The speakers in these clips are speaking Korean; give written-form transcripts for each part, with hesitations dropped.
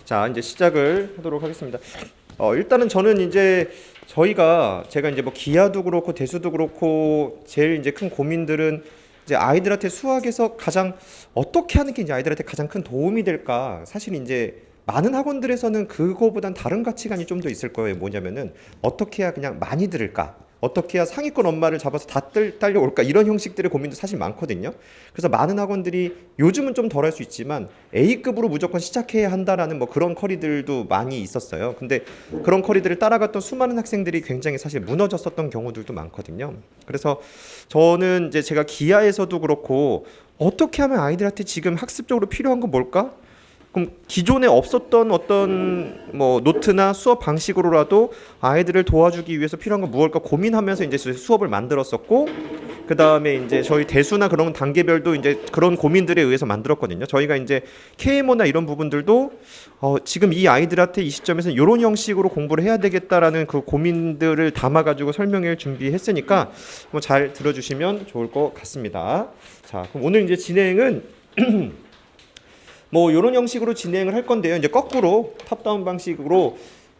자, 이제 시작을 하도록 하겠습니다. 일단은 저는 이제 제가 이제 뭐 기하도 그렇고 대수도 그렇고 제일 이제 큰 고민들은 이제 아이들한테 수학에서 가장 어떻게 하는 게 이제 아이들한테 가장 큰 도움이 될까? 사실 이제 많은 학원들에서는 그거보단 다른 가치관이 좀 더 있을 거예요. 뭐냐면은 어떻게 해야 그냥 많이 들을까? 어떻게 해야 상위권 엄마를 잡아서 다 딸려올까? 이런 형식들의 고민도 사실 많거든요. 그래서 많은 학원들이 요즘은 좀 덜 할 수 있지만 A급으로 무조건 시작해야 한다라는 뭐 그런 커리들도 많이 있었어요. 근데 그런 커리들을 따라갔던 수많은 학생들이 굉장히 사실 무너졌었던 경우들도 많거든요. 그래서 저는 이제 제가 기하에서도 그렇고 어떻게 하면 아이들한테 지금 학습적으로 필요한 건 뭘까? 그럼 기존에 없었던 어떤 뭐 노트나 수업 방식으로라도 아이들을 도와주기 위해서 필요한 건 무엇일까 고민하면서 이제 수업을 만들었었고, 그 다음에 이제 저희 대수나 그런 단계별도 이제 그런 고민들에 의해서 만들었거든요. 저희가 이제 KMO나 이런 부분들도 지금 이 아이들한테 이 시점에서 이런 형식으로 공부를 해야 되겠다라는 그 고민들을 담아가지고 설명을 준비했으니까 뭐 잘 들어주시면 좋을 것 같습니다. 자, 그럼 오늘 이제 진행은 뭐 이런 형식으로 진행을 할 건데요. 이제 거꾸로 탑다운 방식으로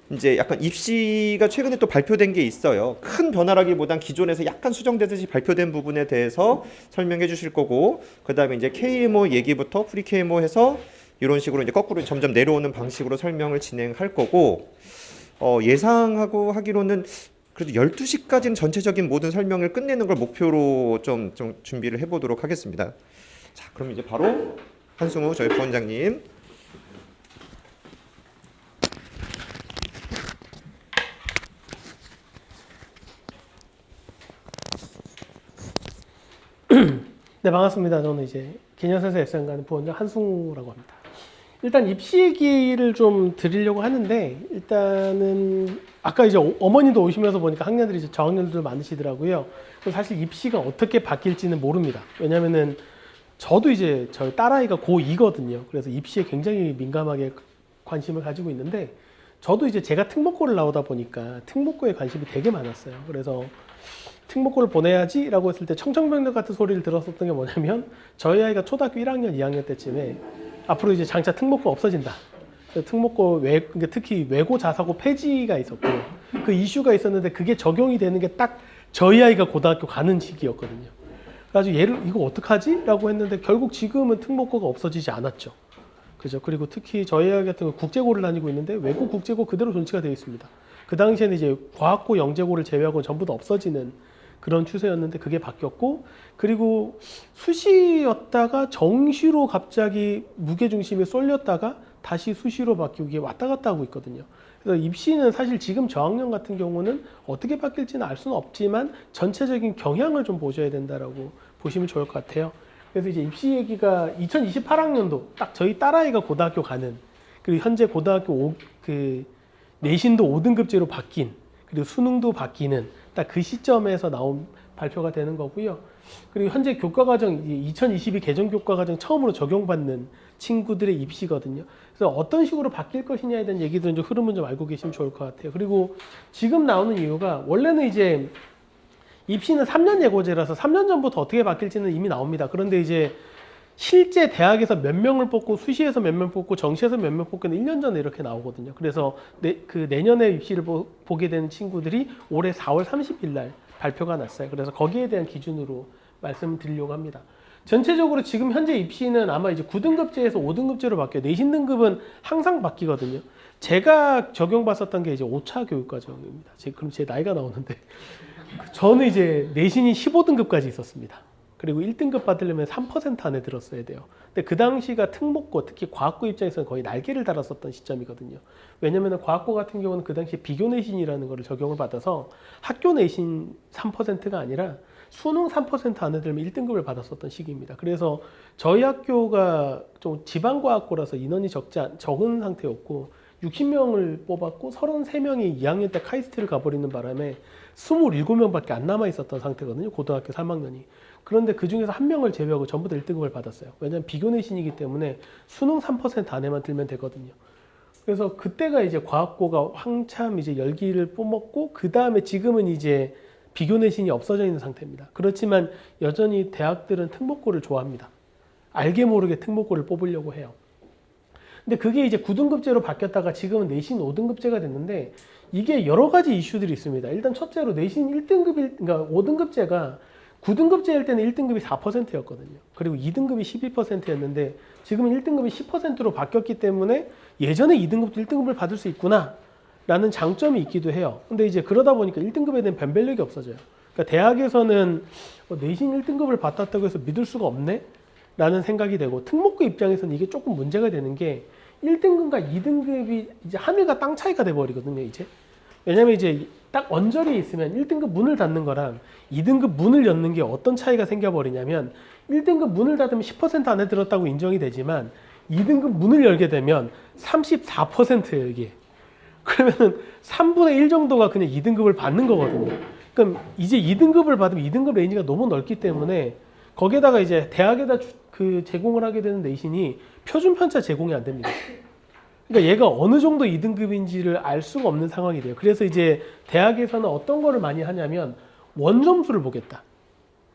이제 약간 입시가 최근에 또 발표된 게 있어요. 큰 변화라기보단 기존에서 약간 수정되듯이 발표된 부분에 대해서 설명해 주실 거고, 그다음에 이제 KMO 얘기부터 프리 KMO 해서 이런 식으로 이제 거꾸로 점점 내려오는 방식으로 설명을 진행할 거고, 예상하고 하기로는 그래도 12시까지는 전체적인 모든 설명을 끝내는 걸 목표로 좀 준비를 해보도록 하겠습니다. 자, 그럼 이제 바로 한승우 저희 부원장님. 네, 반갑습니다. 저는 이제 개념센서 S연가는 부원장 한승우라고 합니다. 일단 입시 얘기를 좀 드리려고 하는데, 일단은 아까 이제 어머니도 오시면서 보니까 학년들이 이제 저학년들 많으시더라고요. 사실 입시가 어떻게 바뀔지는 모릅니다. 왜냐면은 저도 이제 저희 딸아이가 고2거든요. 그래서 입시에 굉장히 민감하게 관심을 가지고 있는데, 저도 이제 제가 특목고를 나오다 보니까 특목고에 관심이 되게 많았어요. 그래서 특목고를 보내야지 라고 했을 때 청천벽력 같은 소리를 들었었던 게 뭐냐면, 저희 아이가 초등학교 1학년, 2학년 때쯤에 앞으로 이제 장차 특목고 없어진다. 특목고 그러니까 특히 외고 자사고 폐지가 있었고, 그 이슈가 있었는데 그게 적용이 되는 게 딱 저희 아이가 고등학교 가는 시기였거든요. 그래가지고 얘를 이거 어떡하지? 라고 했는데 결국 지금은 특목고가 없어지지 않았죠. 그죠? 그리고 특히 저희 아이 같은 경우 국제고를 다니고 있는데 외고 국제고 그대로 존치가 되어 있습니다. 그 당시에는 이제 과학고 영재고를 제외하고 전부 다 없어지는 그런 추세였는데 그게 바뀌었고, 그리고 수시였다가 정시로 갑자기 무게중심이 쏠렸다가 다시 수시로 바뀌고 이게 왔다 갔다 하고 있거든요. 그래서 입시는 사실 지금 저학년 같은 경우는 어떻게 바뀔지는 알 수는 없지만 전체적인 경향을 좀 보셔야 된다라고 보시면 좋을 것 같아요. 그래서 이제 입시 얘기가 2028학년도 딱 저희 딸아이가 고등학교 가는, 그리고 현재 고등학교 내신도 5등급제로 바뀐, 그리고 수능도 바뀌는 딱 그 시점에서 나온 발표가 되는 거고요. 그리고 현재 교과과정 2022 개정 교과과정 처음으로 적용받는 친구들의 입시거든요. 그래서 어떤 식으로 바뀔 것이냐에 대한 얘기들은 좀 흐름은 좀 알고 계시면 좋을 것 같아요. 그리고 지금 나오는 이유가 원래는 이제 입시는 3년 예고제라서 3년 전부터 어떻게 바뀔지는 이미 나옵니다. 그런데 이제 실제 대학에서 몇 명을 뽑고 수시에서 몇 명 뽑고 정시에서 몇 명 뽑고는 1년 전에 이렇게 나오거든요. 그래서 내년에 입시를 보게 되는 친구들이 올해 4월 30일 날 발표가 났어요. 그래서 거기에 대한 기준으로 말씀드리려고 합니다. 전체적으로 지금 현재 입시는 아마 이제 9등급제에서 5등급제로 바뀌어요. 내신 등급은 항상 바뀌거든요. 제가 적용받았던 게 이제 5차 교육과정입니다. 그럼 제 나이가 나오는데 저는 이제 내신이 15등급까지 있었습니다. 그리고 1등급 받으려면 3% 안에 들었어야 돼요. 근데 그 당시가 특목고, 특히 과학고 입장에서는 거의 날개를 달았었던 시점이거든요. 왜냐면 과학고 같은 경우는 그 당시에 비교 내신이라는 거를 적용을 받아서 학교 내신 3%가 아니라 수능 3% 안에 들면 1등급을 받았었던 시기입니다. 그래서 저희 학교가 좀 지방과학고라서 인원이 적은 상태였고 60명을 뽑았고 33명이 2학년 때 카이스트를 가버리는 바람에 27명밖에 안 남아 있었던 상태거든요. 고등학교 3학년이. 그런데 그 중에서 한 명을 제외하고 전부 다 1등급을 받았어요. 왜냐하면 비교 내신이기 때문에 수능 3% 안에만 들면 되거든요. 그래서 그때가 이제 과학고가 한참 이제 열기를 뿜었고, 그 다음에 지금은 이제 비교 내신이 없어져 있는 상태입니다. 그렇지만 여전히 대학들은 특목고를 좋아합니다. 알게 모르게 특목고를 뽑으려고 해요. 근데 그게 이제 9등급제로 바뀌었다가 지금은 내신 5등급제가 됐는데 이게 여러 가지 이슈들이 있습니다. 일단 첫째로 내신 1등급, 그러니까 5등급제가 9등급제일 때는 1등급이 4%였거든요. 그리고 2등급이 12%였는데 지금은 1등급이 10%로 바뀌었기 때문에 예전에 2등급도 1등급을 받을 수 있구나 라는 장점이 있기도 해요. 근데 이제 그러다 보니까 1등급에 대한 변별력이 없어져요. 그러니까 대학에서는 내신 1등급을 받았다고 해서 믿을 수가 없네? 라는 생각이 되고 특목고 입장에서는 이게 조금 문제가 되는 게 1등급과 2등급이 이제 하늘과 땅 차이가 돼버리거든요, 이제. 왜냐면 이제 딱 언저리에 있으면 1등급 문을 닫는 거랑 2등급 문을 여는 게 어떤 차이가 생겨버리냐면 1등급 문을 닫으면 10% 안에 들었다고 인정이 되지만 2등급 문을 열게 되면 34%예요, 이게. 그러면은 3분의 1 정도가 그냥 2등급을 받는 거거든요. 그럼 이제 2등급을 받으면 2등급 레인지가 너무 넓기 때문에 거기에다가 이제 대학에다 그 제공을 하게 되는 내신이 표준 편차 제공이 안 됩니다. 그러니까 얘가 어느 정도 2등급인지를 알 수가 없는 상황이 돼요. 그래서 이제 대학에서는 어떤 거를 많이 하냐면 원점수를 보겠다.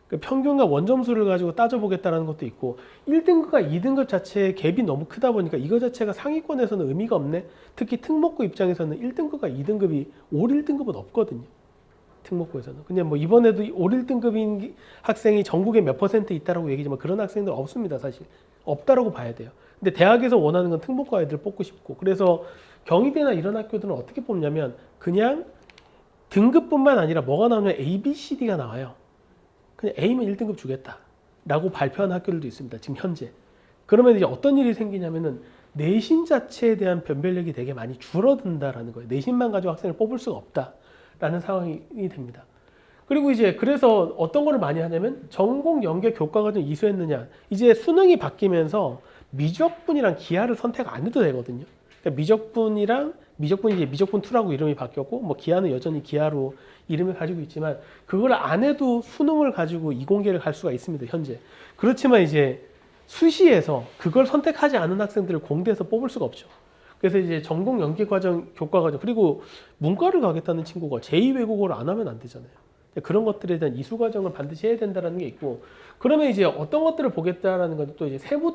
그러니까 평균과 원점수를 가지고 따져보겠다는 것도 있고 1등급과 2등급 자체의 갭이 너무 크다 보니까 이거 자체가 상위권에서는 의미가 없네. 특히 특목고 입장에서는 1등급과 2등급이 올 1등급은 없거든요. 특목고에서는. 그냥 뭐 이번에도 올 1등급인 학생이 전국에 몇 퍼센트 있다라고 얘기지만 그런 학생들 없습니다, 사실. 없다라고 봐야 돼요. 근데 대학에서 원하는 건 특목고 아이들 뽑고 싶고 그래서 경희대나 이런 학교들은 어떻게 뽑냐면 그냥 등급뿐만 아니라 뭐가 나오냐면 A, B, C, D가 나와요. 그냥 A면 1등급 주겠다라고 발표한 학교들도 있습니다, 지금 현재. 그러면 이제 어떤 일이 생기냐면은 내신 자체에 대한 변별력이 되게 많이 줄어든다라는 거예요. 내신만 가지고 학생을 뽑을 수가 없다라는 상황이 됩니다. 그리고 이제 그래서 어떤 거를 많이 하냐면 전공 연계 교과과정 이수했느냐. 이제 수능이 바뀌면서 미적분이랑 기하를 선택 안 해도 되거든요. 그러니까 미적분이 이제 미적분2라고 이름이 바뀌었고 뭐 기하는 여전히 기하로 이름을 가지고 있지만 그걸 안 해도 수능을 가지고 이공계를 갈 수가 있습니다, 현재. 그렇지만 이제 수시에서 그걸 선택하지 않은 학생들을 공대에서 뽑을 수가 없죠. 그래서 이제 전공 연계 과정, 교과 과정 그리고 문과를 가겠다는 친구가 제2외국어를 안 하면 안 되잖아요. 그런 것들에 대한 이수 과정을 반드시 해야 된다는 게 있고 그러면 이제 어떤 것들을 보겠다라는 건 또 이제 세부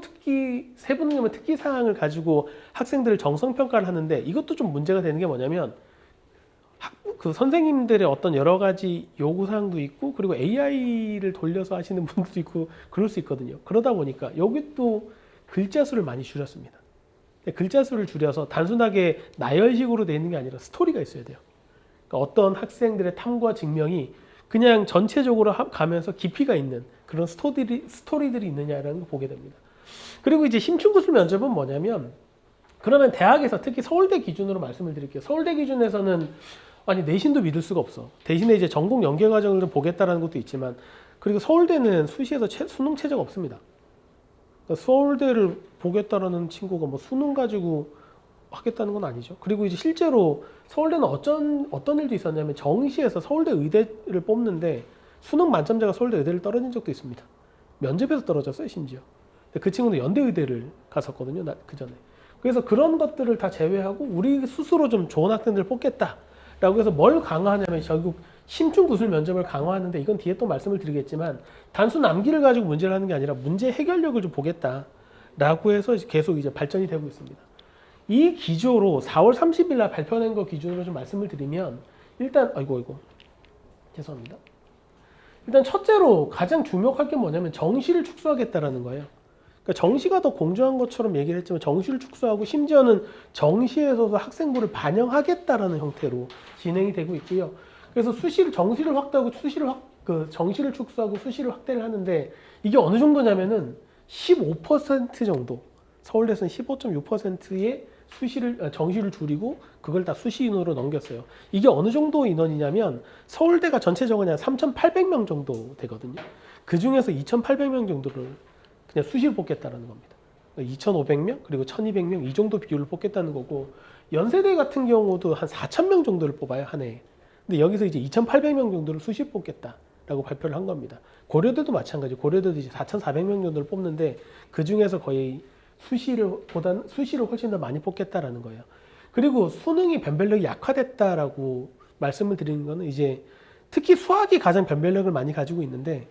능력의 특기 사항을 가지고 학생들을 정성 평가를 하는데 이것도 좀 문제가 되는 게 뭐냐면 그 선생님들의 어떤 여러 가지 요구 사항도 있고 그리고 AI를 돌려서 하시는 분들도 있고 그럴 수 있거든요. 그러다 보니까 여기 또 글자 수를 많이 줄였습니다. 글자 수를 줄여서 단순하게 나열식으로 되어 있는 게 아니라 스토리가 있어야 돼요. 그러니까 어떤 학생들의 탐구와 증명이 그냥 전체적으로 가면서 깊이가 있는 그런 스토리들이 있느냐라는 걸 보게 됩니다. 그리고 이제 심층구술 면접은 뭐냐면 그러면 대학에서 특히 서울대 기준으로 말씀을 드릴게요. 서울대 기준에서는 아니 내신도 믿을 수가 없어. 대신에 이제 전공 연계 과정을 좀 보겠다라는 것도 있지만 그리고 서울대는 수시에서 수능 최저가 없습니다. 그러니까 서울대를 보겠다라는 친구가 뭐 수능 가지고 하겠다는 건 아니죠. 그리고 이제 실제로 서울대는 어떤 일도 있었냐면 정시에서 서울대 의대를 뽑는데 수능 만점자가 서울대 의대를 떨어진 적도 있습니다. 면접에서 떨어졌어요, 심지어. 그 친구는 연대 의대를 갔었거든요, 그 전에. 그래서 그런 것들을 다 제외하고 우리 스스로 좀 좋은 학생들을 뽑겠다라고 해서 뭘 강화하냐면 결국 심층구술 면접을 강화하는데 이건 뒤에 또 말씀을 드리겠지만 단순 암기를 가지고 문제를 하는 게 아니라 문제 해결력을 좀 보겠다라고 해서 계속 이제 발전이 되고 있습니다. 이 기조로 4월 30일 날 발표된 거 기준으로 좀 말씀을 드리면 일단 죄송합니다. 일단 첫째로 가장 주목할 게 뭐냐면 정시를 축소하겠다라는 거예요. 그러니까 정시가 더 공정한 것처럼 얘기를 했지만 정시를 축소하고 심지어는 정시에서도 학생부를 반영하겠다라는 형태로 진행이 되고 있고요. 그래서 정시를 확대하고 정시를 축소하고 수시를 확대를 하는데 이게 어느 정도냐면은 15% 정도 서울대에서는 15.6%의 정시를 줄이고 그걸 다 수시 인원으로 넘겼어요. 이게 어느 정도 인원이냐면 서울대가 전체적으로 한 3,800명 정도 되거든요. 그 중에서 2,800명 정도를 그냥 수시를 뽑겠다는 겁니다. 2,500명 그리고 1,200명 이 정도 비율을 뽑겠다는 거고 연세대 같은 경우도 한 4,000명 정도를 뽑아요, 한 해에. 근데 여기서 이제 2,800명 정도를 수시 뽑겠다라고 발표를 한 겁니다. 고려대도 마찬가지. 고려대도 이제 4,400명 정도를 뽑는데 그 중에서 거의 수시를 훨씬 더 많이 뽑겠다라는 거예요. 그리고 수능이 변별력이 약화됐다라고 말씀을 드리는 거는 이제 특히 수학이 가장 변별력을 많이 가지고 있는데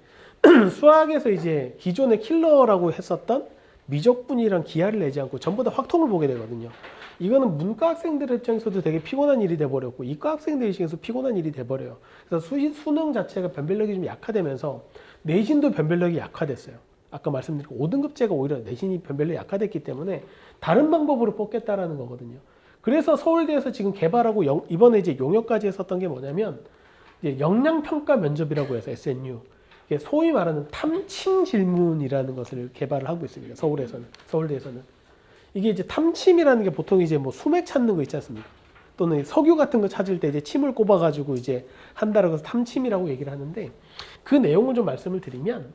수학에서 이제 기존의 킬러라고 했었던 미적분이랑 기하를 내지 않고 전부 다 확통을 보게 되거든요. 이거는 문과 학생들 입장에서도 되게 피곤한 일이 돼버렸고 이과 학생들 입장에서 피곤한 일이 돼버려요. 그래서 수능 자체가 변별력이 좀 약화되면서 내신도 변별력이 약화됐어요. 아까 말씀드린 5등급제가 오히려 내신이 변별력이 약화됐기 때문에 다른 방법으로 뽑겠다라는 거거든요. 그래서 서울대에서 지금 개발하고 이번에 이제 용역까지 했었던 게 뭐냐면 이제 역량평가 면접이라고 해서 SNU 이게 소위 말하는 탐침 질문이라는 것을 개발을 하고 있습니다. 서울대에서는 이게 이제 탐침이라는 게 보통 이제 뭐 수맥 찾는 거 있지 않습니까? 또는 석유 같은 거 찾을 때 이제 침을 꼽아가지고 이제 한다라고 해서 탐침이라고 얘기를 하는데 그 내용을 좀 말씀을 드리면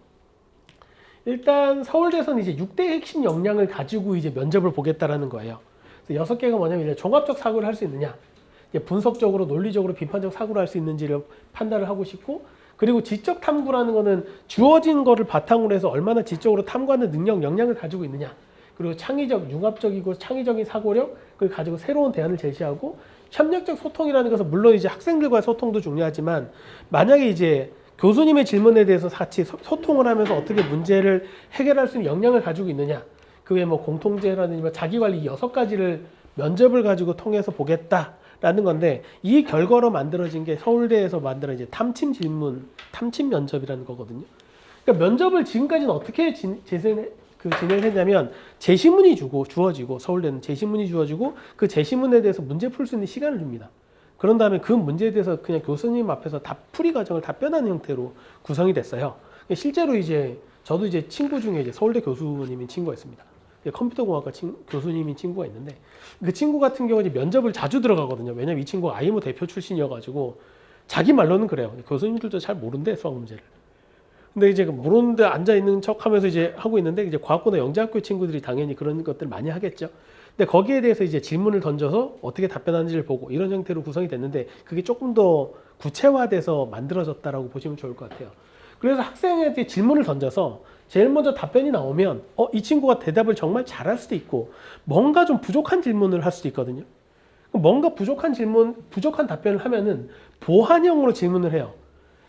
일단 서울대에서는 이제 6대 핵심 역량을 가지고 이제 면접을 보겠다라는 거예요. 그래서 6개가 뭐냐면 이제 종합적 사고를 할 수 있느냐, 분석적으로 논리적으로 비판적 사고를 할 수 있는지를 판단을 하고 싶고 그리고 지적 탐구라는 거는 주어진 거를 바탕으로 해서 얼마나 지적으로 탐구하는 능력, 역량을 가지고 있느냐 그리고 창의적, 융합적이고 창의적인 사고력을 가지고 새로운 대안을 제시하고 협력적 소통이라는 것은 물론 이제 학생들과의 소통도 중요하지만 만약에 이제 교수님의 질문에 대해서 같이 소통을 하면서 어떻게 문제를 해결할 수 있는 역량을 가지고 있느냐 그 외에 뭐 공통제라든지 자기관리 6가지를 면접을 가지고 통해서 보겠다라는 건데 이 결과로 만들어진 게 서울대에서 만들어진 이제 탐침 질문, 탐침 면접이라는 거거든요. 그러니까 면접을 지금까지는 어떻게 진행을 했냐면 제시문이 주어지고 서울대는 제시문이 주어지고 그 제시문에 대해서 문제 풀 수 있는 시간을 줍니다. 그런 다음에 그 문제에 대해서 그냥 교수님 앞에서 풀이 과정을 답변하는 형태로 구성이 됐어요. 실제로 이제 저도 이제 친구 중에 이제 서울대 교수님인 친구가 있습니다. 컴퓨터공학과 교수님인 친구가 있는데 그 친구 같은 경우 이제 면접을 자주 들어가거든요. 왜냐면 이 친구가 아이모 대표 출신이어가지고 자기 말로는 그래요. 교수님들도 잘 모른대 수학 문제를. 근데 이제 모르는데 앉아 있는 척하면서 이제 하고 있는데 이제 과학고나 영재학교 친구들이 당연히 그런 것들 많이 하겠죠. 근데 거기에 대해서 이제 질문을 던져서 어떻게 답변하는지를 보고 이런 형태로 구성이 됐는데 그게 조금 더 구체화돼서 만들어졌다라고 보시면 좋을 것 같아요. 그래서 학생에게 질문을 던져서 제일 먼저 답변이 나오면 이 친구가 대답을 정말 잘할 수도 있고 뭔가 좀 부족한 질문을 할 수도 있거든요. 뭔가 부족한 답변을 하면은 보완형으로 질문을 해요.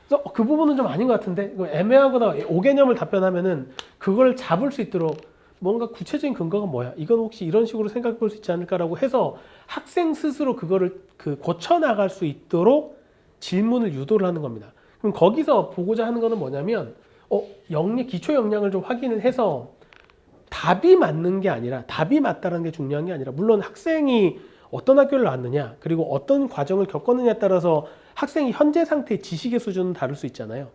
그래서 그 부분은 좀 아닌 것 같은데 애매하거나 5개념을 답변하면은 그걸 잡을 수 있도록 뭔가 구체적인 근거가 뭐야? 이건 혹시 이런 식으로 생각해 볼 수 있지 않을까라고 해서 학생 스스로 그거를 고쳐 나갈 수 있도록 질문을 유도를 하는 겁니다. 그럼 거기서 보고자 하는 거는 뭐냐면 기초 역량을 좀 확인을 해서 답이 맞는 게 아니라 답이 맞다는 게 중요한 게 아니라 물론 학생이 어떤 학교를 나왔느냐 그리고 어떤 과정을 겪었느냐에 따라서 학생이 현재 상태의 지식의 수준은 다를 수 있잖아요.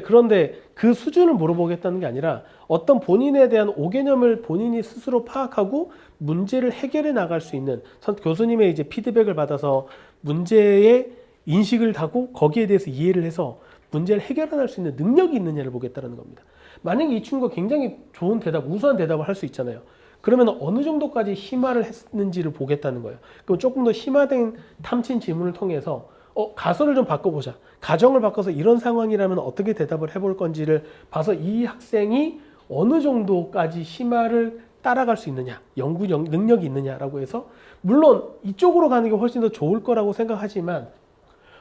그런데 그 수준을 물어보겠다는 게 아니라 어떤 본인에 대한 5개념을 본인이 스스로 파악하고 문제를 해결해 나갈 수 있는 교수님의 이제 피드백을 받아서 문제의 인식을 하고 거기에 대해서 이해를 해서 문제를 해결할 수 있는 능력이 있느냐를 보겠다는 겁니다. 만약에 이 친구가 굉장히 좋은 대답, 우수한 대답을 할 수 있잖아요. 그러면 어느 정도까지 심화를 했는지를 보겠다는 거예요. 그럼 조금 더 심화된 탐침 질문을 통해서 가설을 좀 바꿔보자. 가정을 바꿔서 이런 상황이라면 어떻게 대답을 해볼 건지를 봐서 이 학생이 어느 정도까지 심화를 따라갈 수 있느냐, 연구 능력이 있느냐라고 해서 물론 이쪽으로 가는 게 훨씬 더 좋을 거라고 생각하지만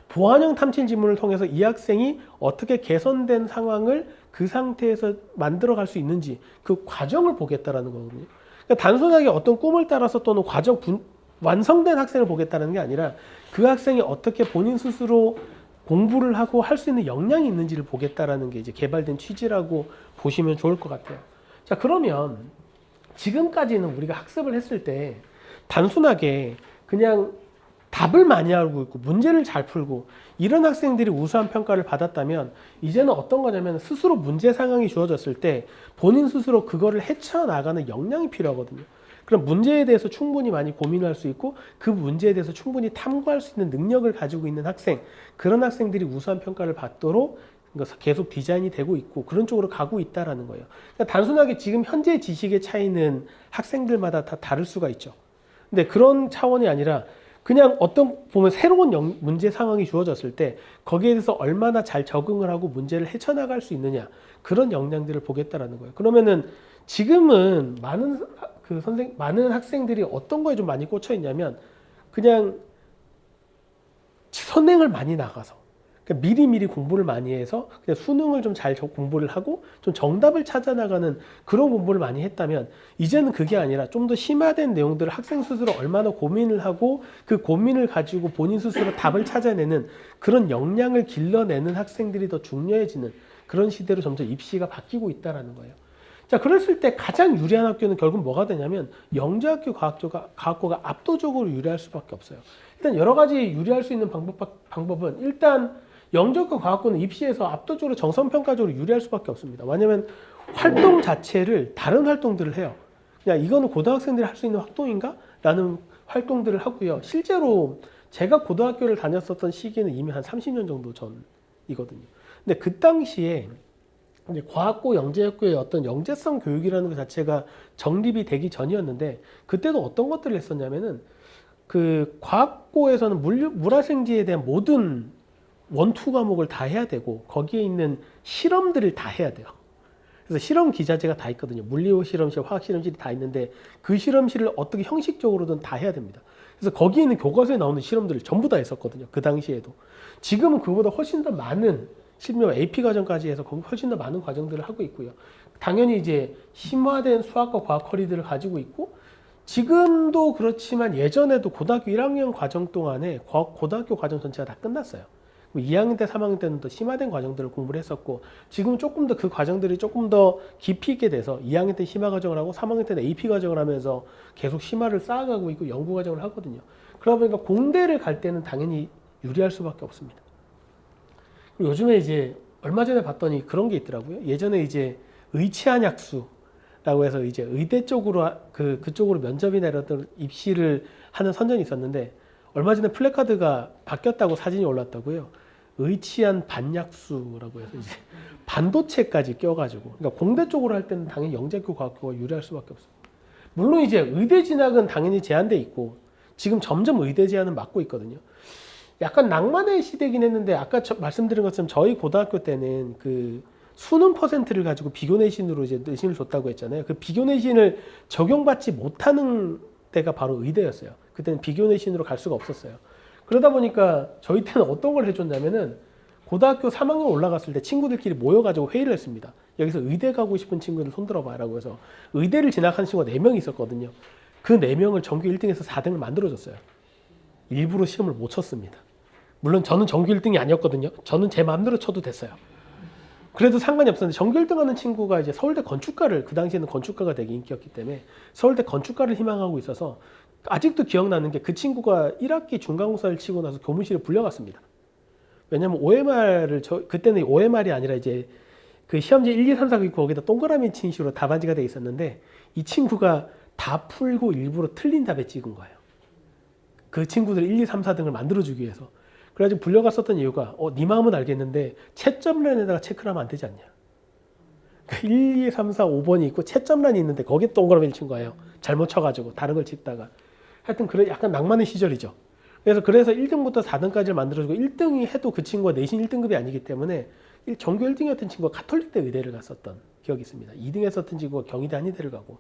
보완형 탐침 질문을 통해서 이 학생이 어떻게 개선된 상황을 그 상태에서 만들어갈 수 있는지 그 과정을 보겠다라는 거거든요. 그러니까 단순하게 어떤 꿈을 따라서 또는 완성된 학생을 보겠다는 게 아니라 그 학생이 어떻게 본인 스스로 공부를 하고 할 수 있는 역량이 있는지를 보겠다라는 게 이제 개발된 취지라고 보시면 좋을 것 같아요. 자, 그러면 지금까지는 우리가 학습을 했을 때 단순하게 그냥 답을 많이 알고 있고 문제를 잘 풀고 이런 학생들이 우수한 평가를 받았다면 이제는 어떤 거냐면 스스로 문제 상황이 주어졌을 때 본인 스스로 그거를 헤쳐나가는 역량이 필요하거든요. 그럼 문제에 대해서 충분히 많이 고민할 수 있고 그 문제에 대해서 충분히 탐구할 수 있는 능력을 가지고 있는 학생, 그런 학생들이 우수한 평가를 받도록 계속 디자인이 되고 있고 그런 쪽으로 가고 있다라는 거예요. 그러니까 단순하게 지금 현재 지식의 차이는 학생들마다 다 다를 수가 있죠. 근데 그런 차원이 아니라 그냥 보면 새로운 문제 상황이 주어졌을 때 거기에 대해서 얼마나 잘 적응을 하고 문제를 헤쳐나갈 수 있느냐 그런 역량들을 보겠다라는 거예요. 그러면은 지금은 많은 학생들이 어떤 거에 좀 많이 꽂혀 있냐면 그냥 선행을 많이 나가서 그러니까 미리미리 공부를 많이 해서 그냥 수능을 좀 잘 공부를 하고 좀 정답을 찾아 나가는 그런 공부를 많이 했다면 이제는 그게 아니라 좀 더 심화된 내용들을 학생 스스로 얼마나 고민을 하고 그 고민을 가지고 본인 스스로 답을 찾아내는 그런 역량을 길러내는 학생들이 더 중요해지는 그런 시대로 점점 입시가 바뀌고 있다라는 거예요. 자, 그랬을 때 가장 유리한 학교는 결국 뭐가 되냐면 영재학교 과학고가 압도적으로 유리할 수밖에 없어요. 일단 여러 가지 유리할 수 있는 방법은 일단 영재학교 과학고는 입시에서 압도적으로 정성평가적으로 유리할 수밖에 없습니다. 왜냐하면 활동 자체를 다른 활동들을 해요. 그냥 이거는 고등학생들이 할 수 있는 활동인가? 라는 활동들을 하고요. 실제로 제가 고등학교를 다녔었던 시기는 이미 한 30년 정도 전이거든요. 근데 그 당시에 이제 과학고 영재학교의 어떤 영재성 교육이라는 것 자체가 정립이 되기 전이었는데 그때도 어떤 것들을 했었냐면은 그 과학고에서는 물화생지에 대한 모든 원투 과목을 다 해야 되고 거기에 있는 실험들을 다 해야 돼요. 그래서 실험 기자재가 다 있거든요. 물리 실험실, 화학 실험실이 다 있는데 그 실험실을 어떻게 형식적으로든 다 해야 됩니다. 그래서 거기에 있는 교과서에 나오는 실험들을 전부 다 했었거든요. 그 당시에도. 지금은 그보다 훨씬 더 많은 실명 AP 과정까지 해서 거기 훨씬 더 많은 과정들을 하고 있고요. 당연히 이제 심화된 수학과 과학 커리들을 가지고 있고 지금도 그렇지만 예전에도 고등학교 1학년 과정 동안에 고등학교 과정 전체가 다 끝났어요. 2학년 때, 3학년 때는 더 심화된 과정들을 공부를 했었고 지금은 조금 더 그 과정들이 조금 더 깊이 있게 돼서 2학년 때 심화 과정을 하고 3학년 때는 AP 과정을 하면서 계속 심화를 쌓아가고 있고 연구 과정을 하거든요. 그러다 보니까 공대를 갈 때는 당연히 유리할 수밖에 없습니다. 그리고 요즘에 이제 얼마 전에 봤더니 그런 게 있더라고요. 예전에 이제 의치한약수라고 해서 이제 의대 쪽으로 그쪽으로 면접이나 이런 입시를 하는 선전이 있었는데 얼마 전에 플래카드가 바뀌었다고 사진이 올랐다고요. 의치한 반약수라고 해서 이제 반도체까지 껴가지고 그러니까 공대 쪽으로 할 때는 당연히 영재학교 과학고가 유리할 수밖에 없습니다. 물론 이제 의대 진학은 당연히 제한돼 있고 지금 점점 의대 제한은 막고 있거든요. 약간 낭만의 시대긴 했는데 아까 말씀드린 것처럼 저희 고등학교 때는 그 수능 퍼센트를 가지고 비교 내신으로 이제 내신을 줬다고 했잖아요. 그 비교 내신을 적용받지 못하는 때가 바로 의대였어요. 그때는 비교 내신으로 갈 수가 없었어요. 그러다 보니까 저희 때는 어떤 걸 해줬냐면은 고등학교 3학년 올라갔을 때 친구들끼리 모여가지고 회의를 했습니다. 여기서 의대 가고 싶은 친구들 손들어봐 라고 해서 의대를 진학한 친구가 4명이 있었거든요. 그 4명을 전교 1등에서 4등을 만들어줬어요. 일부러 시험을 못 쳤습니다. 물론 저는 전교 1등이 아니었거든요. 저는 제 마음대로 쳐도 됐어요. 그래도 상관이 없었는데 전교 1등 하는 친구가 이제 서울대 건축가를 그 당시에는 건축가가 되게 인기였기 때문에 서울대 건축가를 희망하고 있어서 아직도 기억나는 게 그 친구가 1학기 중간고사를 치고 나서 교무실에 불려갔습니다. 왜냐면 OMR을 그때는 OMR이 아니라 이제 그 시험지 1, 2, 3, 4 있고 거기다 동그라미 친 식으로 답안지가 돼 있었는데 이 친구가 다 풀고 일부러 틀린 답에 찍은 거예요. 그 친구들 1, 2, 3, 4등을 만들어주기 위해서. 그래가지고 불려갔었던 이유가 네 마음은 알겠는데 채점란에다가 체크를 하면 안 되지 않냐. 1, 2, 3, 4, 5번이 있고 채점란이 있는데 거기에 동그라미를 친 거예요. 잘못 쳐가지고 다른 걸 찍다가. 하여튼 그래 약간 낭만의 시절이죠. 그래서 1등부터 4등까지를 만들어주고 1등이 해도 그 친구가 내신 1등급이 아니기 때문에 전교 1등이었던 친구가 가톨릭대 의대를 갔었던 기억이 있습니다. 2등 했었던 친구가 경희대 한의대를 가고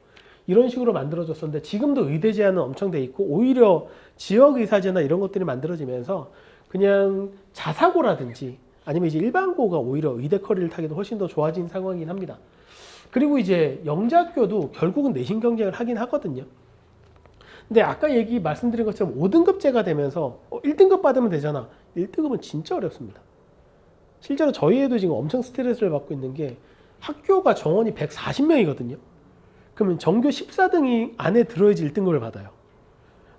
이런 식으로 만들어졌었는데 지금도 의대 제한은 엄청 돼 있고 오히려 지역의사제나 이런 것들이 만들어지면서 그냥 자사고라든지 아니면 이제 일반고가 오히려 의대 커리를 타기도 훨씬 더 좋아진 상황이긴 합니다. 그리고 이제 영재학교도 결국은 내신 경쟁을 하긴 하거든요. 근데 아까 말씀드린 것처럼 5등급제가 되면서 1등급 받으면 되잖아. 1등급은 진짜 어렵습니다. 실제로 저희 애도 지금 엄청 스트레스를 받고 있는 게 학교가 정원이 140명이거든요. 그러면 전교 14등이 안에 들어야지 1등급을 받아요.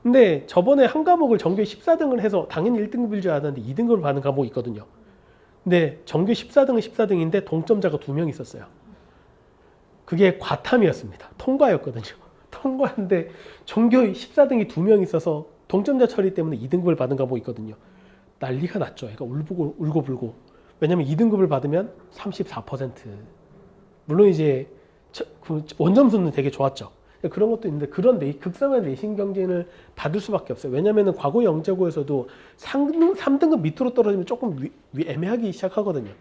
근데 저번에 한 과목을 전교 14등을 해서 당연히 1등급일 줄 알았는데 2등급을 받는 과목이 있거든요. 근데 전교 14등은 14등인데 동점자가 2명 있었어요. 그게 과탐이었습니다. 통과였거든요. 통과인데 전교 14등이 2명 있어서 동점자 처리 때문에 2등급을 받은 과목이 있거든요. 난리가 났죠. 애가 울고 불고. 왜냐면 2등급을 받으면 34%. 물론 이제 그 원점수는 되게 좋았죠. 그런 것도 있는데 그런 극성한 내신 경쟁을 받을 수밖에 없어요. 왜냐하면 과거 영재고에서도 3등급 밑으로 떨어지면 조금 애매하기 시작하거든요.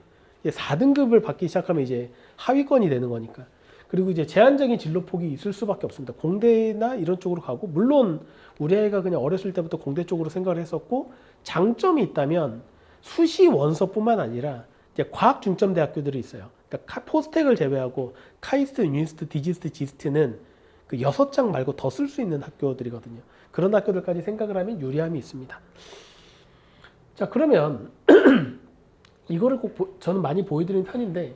4등급을 받기 시작하면 이제 하위권이 되는 거니까. 그리고 이제 제한적인 진로 폭이 있을 수밖에 없습니다. 공대나 이런 쪽으로 가고 물론 우리 아이가 그냥 어렸을 때부터 공대 쪽으로 생각을 했었고 장점이 있다면 수시 원서뿐만 아니라 이제 과학 중점 대학교들이 있어요. 그러니까 포스텍을 제외하고 카이스트, 유니스트, 디지스트, 지스트는 그 6장 말고 더 쓸 수 있는 학교들이거든요. 그런 학교들까지 생각을 하면 유리함이 있습니다. 자, 그러면 이거를 꼭 저는 많이 보여드리는 편인데,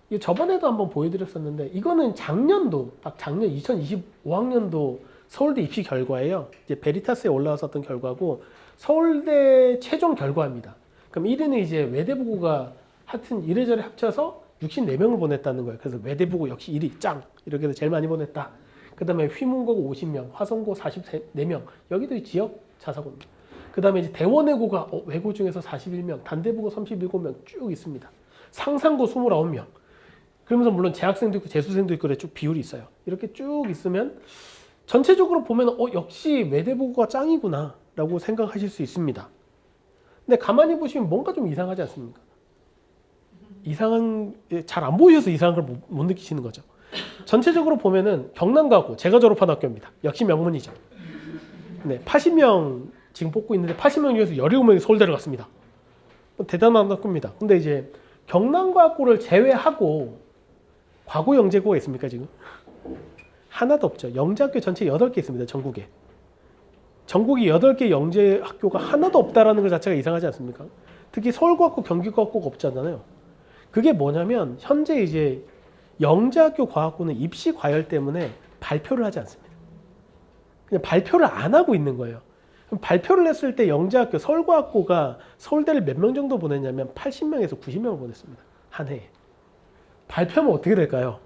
이거 저번에도 한번 보여드렸었는데, 이거는 작년도, 딱 작년 2025학년도 서울대 입시 결과예요. 이제 베리타스에 올라왔었던 결과고, 서울대 최종 결과입니다. 그럼 1위는 이제 외대부고가 하여튼 이래저래 합쳐서 64명을 보냈다는 거예요. 그래서 외대부고 역시 1위 짱! 이렇게 해서 제일 많이 보냈다. 그 다음에 휘문고고 50명, 화성고 44명, 여기도 지역 자사고입니다. 그 다음에 이제 대원외고가 외고 중에서 41명, 단대부고 37명 쭉 있습니다. 상상고 29명. 그러면서 물론 재학생도 있고 재수생도 있고 쭉 비율이 있어요. 이렇게 쭉 있으면 전체적으로 보면 역시 외대부고가 짱이구나 라고 생각하실 수 있습니다. 근데 가만히 보시면 뭔가 좀 이상하지 않습니까? 잘 안 보이셔서 이상한 걸 못 느끼시는 거죠. 전체적으로 보면은 경남과학고, 제가 졸업한 학교입니다. 역시 명문이죠. 네, 80명 지금 뽑고 있는데 80명 중에서 17명이 서울대를 갔습니다. 대단한 학교입니다. 근데 이제 경남과학고를 제외하고 과고 영재고가 있습니까 지금? 하나도 없죠. 영재학교 전체 8개 있습니다. 전국에. 전국이 8개 영재학교가 하나도 없다라는 것 자체가 이상하지 않습니까? 특히 서울과학고, 경기과학고가 없잖아요. 그게 뭐냐면 현재 이제 영재학교 과학고는 입시 과열 때문에 발표를 하지 않습니다. 그냥 발표를 안 하고 있는 거예요. 그럼 발표를 했을 때 영재학교, 서울과학고가 서울대를 몇 명 정도 보냈냐면 80명에서 90명을 보냈습니다. 한 해에. 발표하면 어떻게 될까요?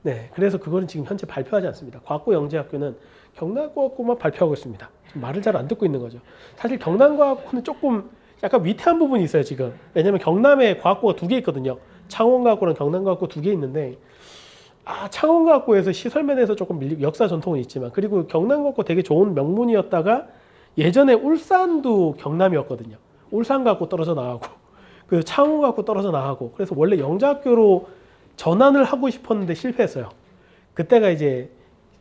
네, 그래서 그거는 지금 현재 발표하지 않습니다. 과학고 영재학교는 경남과학고만 발표하고 있습니다. 말을 잘 안 듣고 있는 거죠. 사실 경남과학고는 조금 약간 위태한 부분이 있어요 지금. 왜냐면 경남에 과학고가 2개 있거든요. 창원과학고랑 경남과학고 2개 있는데 창원과학고에서 시설면에서 조금 역사 전통은 있지만, 그리고 경남과학고 되게 좋은 명문이었다가 예전에 울산도 경남이었거든요. 울산과학고 떨어져 나가고 그 창원과학고 떨어져 나가고, 그래서 원래 영재학교로 전환을 하고 싶었는데 실패했어요. 그때가 이제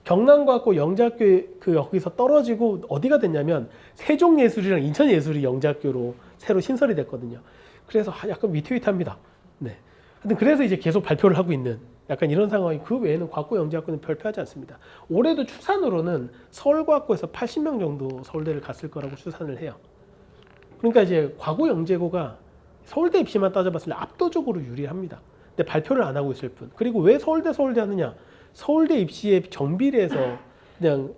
경남과학고 영재학교 여기서 떨어지고 어디가 됐냐면 세종예술이랑 인천예술이 영재학교로 새로 신설이 됐거든요. 그래서 약간 위태위태합니다. 네. 하여튼 그래서 이제 계속 발표를 하고 있는 약간 이런 상황이, 그 외에는 과학고 영재학교는 발표하지 않습니다. 올해도 추산으로는 서울과학고에서 80명 정도 서울대를 갔을 거라고 추산을 해요. 그러니까 이제 과고 영재고가 서울대 입시만 따져봤을 때 압도적으로 유리합니다. 근데 발표를 안 하고 있을 뿐. 그리고 왜 서울대 하느냐? 서울대 입시에 정비례해서 그냥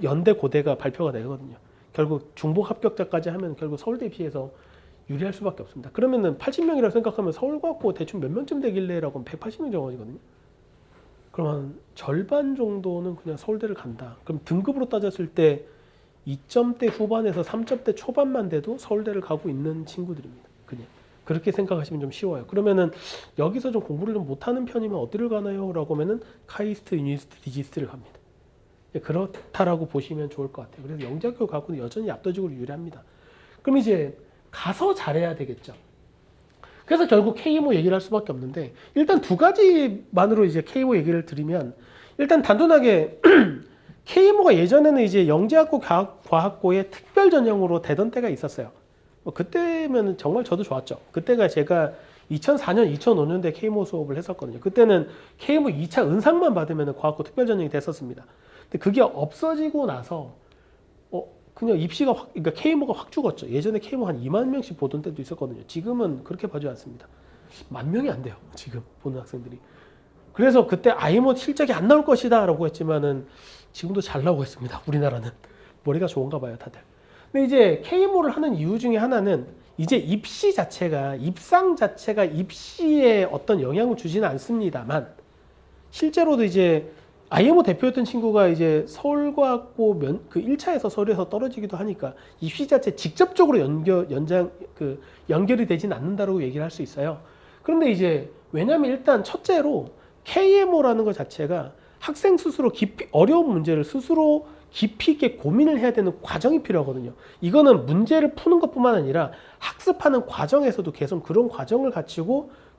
연대 고대가 발표가 되거든요. 결국 중복 합격자까지 하면 결국 서울대 입시에서 유리할 수밖에 없습니다. 그러면은 80명이라고 생각하면 서울과학고 대충 몇 명쯤 되길래라고 하면 180명 정도거든요. 그러면 절반 정도는 그냥 서울대를 간다. 그럼 등급으로 따졌을 때 2점대 후반에서 3점대 초반만 돼도 서울대를 가고 있는 친구들입니다. 그냥 그렇게 생각하시면 좀 쉬워요. 그러면은 여기서 좀 공부를 좀 못하는 편이면 어디를 가나요? 라고 하면은 카이스트, 유니스트, 디지스트를 갑니다. 그렇다라고 보시면 좋을 것 같아요. 그래서 영재학교 가고는 여전히 압도적으로 유리합니다. 그럼 이제 가서 잘해야 되겠죠. 그래서 결국 K모 얘기를 할 수밖에 없는데, 일단 2가지만으로 이제 K모 얘기를 드리면, 일단 단순하게 K모가 예전에는 이제 영재학고 과학고의 특별 전형으로 되던 때가 있었어요. 그때면 정말 저도 좋았죠. 그때가 제가 2004년, 2005년대 K모 수업을 했었거든요. 그때는 K모 2차 은상만 받으면 과학고 특별 전형이 됐었습니다. 근데 그게 없어지고 나서 그냥 입시가 그러니까 K모가 확 죽었죠. 예전에 K모 한 2만 명씩 보던 때도 있었거든요. 지금은 그렇게 봐주지 않습니다. 10,000명이 안 돼요. 지금 보는 학생들이. 그래서 그때 아예 뭐 실적이 안 나올 것이다 라고 했지만은 지금도 잘 나오고 있습니다. 우리나라는. 머리가 좋은가 봐요, 다들. 근데 이제 K모를 하는 이유 중에 하나는 이제 입시 자체가, 입상 자체가 입시에 어떤 영향을 주지는 않습니다만, 실제로도 이제 IMO 대표였던 친구가 이제 서울과학고 그 1차에서 서울에서 떨어지기도 하니까 입시 자체 직접적으로 연결이 되진 않는다고 얘기를 할 수 있어요. 그런데 이제 왜냐면 일단 첫째로 KMO라는 것 자체가 학생 스스로 어려운 문제를 스스로 깊이 있게 고민을 해야 되는 과정이 필요하거든요. 이거는 문제를 푸는 것뿐만 아니라 학습하는 과정에서도 계속 그런 과정을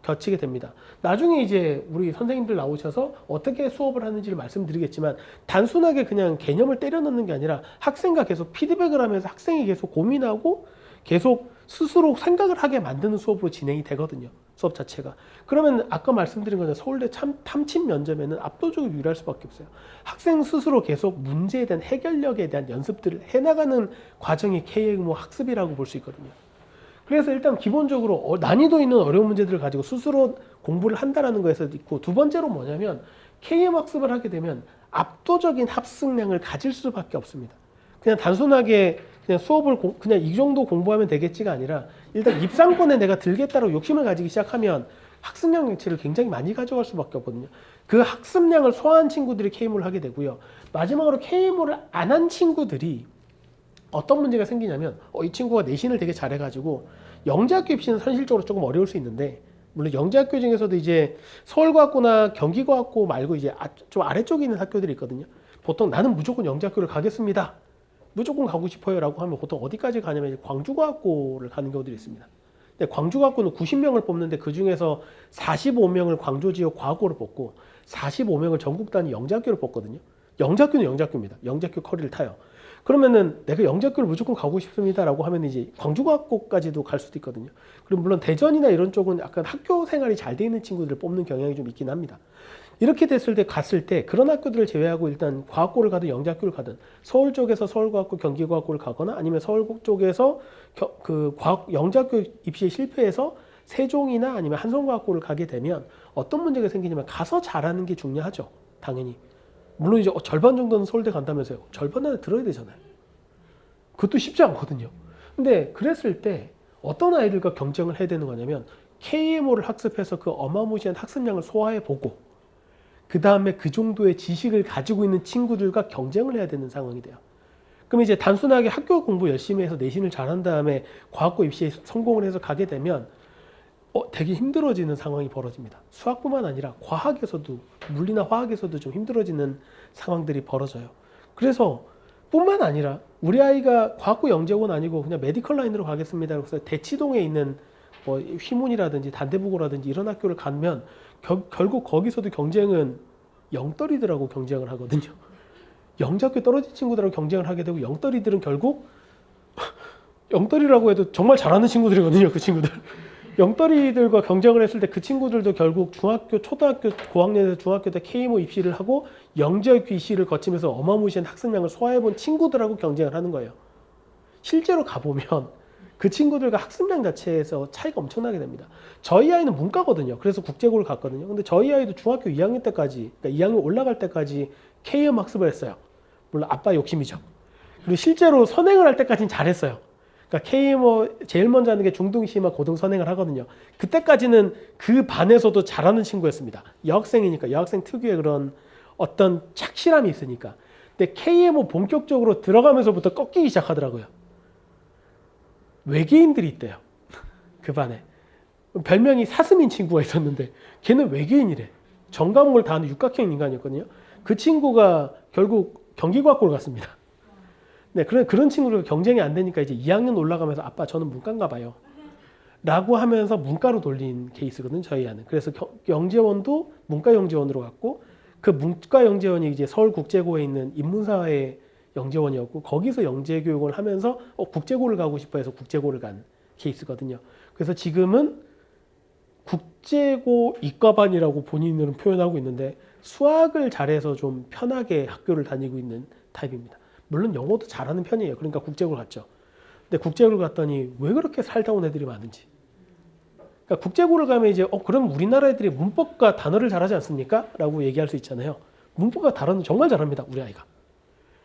거치게 됩니다. 나중에 이제 우리 선생님들 나오셔서 어떻게 수업을 하는지를 말씀드리겠지만, 단순하게 그냥 개념을 때려 넣는 게 아니라 학생과 계속 피드백을 하면서 학생이 계속 고민하고 계속 스스로 생각을 하게 만드는 수업으로 진행이 되거든요. 수업 자체가. 그러면 아까 말씀드린 것처럼 서울대 탐침 면접에는 압도적으로 유리할 수밖에 없어요. 학생 스스로 계속 문제에 대한 해결력에 대한 연습들을 해나가는 과정이 KMO 학습이라고 볼 수 있거든요. 그래서 일단 기본적으로 난이도 있는 어려운 문제들을 가지고 스스로 공부를 한다는 거에서 있고, 두 번째로 뭐냐면 KM 학습을 하게 되면 압도적인 합승량을 가질 수밖에 없습니다. 그냥 단순하게 그냥 수업을 그냥 이 정도 공부하면 되겠지가 아니라 일단 입상권에 내가 들겠다고 욕심을 가지기 시작하면 학습량 자체를 굉장히 많이 가져갈 수밖에 없거든요. 그 학습량을 소화한 친구들이 KMO를 하게 되고요. 마지막으로 KMO를 안 한 친구들이 어떤 문제가 생기냐면 이 친구가 내신을 되게 잘해가지고 영재학교 입시는 현실적으로 조금 어려울 수 있는데, 물론 영재학교 중에서도 이제 서울과학고나 경기과학고 말고 이제 좀 아래쪽에 있는 학교들이 있거든요. 보통 나는 무조건 영재학교를 가겠습니다, 무조건 가고 싶어요 라고 하면 보통 어디까지 가냐면 이제 광주과학고를 가는 경우들이 있습니다. 근데 광주과학고는 90명을 뽑는데 그 중에서 45명을 광주 지역 과학고를 뽑고 45명을 전국 단위 영재학교를 뽑거든요. 영재학교는 영재학교입니다. 영재학교 커리를 타요. 그러면은 내가 영재학교를 무조건 가고 싶습니다라고 하면 이제 광주과학고까지도 갈 수도 있거든요. 그리고 물론 대전이나 이런 쪽은 약간 학교 생활이 잘 돼 있는 친구들을 뽑는 경향이 좀 있긴 합니다. 이렇게 됐을 때 갔을 때 그런 학교들을 제외하고 일단 과학고를 가든 영재학교를 가든 서울 쪽에서 서울과학고 경기과학고를 가거나 아니면 서울 쪽에서 영재학교 입시에 실패해서 세종이나 아니면 한성과학고를 가게 되면 어떤 문제가 생기냐면 가서 잘하는 게 중요하죠. 당연히. 물론 이제 절반 정도는 서울대 간다면서요. 절반 안에 들어야 되잖아요. 그것도 쉽지 않거든요. 근데 그랬을 때 어떤 아이들과 경쟁을 해야 되는 거냐면 KMO를 학습해서 그 어마무시한 학습량을 소화해보고 그 다음에 그 정도의 지식을 가지고 있는 친구들과 경쟁을 해야 되는 상황이 돼요. 그럼 이제 단순하게 학교 공부 열심히 해서 내신을 잘한 다음에 과학고 입시에 성공을 해서 가게 되면 되게 힘들어지는 상황이 벌어집니다. 수학뿐만 아니라 과학에서도, 물리나 화학에서도 좀 힘들어지는 상황들이 벌어져요. 그래서 뿐만 아니라 우리 아이가 과학고 영재고는 아니고 그냥 메디컬 라인으로 가겠습니다. 그래서 대치동에 있는 뭐 휘문이라든지 단대부고라든지 이런 학교를 가면 결국 거기서도 경쟁은 영떨이들하고 경쟁을 하거든요. 영재학교 떨어진 친구들하고 경쟁을 하게 되고 영떨이들은 결국 영떨이라고 해도 정말 잘하는 친구들이거든요. 그 친구들. 영떨이들과 경쟁을 했을 때 그 친구들도 결국 중학교, 초등학교, 고학년에서 중학교 때 KMO 입시를 하고 영재학교 입시를 거치면서 어마무시한 학습량을 소화해본 친구들하고 경쟁을 하는 거예요. 실제로 가보면 그 친구들과 학습량 자체에서 차이가 엄청나게 됩니다. 저희 아이는 문과거든요. 그래서 국제고를 갔거든요. 근데 저희 아이도 중학교 2학년 때까지, 그러니까 2학년 올라갈 때까지 KM 학습을 했어요. 물론 아빠 욕심이죠. 그리고 실제로 선행을 할 때까지는 잘했어요. 그러니까 KMO 제일 먼저 하는 게 중등시마 고등 선행을 하거든요. 그때까지는 그 반에서도 잘하는 친구였습니다. 여학생이니까 여학생 특유의 그런 어떤 착실함이 있으니까. 근데 KMO 본격적으로 들어가면서부터 꺾이기 시작하더라고요. 외계인들이 있대요. 그 반에. 별명이 사슴인 친구가 있었는데 걔는 외계인이래. 전 과목을 다 하는 육각형 인간이었거든요. 그 친구가 결국 경기과학고를 갔습니다. 네, 그런 친구들 경쟁이 안 되니까 이제 2학년 올라가면서 아빠 저는 문과인가 봐요 라고 하면서 문과로 돌린 케이스거든요. 저희 아는. 그래서 영재원도 문과 영재원으로 갔고 그 문과 영재원이 이제 서울국제고에 있는 인문사회 영재원이었고 거기서 영재교육을 하면서 국제고를 가고 싶어 해서 국제고를 간 케이스거든요. 그래서 지금은 국제고 이과반이라고 본인은 표현하고 있는데 수학을 잘해서 좀 편하게 학교를 다니고 있는 타입입니다. 물론 영어도 잘하는 편이에요. 그러니까 국제고를 갔죠. 근데 국제고를 갔더니 왜 그렇게 살다 온 애들이 많은지. 그러니까 국제고를 가면 이제 그럼 우리나라 애들이 문법과 단어를 잘하지 않습니까? 라고 얘기할 수 있잖아요. 문법과 단어는 정말 잘합니다. 우리 아이가.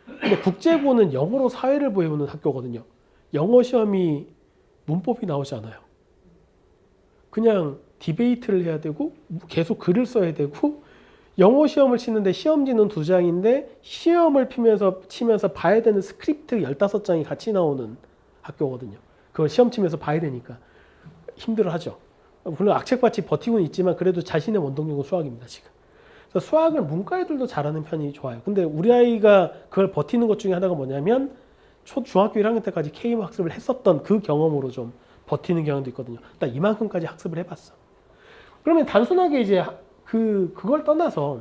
근데 국제고는 영어로 사회를 배우는 학교거든요. 영어 시험이 문법이 나오지 않아요. 그냥 디베이트를 해야 되고 계속 글을 써야 되고 영어 시험을 치는데 시험지는 2장인데 시험을 치면서 봐야 되는 스크립트 15장이 같이 나오는 학교거든요. 그걸 시험 치면서 봐야 되니까 힘들어하죠. 물론 악책같이 버티고는 있지만 그래도 자신의 원동력은 수학입니다. 지금. 그래서 수학을 문과 애들도 잘하는 편이 좋아요. 근데 우리 아이가 그걸 버티는 것 중에 하나가 뭐냐면 중학교 1학년 때까지 KM 학습을 했었던 그 경험으로 좀 버티는 경향도 있거든요. 나 이만큼까지 학습을 해봤어. 그러면 단순하게 이제 그걸 떠나서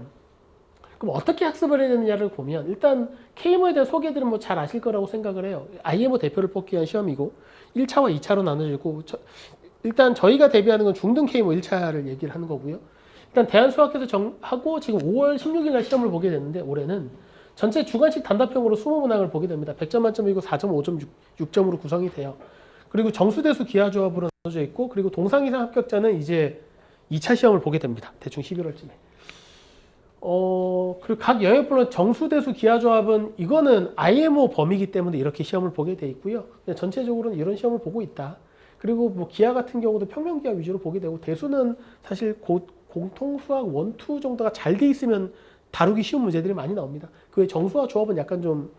그럼 어떻게 학습을 해야 되느냐를 보면 일단 KMO에 대한 소개들은 뭐 잘 아실 거라고 생각을 해요. IMO 대표를 뽑기 위한 시험이고 1차와 2차로 나눠지고 일단 저희가 대비하는 건 중등 KMO 1차를 얘기를 하는 거고요. 일단 대한수학회에서 하고 지금 5월 16일 날 시험을 보게 됐는데 올해는 전체 주관식 단답형으로 20문항을 보게 됩니다. 100점 만점이고 4.5점, 6점으로 구성이 돼요. 그리고 정수대수 기하조합으로 나눠져 있고 그리고 동상 이상 합격자는 이제 2차 시험을 보게 됩니다. 대충 11월쯤에. 그리고 각 영역별로 정수대수 기하조합은 이거는 IMO 범위이기 때문에 이렇게 시험을 보게 돼 있고요. 전체적으로는 이런 시험을 보고 있다. 그리고 뭐 기하 같은 경우도 평면기하 위주로 보게 되고 대수는 사실 공통수학 1, 2 정도가 잘 돼 있으면 다루기 쉬운 문제들이 많이 나옵니다. 그 외 정수와 조합은 약간 좀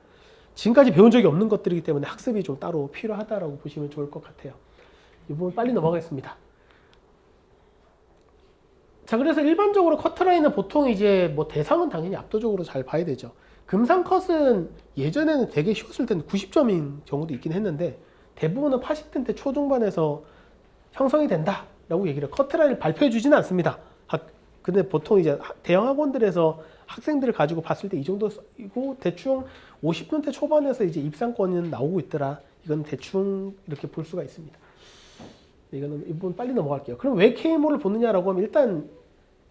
지금까지 배운 적이 없는 것들이기 때문에 학습이 좀 따로 필요하다라고 보시면 좋을 것 같아요. 이 부분 빨리 넘어가겠습니다. 자, 그래서 일반적으로 커트라인은 보통 이제 뭐 대상은 당연히 압도적으로 잘 봐야 되죠. 금상컷은 예전에는 되게 쉬웠을 때는 90점인 경우도 있긴 했는데 대부분은 80점 초중반에서 형성이 된다라고 얘기를 해요. 커트라인을 발표해 주지는 않습니다. 근데 보통 이제 대형 학원들에서 학생들을 가지고 봤을 때 이 정도이고 대충 50점대 초반에서 이제 입상권은 나오고 있더라. 이건 대충 이렇게 볼 수가 있습니다. 이거는 이 부분 빨리 넘어갈게요. 그럼 왜 KMO를 보느냐라고 하면 일단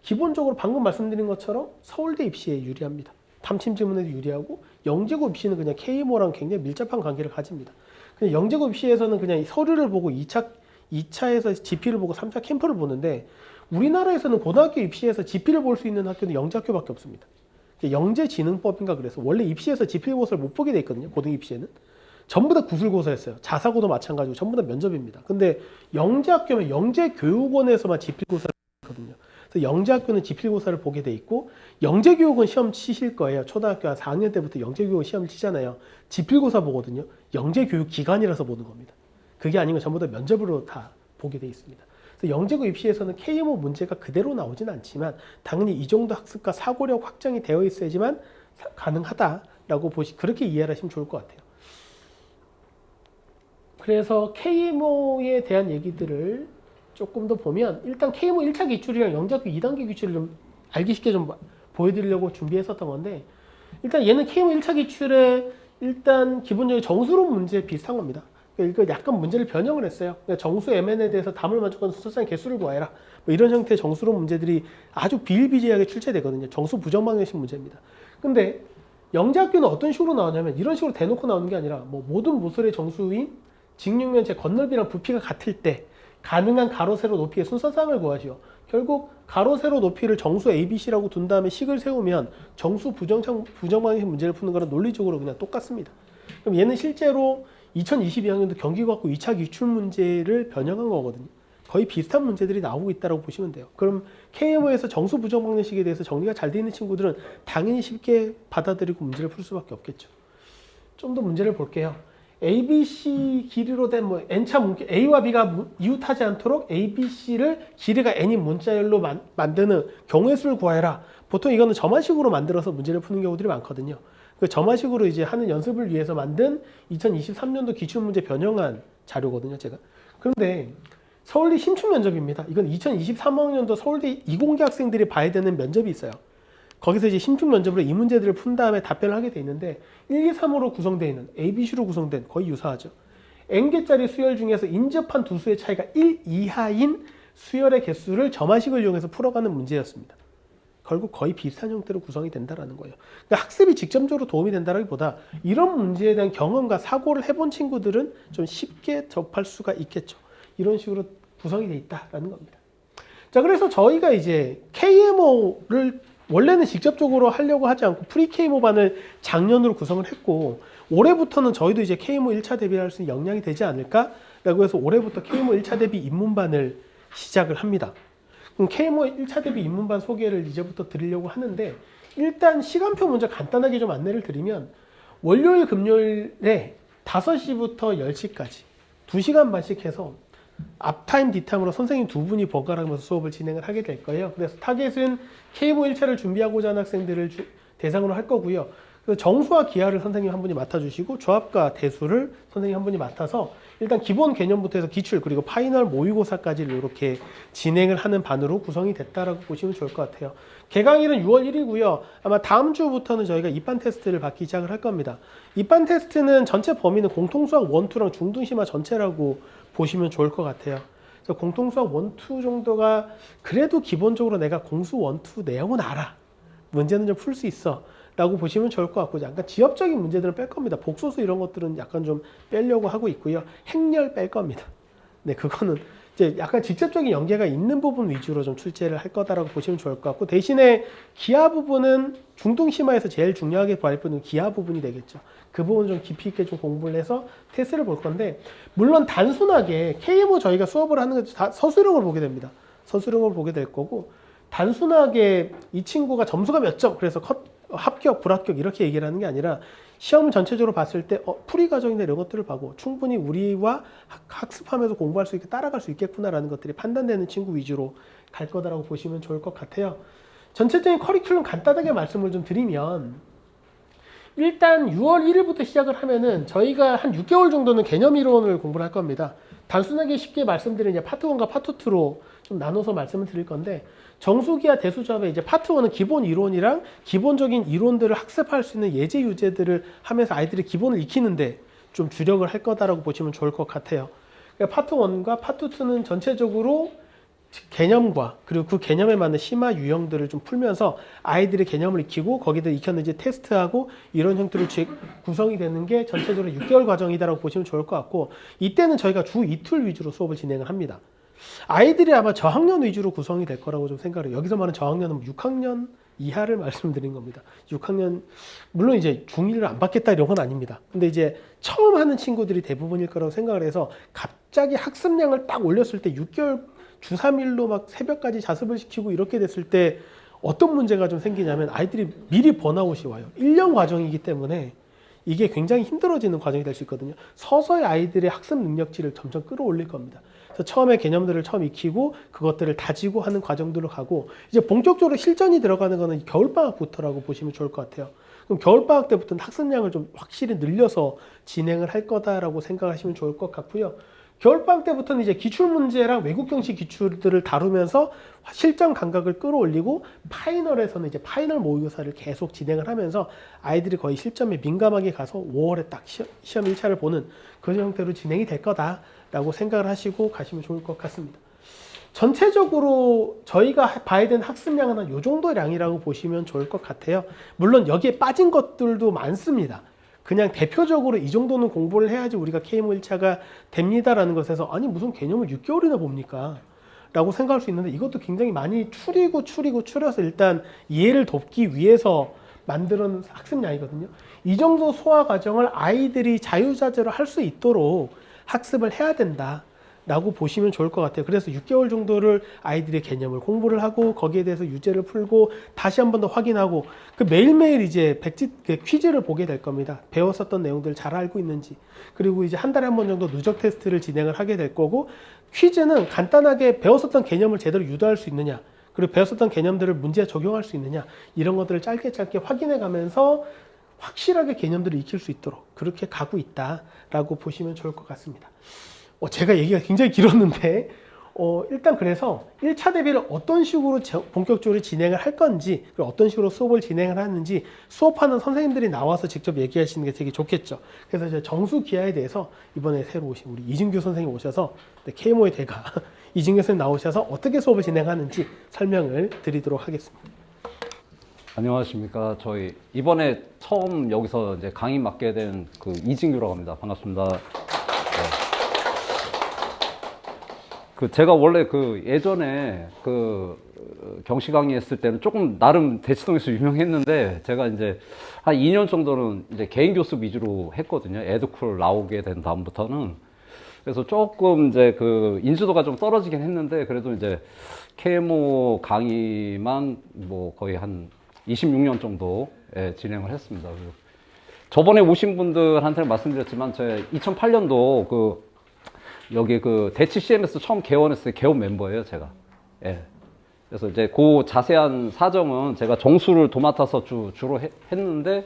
기본적으로 방금 말씀드린 것처럼 서울대 입시에 유리합니다. 탐침 지문에도 유리하고 영재고 입시는 그냥 KMO랑 굉장히 밀접한 관계를 가집니다. 그냥 영재고 입시에서는 그냥 서류를 보고 2차에서 GP를 보고 3차 캠프를 보는데 우리나라에서는 고등학교 입시에서 GP를 볼 수 있는 학교는 영재학교밖에 없습니다. 영재진흥법인가 그래서 원래 입시에서 GP고사를 못 보게 돼 있거든요. 고등 입시에는. 전부 다 구술고사였어요. 자사고도 마찬가지고 전부 다 면접입니다. 근데 영재학교면 영재교육원에서만 지필고사를 하거든요. 그래서 영재학교는 지필고사를 보게 돼 있고 영재교육은 시험 치실 거예요. 초등학교 한 4학년 때부터 영재교육 시험 치잖아요. 지필고사 보거든요. 영재교육기관이라서 보는 겁니다. 그게 아닌 건 전부 다 면접으로 다 보게 돼 있습니다. 그래서 영재고 입시에서는 KMO 문제가 그대로 나오진 않지만 당연히 이 정도 학습과 사고력 확정이 되어 있어야지만 가능하다라고 그렇게 이해를 하시면 좋을 것 같아요. 그래서 KMO에 대한 얘기들을 조금 더 보면 일단 KMO 1차 기출이랑 영재학교 2단계 기출을 좀 알기 쉽게 좀 보여드리려고 준비했었던 건데 일단 얘는 KMO 1차 기출에 일단 기본적인 정수론 문제 비슷한 겁니다. 이거 약간 문제를 변형을 했어요. 정수 MN에 대해서 담을 만족하는 수소쌍 개수를 구하라. 뭐 이런 형태의 정수론 문제들이 아주 비일비재하게 출제되거든요. 정수 부정 방정식 문제입니다. 근데 영재학교는 어떤 식으로 나오냐면 이런 식으로 대놓고 나오는 게 아니라 뭐 모든 모서리의 정수인 직육면체 건널비랑 부피가 같을 때 가능한 가로 세로 높이의 순서쌍을 구하시오. 결국 가로 세로 높이를 정수 ABC라고 둔 다음에 식을 세우면 정수 부정 방정식 문제를 푸는 거랑 논리적으로 그냥 똑같습니다. 그럼 얘는 실제로 2022학년도 경기과학고 2차 기출 문제를 변형한 거거든요. 거의 비슷한 문제들이 나오고 있다고 보시면 돼요. 그럼 KMO에서 정수 부정 방정식에 대해서 정리가 잘 돼 있는 친구들은 당연히 쉽게 받아들이고 문제를 풀 수밖에 없겠죠. 좀 더 문제를 볼게요. ABC 길이로 된 뭐 n차 문자 A와 B가 이웃하지 않도록 ABC를 길이가 n인 문자열로 만드는 경우의 수를 구하여라. 보통 이거는 점화식으로 만들어서 문제를 푸는 경우들이 많거든요. 그 점화식으로 이제 하는 연습을 위해서 만든 2023년도 기출문제 변형한 자료거든요, 제가. 그런데 서울대 심층 면접입니다. 이건 2023학년도 서울대 이공계 학생들이 봐야 되는 면접이 있어요. 거기서 이제 심층 면접으로 이 문제들을 푼 다음에 답변을 하게 돼 있는데 1, 2, 3으로 구성되어 있는 ABC로 구성된 거의 유사하죠. n개짜리 수열 중에서 인접한 두 수의 차이가 1 이하인 수열의 개수를 점화식을 이용해서 풀어가는 문제였습니다. 결국 거의 비슷한 형태로 구성이 된다는 거예요. 그러니까 학습이 직접적으로 도움이 된다기보다 이런 문제에 대한 경험과 사고를 해본 친구들은 좀 쉽게 접할 수가 있겠죠. 이런 식으로 구성이 돼 있다는 겁니다. 자, 그래서 저희가 이제 KMO를 원래는 직접적으로 하려고 하지 않고 프리 KMO반을 작년으로 구성을 했고 올해부터는 저희도 이제 KMO 1차 대비할 수 있는 역량이 되지 않을까라고 해서 올해부터 KMO 1차 대비 입문반을 시작을 합니다. 그럼 KMO 1차 대비 입문반 소개를 이제부터 드리려고 하는데 일단 시간표 먼저 간단하게 좀 안내를 드리면 월요일 금요일에 5시부터 10시까지 2시간 반씩 해서 앞타임 뒷타임으로 선생님 두 분이 번갈아가면서 수업을 진행을 하게 될 거예요. 그래서 타겟은 KMO 1차를 준비하고자 하는 학생들을 대상으로 할 거고요. 그래서 정수와 기하를 선생님 한 분이 맡아주시고 조합과 대수를 선생님 한 분이 맡아서 일단 기본 개념부터 해서 기출 그리고 파이널 모의고사까지 이렇게 진행을 하는 반으로 구성이 됐다라고 보시면 좋을 것 같아요. 개강일은 6월 1일이고요. 아마 다음 주부터는 저희가 입반 테스트를 받기 시작을 할 겁니다. 입반 테스트는 전체 범위는 공통수학 1, 2랑 중등심화 전체라고 보시면 좋을 것 같아요. 그래서 공통수학 1, 2 정도가 그래도 기본적으로 내가 공수 1, 2 내용은 알아. 문제는 좀 풀 수 있어. 라고 보시면 좋을 것 같고 약간 지엽적인 문제들은 뺄 겁니다. 복소수 이런 것들은 약간 좀 빼려고 하고 있고요. 행렬 뺄 겁니다. 네, 그거는 이제 약간 직접적인 연계가 있는 부분 위주로 좀 출제를 할 거다라고 보시면 좋을 것 같고 대신에 기하 부분은 중등심화에서 제일 중요하게 볼 부분은 기하 부분이 되겠죠. 그 부분 좀 깊이 있게 좀 공부를 해서 테스트를 볼 건데 물론 단순하게 KMO 저희가 수업을 하는 게 다 서술형을 보게 됩니다. 서술형을 보게 될 거고 단순하게 이 친구가 점수가 몇 점 그래서 합격, 불합격 이렇게 얘기를 하는 게 아니라 시험 전체적으로 봤을 때 풀이 과정이나 이런 것들을 보고 충분히 우리와 학습하면서 공부할 수 있게 따라갈 수 있겠구나라는 것들이 판단되는 친구 위주로 갈 거다라고 보시면 좋을 것 같아요. 전체적인 커리큘럼 간단하게 말씀을 좀 드리면 일단 6월 1일부터 시작을 하면은 저희가 한 6개월 정도는 개념 이론을 공부를 할 겁니다. 단순하게 쉽게 말씀드리면 파트 1과 파트 2로 좀 나눠서 말씀을 드릴 건데 정수기와 대수조합의 이제 파트 1은 기본 이론이랑 기본적인 이론들을 학습할 수 있는 예제 유제들을 하면서 아이들이 기본을 익히는데 좀 주력을 할 거다라고 보시면 좋을 것 같아요. 그러니까 파트 1과 파트 2는 전체적으로 개념과 그리고 그 개념에 맞는 심화 유형들을 좀 풀면서 아이들의 개념을 익히고 거기다 익혔는지 테스트하고 이런 형태로 구성이 되는 게 전체적으로 6개월 과정이다라고 보시면 좋을 것 같고 이때는 저희가 주 이틀 위주로 수업을 진행을 합니다. 아이들이 아마 저학년 위주로 구성이 될 거라고 좀 생각을 해요. 여기서 말하는 저학년은 6학년 이하를 말씀드린 겁니다. 6학년 물론 이제 중1을 안 받겠다 이런 건 아닙니다. 근데 이제 처음 하는 친구들이 대부분일 거라고 생각을 해서 갑자기 학습량을 딱 올렸을 때 6개월 주 3일로 막 새벽까지 자습을 시키고 이렇게 됐을 때 어떤 문제가 좀 생기냐면 아이들이 미리 번아웃이 와요. 1년 과정이기 때문에 이게 굉장히 힘들어지는 과정이 될 수 있거든요. 서서히 아이들의 학습 능력치를 점점 끌어올릴 겁니다. 그래서 처음에 개념들을 처음 익히고 그것들을 다지고 하는 과정들로 가고 이제 본격적으로 실전이 들어가는 거는 겨울방학부터라고 보시면 좋을 것 같아요. 그럼 겨울방학 때부터는 학습량을 좀 확실히 늘려서 진행을 할 거다라고 생각하시면 좋을 것 같고요. 겨울방학 때부터는 이제 기출문제랑 외국 형식 기출들을 다루면서 실전 감각을 끌어올리고 파이널에서는 이제 파이널 모의고사를 계속 진행을 하면서 아이들이 거의 실점에 민감하게 가서 5월에 딱 시험 1차를 보는 그런 형태로 진행이 될 거다라고 생각을 하시고 가시면 좋을 것 같습니다. 전체적으로 저희가 봐야 되는 학습량은 한 이 정도 량이라고 보시면 좋을 것 같아요. 물론 여기에 빠진 것들도 많습니다. 그냥 대표적으로 이 정도는 공부를 해야지 우리가 KMO 1차가 됩니다라는 것에서 아니 무슨 개념을 6개월이나 봅니까? 라고 생각할 수 있는데 이것도 굉장히 많이 추려서 일단 이해를 돕기 위해서 만드는 학습량이거든요. 이 정도 소화 과정을 아이들이 자유자재로 할 수 있도록 학습을 해야 된다. 라고 보시면 좋을 것 같아요. 그래서 6개월 정도를 아이들의 개념을 공부를 하고 거기에 대해서 유제를 풀고 다시 한 번 더 확인하고 그 매일매일 이제 퀴즈를 보게 될 겁니다. 배웠었던 내용들을 잘 알고 있는지 그리고 이제 한 달에 한 번 정도 누적 테스트를 진행을 하게 될 거고 퀴즈는 간단하게 배웠었던 개념을 제대로 유도할 수 있느냐 그리고 배웠었던 개념들을 문제에 적용할 수 있느냐 이런 것들을 짧게 확인해 가면서 확실하게 개념들을 익힐 수 있도록 그렇게 가고 있다라고 보시면 좋을 것 같습니다. 제가 얘기가 굉장히 길었는데 일단 그래서 1차 대비를 어떤 식으로 본격적으로 진행을 할 건지 그리고 어떤 식으로 수업을 진행을 하는지 수업하는 선생님들이 나와서 직접 얘기하시는 게 되게 좋겠죠. 그래서 이제 정수 기하에 대해서 이번에 새로 오신 우리 이진규 선생님 오셔서 KMO의 대가 이진규 선생님 나오셔서 어떻게 수업을 진행하는지 설명을 드리도록 하겠습니다. 안녕하십니까. 저희 이번에 처음 여기서 이제 강의 맡게 된 그 이진규라고 합니다. 반갑습니다. 제가 원래 예전에 경시 강의했을 때는 조금 나름 대치동에서 유명했는데 제가 이제 한 2년 정도는 이제 개인 교습 위주로 했거든요. 에듀쿨 나오게 된 다음부터는. 그래서 조금 이제 인지도가 좀 떨어지긴 했는데 그래도 이제 KMO 강의만 뭐 거의 한 26년 정도 진행을 했습니다. 저번에 오신 분들한테 말씀드렸지만 제가 2008년도 여기 대치 CMS 처음 개원했을 때 개원 멤버예요, 제가. 예. 그래서 이제 자세한 사정은 제가 정수를 도맡아서 주로 했는데,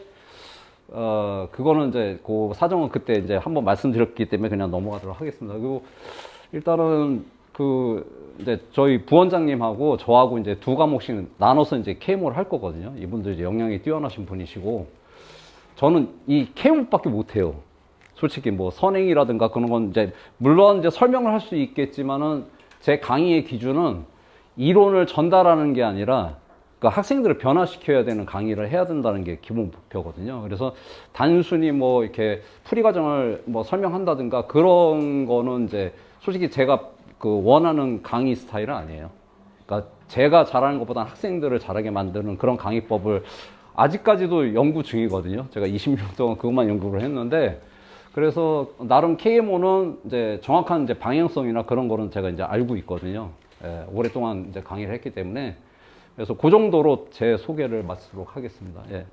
그거는 이제 그 사정은 그때 이제 한번 말씀드렸기 때문에 그냥 넘어가도록 하겠습니다. 그리고 일단은 이제 저희 부원장님하고 저하고 이제 두 과목씩 나눠서 이제 KMO를 할 거거든요. 이분들 이제 역량이 뛰어나신 분이시고, 저는 이 KMO밖에 못해요. 솔직히 뭐 선행이라든가 그런 건 이제 물론 이제 설명을 할 수 있겠지만은 제 강의의 기준은 이론을 전달하는 게 아니라 그 학생들을 변화시켜야 되는 강의를 해야 된다는 게 기본 목표거든요. 그래서 단순히 뭐 이렇게 풀이 과정을 뭐 설명한다든가 그런 거는 이제 솔직히 제가 그 원하는 강의 스타일은 아니에요. 그러니까 제가 잘하는 것보다 학생들을 잘하게 만드는 그런 강의법을 아직까지도 연구 중이거든요. 제가 20년 동안 그것만 연구를 했는데, 그래서 나름 KMO는 이제 정확한 이제 방향성이나 그런 거는 제가 이제 알고 있거든요. 예, 오랫동안 이제 강의를 했기 때문에. 그래서 그 정도로 제 소개를 마치도록 하겠습니다. 예.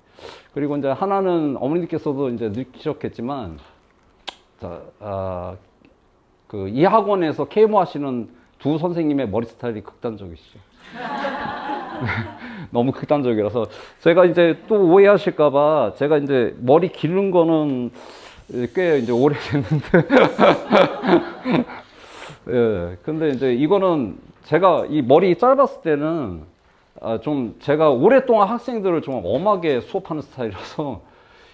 그리고 이제 하나는 어머니께서도 이제 느끼셨겠지만, 이 학원에서 KMO 하시는 두 선생님의 머리 스타일이 극단적이시죠. 너무 극단적이라서 제가 이제 또 오해하실까봐 제가 이제 머리 기른 거는 꽤 이제 오래됐는데, 예. 근데 이제 이거는 제가 이 머리 짧았을 때는 좀 제가 오랫동안 학생들을 좀 엄하게 수업하는 스타일이라서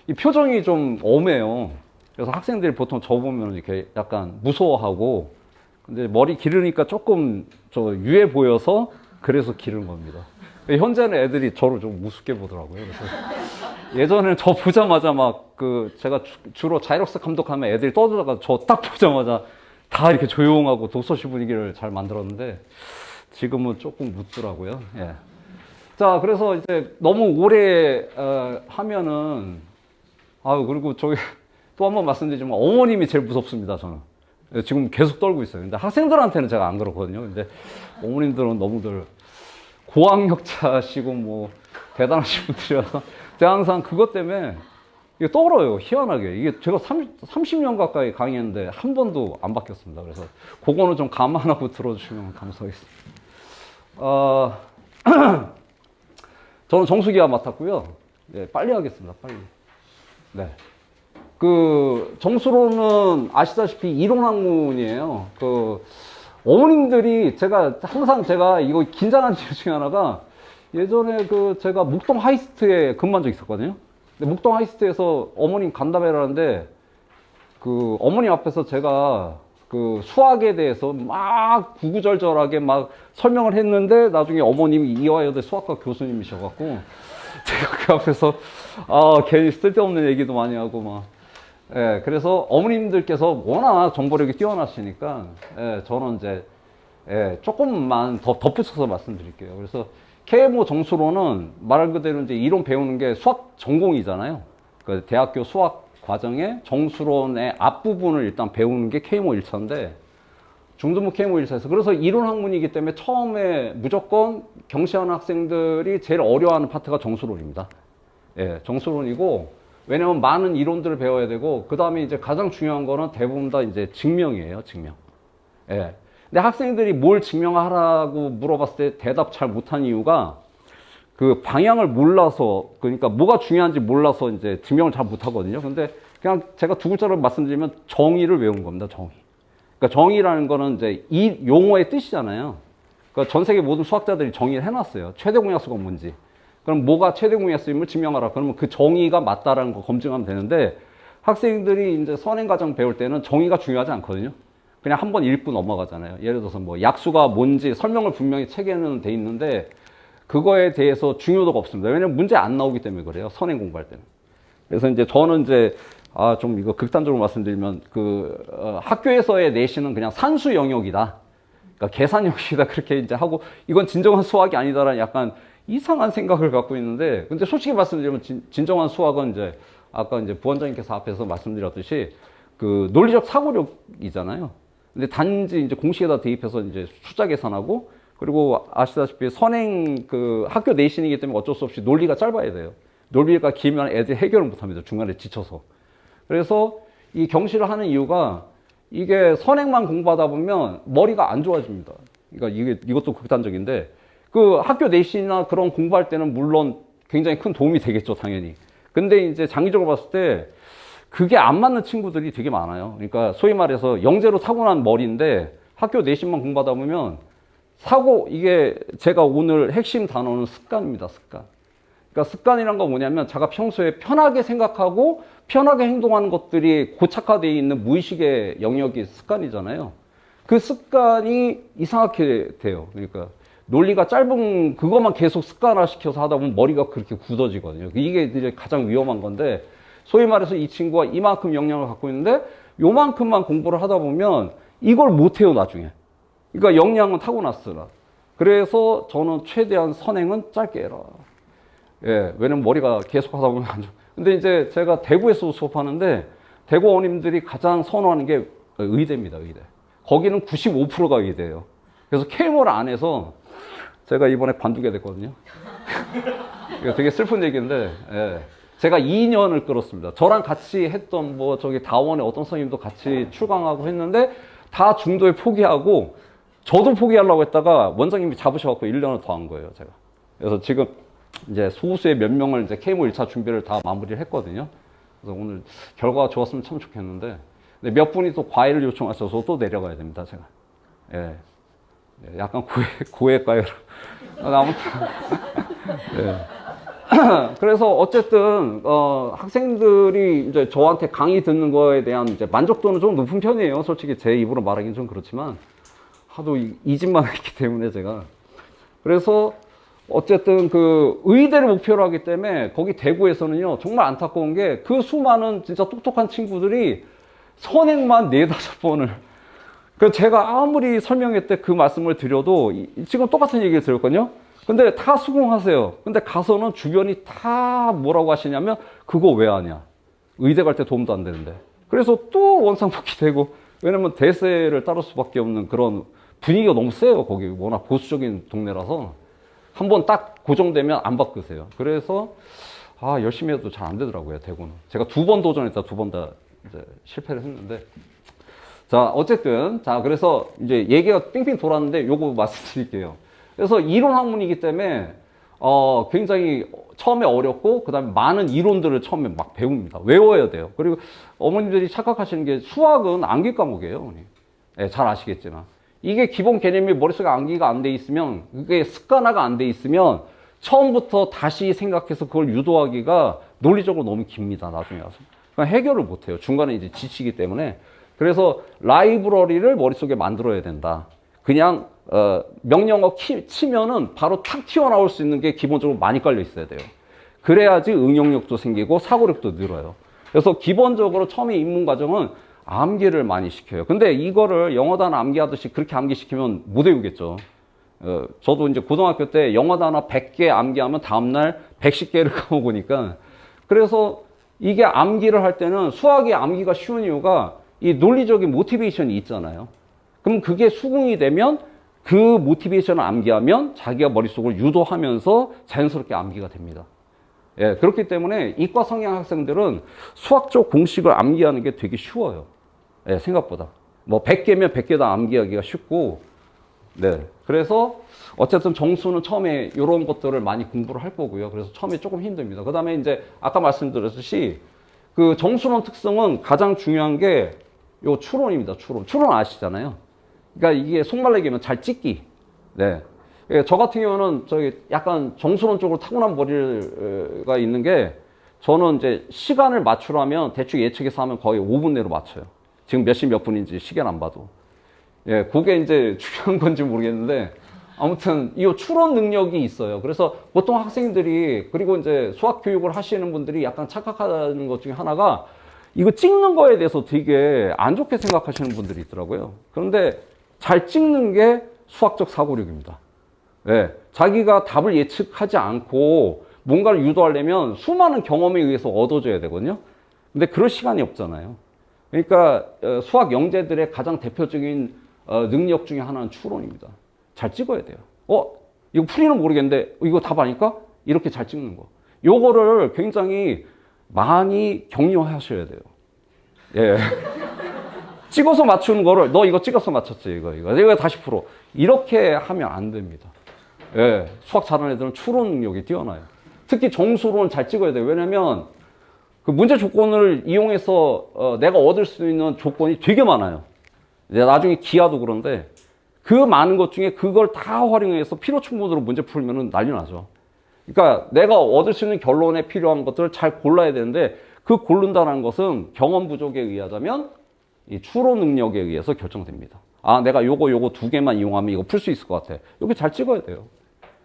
이 표정이 좀 엄해요. 그래서 학생들이 보통 저 보면 이렇게 약간 무서워하고, 근데 머리 기르니까 조금 저 유해 보여서 그래서 기른 겁니다. 현재는 애들이 저를 좀 우습게 보더라고요. 그래서 예전에는 저 보자마자 막 제가 주로 자이럭스 감독하면 애들이 떠들다가 저 딱 보자마자 다 이렇게 조용하고 독서실 분위기를 잘 만들었는데 지금은 조금 묻더라고요. 예. 자, 그래서 이제 너무 오래 하면은 그리고 저기 또 한 번 말씀드리지만 어머님이 제일 무섭습니다. 저는 지금 계속 떨고 있어요. 근데 학생들한테는 제가 안 그렇거든요. 근데 어머님들은 너무들 고학력자시고 뭐 대단하신 분들이라서 제가 항상 그것 때문에 이게 떨어요. 희한하게. 이게 제가 30년 가까이 강의했는데 한 번도 안 바뀌었습니다. 그래서 그거는 좀 감안하고 들어주시면 감사하겠습니다. 저는 정수기와 맡았고요. 네, 빨리 하겠습니다. 빨리. 네. 정수로는 아시다시피 이론 학문이에요. 어머님들이 항상 제가 이거 긴장한 이유 중에 하나가 예전에 제가 묵동 하이스트에 근무한 적 있었거든요. 근데 묵동 하이스트에서 어머님 간담회라는데 어머님 앞에서 제가 수학에 대해서 막 구구절절하게 막 설명을 했는데 나중에 어머님이 이화여대 수학과 교수님이셔갖고 제가 그 앞에서 괜히 쓸데없는 얘기도 많이 하고 막. 예, 그래서 어머님들께서 워낙 정보력이 뛰어나시니까, 예, 저는 이제, 예, 조금만 더 덧붙여서 말씀드릴게요. 그래서 KMO 정수로는 말 그대로 이제 이론 배우는 게 수학 전공이잖아요. 대학교 수학 과정에 정수론의 앞부분을 일단 배우는 게 KMO 1차인데, 중등부 KMO 1차에서. 그래서 이론 학문이기 때문에 처음에 무조건 경시하는 학생들이 제일 어려워하는 파트가 정수론입니다. 예, 정수론이고, 왜냐면 많은 이론들을 배워야 되고, 그 다음에 이제 가장 중요한 거는 대부분 다 이제 증명이에요, 증명. 예. 근데 학생들이 뭘 증명하라고 물어봤을 때 대답 잘 못한 이유가 방향을 몰라서, 그러니까 뭐가 중요한지 몰라서 이제 증명을 잘 못하거든요. 근데 그냥 제가 두 글자로 말씀드리면 정의를 외운 겁니다, 정의. 그러니까 정의라는 거는 이제 이 용어의 뜻이잖아요. 그러니까 전 세계 모든 수학자들이 정의를 해놨어요. 최대 공약수가 뭔지. 그럼 뭐가 최대 공약수임을 증명하라. 그러면 그 정의가 맞다라는 거 검증하면 되는데, 학생들이 이제 선행과정 배울 때는 정의가 중요하지 않거든요. 그냥 한번 읽고 넘어가잖아요. 예를 들어서 뭐 약수가 뭔지 설명을 분명히 책에는 돼 있는데 그거에 대해서 중요도가 없습니다. 왜냐면 문제 안 나오기 때문에 그래요. 선행 공부할 때는. 그래서 이제 저는 이제 좀 이거 극단적으로 말씀드리면 학교에서의 내신은 그냥 산수 영역이다. 그러니까 계산 영역이다. 그렇게 이제 하고 이건 진정한 수학이 아니다라는 약간 이상한 생각을 갖고 있는데, 근데 솔직히 말씀드리면 진정한 수학은 이제 아까 이제 부원장님께서 앞에서 말씀드렸듯이 논리적 사고력이잖아요. 근데 단지 이제 공식에다 대입해서 이제 숫자 계산하고, 그리고 아시다시피 선행 학교 내신이기 때문에 어쩔 수 없이 논리가 짧아야 돼요. 논리가 길면 애들이 해결을 못 합니다. 중간에 지쳐서. 그래서 이 경시를 하는 이유가 이게 선행만 공부하다 보면 머리가 안 좋아집니다. 그러니까 이것도 극단적인데, 학교 내신이나 그런 공부할 때는 물론 굉장히 큰 도움이 되겠죠, 당연히. 근데 이제 장기적으로 봤을 때 그게 안 맞는 친구들이 되게 많아요. 그러니까 소위 말해서 영재로 타고난 머리인데 학교 내신만 공부하다 보면 이게 제가 오늘 핵심 단어는 습관입니다. 습관. 그러니까 습관이란 건 뭐냐면 제가 평소에 편하게 생각하고 편하게 행동하는 것들이 고착화되어 있는 무의식의 영역이 습관이잖아요. 그 습관이 이상하게 돼요. 그러니까 논리가 짧은 그것만 계속 습관화시켜서 하다 보면 머리가 그렇게 굳어지거든요. 이게 이제 가장 위험한 건데 소위 말해서 이 친구가 이만큼 역량을 갖고 있는데 요만큼만 공부를 하다 보면 이걸 못해요 나중에. 그러니까 역량은 타고났으나. 그래서 저는 최대한 선행은 짧게 해라. 예, 왜냐면 머리가 계속 하다 보면 안 좋아. 근데 이제 제가 대구에서 수업하는데 대구 어머님들이 가장 선호하는 게 의대입니다, 의대. 거기는 95%가 의대예요. 그래서 K몰 안에서 제가 이번에 관두게 됐거든요. 이거 되게 슬픈 얘기인데, 예. 제가 2년을 끌었습니다. 저랑 같이 했던 저기 다원의 어떤 선생님도 같이 출강하고 했는데 다 중도에 포기하고 저도 포기하려고 했다가 원장님이 잡으셔갖고 1년을 더 한 거예요, 제가. 그래서 지금 이제 소수의 몇 명을 이제 K모 1차 준비를 다 마무리를 했거든요. 그래서 오늘 결과가 좋았으면 참 좋겠는데, 근데 몇 분이 또 과외를 요청하셔서 또 내려가야 됩니다, 제가. 예. 약간 고액 과외로. 아무튼. 예. 그래서 어쨌든, 학생들이 이제 저한테 강의 듣는 거에 대한 이제 만족도는 좀 높은 편이에요. 솔직히 제 입으로 말하기는 좀 그렇지만, 하도 이 집만 했기 때문에 제가. 그래서 어쨌든 그 의대를 목표로 하기 때문에 거기 대구에서는요, 정말 안타까운 게 그 수많은 진짜 똑똑한 친구들이 선행만 4-5번을. 그 제가 아무리 설명회 때 그 말씀을 드려도 지금 똑같은 얘기를 드렸거든요. 근데 다 수긍하세요. 근데 가서는 주변이 다 뭐라고 하시냐면 그거 왜 하냐. 의대 갈 때 도움도 안 되는데. 그래서 또 원상복귀 되고, 왜냐면 대세를 따를 수밖에 없는 그런 분위기가 너무 세요. 거기 워낙 보수적인 동네라서. 한번 딱 고정되면 안 바꾸세요. 그래서 열심히 해도 잘 안 되더라고요, 대구는. 제가 2번 도전했다 2번 다 이제 실패를 했는데. 자, 어쨌든 그래서 이제 얘기가 빙빙 돌았는데 요거 말씀드릴게요. 그래서 이론 학문이기 때문에 굉장히 처음에 어렵고 그다음에 많은 이론들을 처음에 막 배웁니다. 외워야 돼요. 그리고 어머님들이 착각하시는 게 수학은 암기 과목이에요. 네, 잘 아시겠지만. 이게 기본 개념이 머릿속에 암기가 안 돼 있으면, 그게 습관화가 안 돼 있으면 처음부터 다시 생각해서 그걸 유도하기가 논리적으로 너무 깁니다. 나중에 와서. 그러니까 해결을 못 해요. 중간에 이제 지치기 때문에. 그래서 라이브러리를 머릿속에 만들어야 된다. 그냥 명령어 치면은 바로 탁 튀어나올 수 있는 게 기본적으로 많이 깔려 있어야 돼요. 그래야지 응용력도 생기고 사고력도 늘어요. 그래서 기본적으로 처음에 입문 과정은 암기를 많이 시켜요. 근데 이거를 영어 단어 암기하듯이 그렇게 암기시키면 못 외우겠죠. 저도 이제 고등학교 때 영어 단어 100개 암기하면 다음날 110개를 까먹으니까. 그래서 이게 암기를 할 때는 수학이 암기가 쉬운 이유가 이 논리적인 모티베이션이 있잖아요. 그럼 그게 수긍이 되면 그 모티베이션을 암기하면 자기가 머릿속을 유도하면서 자연스럽게 암기가 됩니다. 예, 그렇기 때문에 이과 성향 학생들은 수학적 공식을 암기하는 게 되게 쉬워요. 예, 생각보다. 100개면 100개 다 암기하기가 쉽고, 네. 그래서 어쨌든 정수는 처음에 이런 것들을 많이 공부를 할 거고요. 그래서 처음에 조금 힘듭니다. 그 다음에 이제 아까 말씀드렸듯이 그 정수론 특성은 가장 중요한 게 요 추론입니다. 추론 아시잖아요. 그러니까 이게 속말로 얘기하면 잘 찍기. 네. 저 같은 경우는 저기 약간 정수론 쪽으로 타고난 머리가 있는 게, 저는 이제 시간을 맞추라면 대충 예측해서 하면 거의 5분 내로 맞춰요. 지금 몇 시 몇 분인지 시계는 안 봐도. 예, 그게 이제 중요한 건지 모르겠는데, 아무튼 이 추론 능력이 있어요. 그래서 보통 학생들이, 그리고 이제 수학 교육을 하시는 분들이 약간 착각하는 것 중에 하나가 이거 찍는 거에 대해서 되게 안 좋게 생각하시는 분들이 있더라고요. 그런데 잘 찍는 게 수학적 사고력입니다. 네, 자기가 답을 예측하지 않고 뭔가를 유도하려면 수많은 경험에 의해서 얻어져야 되거든요. 근데 그럴 시간이 없잖아요. 그러니까 수학 영재들의 가장 대표적인 능력 중에 하나는 추론입니다. 잘 찍어야 돼요. 이거 풀이는 모르겠는데 이거 답 아닐까? 이렇게 잘 찍는 거. 요거를 굉장히 많이 격려하셔야 돼요. 예. 찍어서 맞추는 거를, 너 이거 찍어서 맞췄지, 이거 다시 풀어. 이렇게 하면 안 됩니다. 예. 수학 잘하는 애들은 추론 능력이 뛰어나요. 특히 정수론은 잘 찍어야 돼요. 왜냐면 그 문제 조건을 이용해서 내가 얻을 수 있는 조건이 되게 많아요. 이제 나중에 기하도 그런데 그 많은 것 중에 그걸 다 활용해서 필요 충분으로 문제 풀면은 난리 나죠. 그러니까 내가 얻을 수 있는 결론에 필요한 것들을 잘 골라야 되는데 그 고른다는 것은 경험 부족에 의하자면 이 추론 능력에 의해서 결정됩니다. 아, 내가 요거 두 개만 이용하면 이거 풀 수 있을 것 같아. 여기 잘 찍어야 돼요.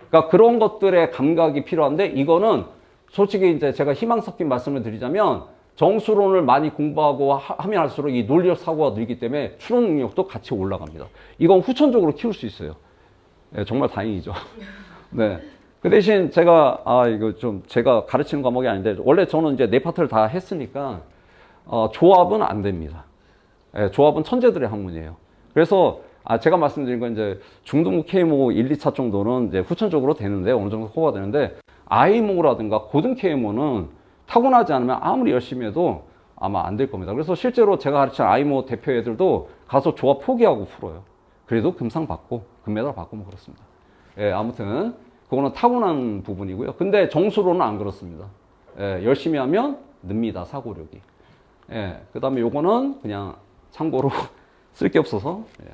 그러니까 그런 것들의 감각이 필요한데 이거는 솔직히 이제 제가 희망 섞인 말씀을 드리자면 정수론을 많이 공부하고 하면 할수록 이 논리적 사고가 늘기 때문에 추론 능력도 같이 올라갑니다. 이건 후천적으로 키울 수 있어요. 네, 정말 다행이죠. 네. 그 대신 제가 이거 좀 제가 가르치는 과목이 아닌데 원래 저는 이제 네 파트를 다 했으니까 조합은 안 됩니다. 네, 조합은 천재들의 학문이에요. 그래서 제가 말씀드린 건 이제 중등부 KMO 1, 2차 정도는 이제 후천적으로 되는데 어느 정도 커버가 되는데 IMO라든가 고등 KMO는 타고나지 않으면 아무리 열심히 해도 아마 안 될 겁니다. 그래서 실제로 제가 가르치는 IMO 대표 애들도 가서 조합 포기하고 풀어요. 그래도 금상 받고 금메달 받고 뭐 그렇습니다. 예, 아무튼 그거는 타고난 부분이고요. 근데 정수로는 안 그렇습니다. 예, 열심히 하면 늡니다, 사고력이. 예, 그 다음에 요거는 그냥 참고로 쓸 게 없어서. 예.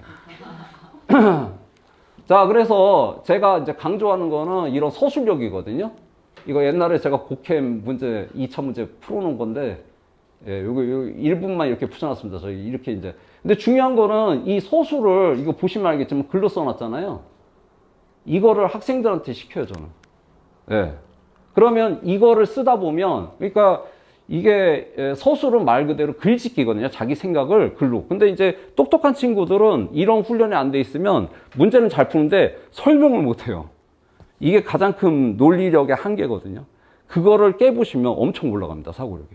자, 그래서 제가 이제 강조하는 거는 이런 서술력이거든요. 이거 옛날에 제가 고캠 문제, 2차 문제 풀어놓은 건데, 예, 요거 1분만 이렇게 붙여놨습니다. 저희 이렇게 이제. 근데 중요한 거는 이 서술을, 이거 보시면 알겠지만 글로 써놨잖아요. 이거를 학생들한테 시켜요, 저는. 예. 그러면 이거를 쓰다 보면, 그러니까 이게 서술은 말 그대로 글짓기거든요. 자기 생각을 글로. 근데 이제 똑똑한 친구들은 이런 훈련이 안 돼 있으면 문제는 잘 푸는데 설명을 못 해요. 이게 가장 큰 논리력의 한계거든요. 그거를 깨부시면 엄청 올라갑니다, 사고력이.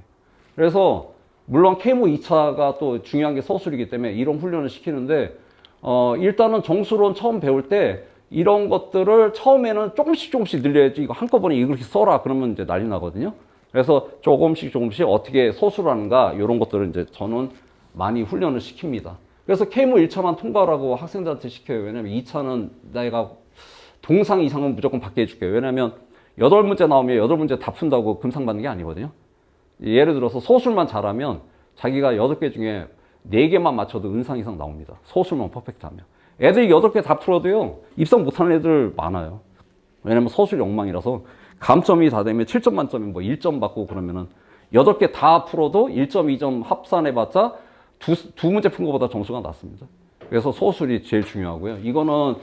그래서 물론 KMO 2차가 또 중요한 게 서술이기 때문에 이런 훈련을 시키는데 일단은 정수론 처음 배울 때 이런 것들을 처음에는 조금씩 늘려야지 이거 한꺼번에 이렇게 써라 그러면 이제 난리 나거든요. 그래서 조금씩 어떻게 서술하는가 이런 것들을 이제 저는 많이 훈련을 시킵니다. 그래서 KMO 1차만 통과하라고 학생들한테 시켜요. 왜냐면 2차는 내가 동상 이상은 무조건 받게 해줄게요. 왜냐면 8문제 나오면 8문제 다 푼다고 금상 받는 게 아니거든요. 예를 들어서 서술만 잘하면 자기가 8개 중에 4개만 맞춰도 은상 이상 나옵니다. 서술만 퍼펙트하면. 애들이 8개 다 풀어도요, 입상 못하는 애들 많아요. 왜냐면 서술 엉망이라서 감점이 다 되면 7점 만점에 뭐 1점 받고 그러면은 8개 다 풀어도 1점, 2점 합산해봤자 두 문제 푼 것보다 점수가 낮습니다. 그래서 서술이 제일 중요하고요. 이거는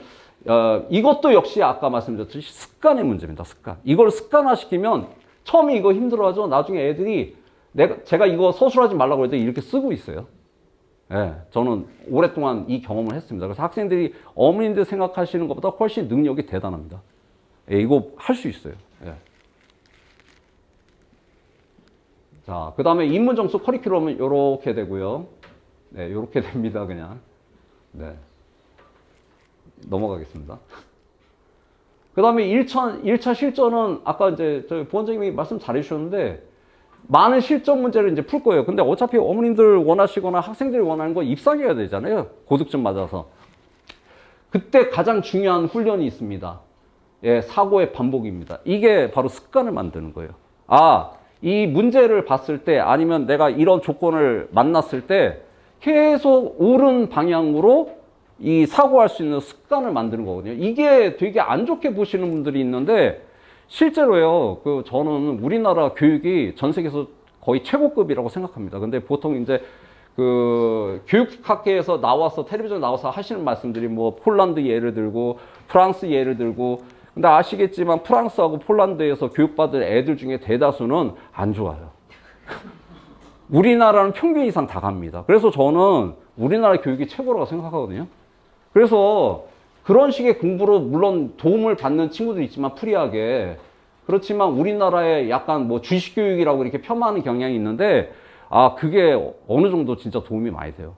이것도 역시 아까 말씀드렸듯이 습관의 문제입니다. 습관. 이걸 습관화시키면 처음에 이거 힘들어하죠. 나중에 애들이 제가 이거 서술하지 말라고 할 때 이렇게 쓰고 있어요. 예, 저는 오랫동안 이 경험을 했습니다. 그래서 학생들이 어머님들 생각하시는 것보다 훨씬 능력이 대단합니다. 예, 이거 할 수 있어요. 예. 자, 그 다음에 인문정수 커리큘럼은 요렇게 되고요. 네, 요렇게 됩니다, 그냥. 네. 넘어가겠습니다. 그 다음에 1차 실전은 아까 이제 저희 부원장님이 말씀 잘 해주셨는데 많은 실전 문제를 이제 풀 거예요. 근데 어차피 어머님들 원하시거나 학생들이 원하는 거 입상해야 되잖아요. 고득점 맞아서. 그때 가장 중요한 훈련이 있습니다. 예, 사고의 반복입니다. 이게 바로 습관을 만드는 거예요. 이 문제를 봤을 때 아니면 내가 이런 조건을 만났을 때 계속 옳은 방향으로 이 사고할 수 있는 습관을 만드는 거거든요. 이게 되게 안 좋게 보시는 분들이 있는데 실제로요. 저는 우리나라 교육이 전 세계에서 거의 최고급이라고 생각합니다. 근데 보통 이제 교육학계에서 나와서 텔레비전에 나와서 하시는 말씀들이 뭐 폴란드 예를 들고 프랑스 예를 들고 근데 아시겠지만 프랑스하고 폴란드에서 교육받은 애들 중에 대다수는 안 좋아요. 우리나라는 평균 이상 다 갑니다. 그래서 저는 우리나라 교육이 최고라고 생각하거든요. 그래서 그런 식의 공부로 물론 도움을 받는 친구들이 있지만 프리하게 그렇지만 우리나라에 약간 뭐 주식교육이라고 이렇게 폄하하는 경향이 있는데 그게 어느 정도 진짜 도움이 많이 돼요.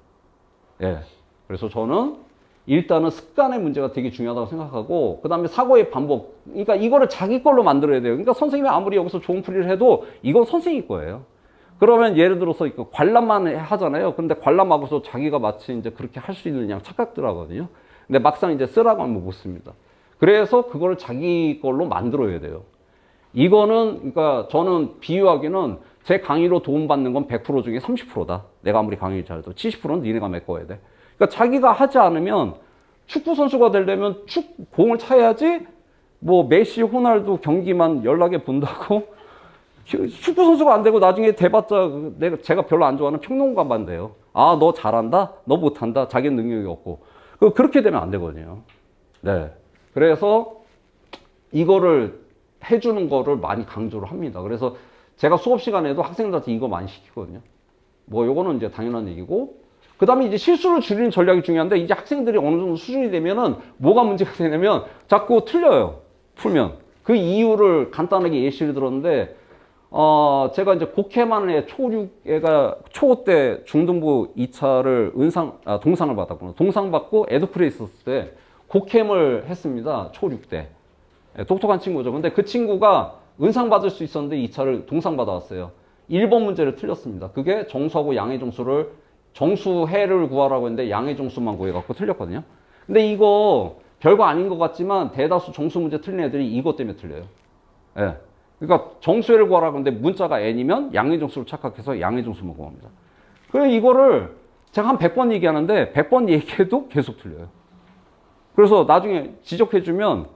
예. 그래서 저는 일단은 습관의 문제가 되게 중요하다고 생각하고 그 다음에 사고의 반복. 그러니까 이거를 자기 걸로 만들어야 돼요. 그러니까 선생님이 아무리 여기서 좋은 풀이를 해도 이건 선생님 거예요. 그러면 예를 들어서 관람만 하잖아요. 근데 관람하고서 자기가 마치 이제 그렇게 할 수 있는 양 착각들 하거든요. 근데 막상 이제 쓰라고 하면 못 씁니다. 그래서 그거를 자기 걸로 만들어야 돼요. 이거는, 그러니까 저는 비유하기는 제 강의로 도움받는 건 100% 중에 30%다. 내가 아무리 강의를 잘해도 70%는 니네가 메꿔야 돼. 그러니까 자기가 하지 않으면 축구 선수가 되려면 공을 차야지 뭐 메시, 호날두 경기만 연락해 본다고 축구 선수가 안 되고 나중에 돼봤자 제가 별로 안 좋아하는 평론가만 돼요. 아, 너 잘한다? 너 못한다? 자기는 능력이 없고. 그렇게 되면 안 되거든요. 네. 그래서 이거를 해주는 거를 많이 강조를 합니다. 그래서 제가 수업 시간에도 학생들한테 이거 많이 시키거든요. 뭐 요거는 이제 당연한 얘기고, 그 다음에 이제 실수를 줄이는 전략이 중요한데, 이제 학생들이 어느 정도 수준이 되면은 뭐가 문제가 되냐면 자꾸 틀려요. 풀면. 그 이유를 간단하게 예시를 들었는데, 제가 이제 곡해만의 초6애가 초5 때 중등부 2차를 동상을 받았구나. 동상 받고 에듀크레 있었을 때 곡햄을 했습니다. 초6 때. 똑똑한 친구죠. 근데 그 친구가 은상 받을 수 있었는데 2차를 동상 받아왔어요. 1번 문제를 틀렸습니다. 그게 정수하고 양의 정수를, 정수해를 구하라고 했는데 양의 정수만 구해갖고 틀렸거든요. 근데 이거 별거 아닌 것 같지만 대다수 정수 문제 틀린 애들이 이것 때문에 틀려요. 예. 그러니까 정수해를 구하라고 했는데 문자가 n이면 양의 정수를 착각해서 양의 정수만 구합니다. 그래서 이거를 제가 한 100번 얘기하는데 100번 얘기해도 계속 틀려요. 그래서 나중에 지적해주면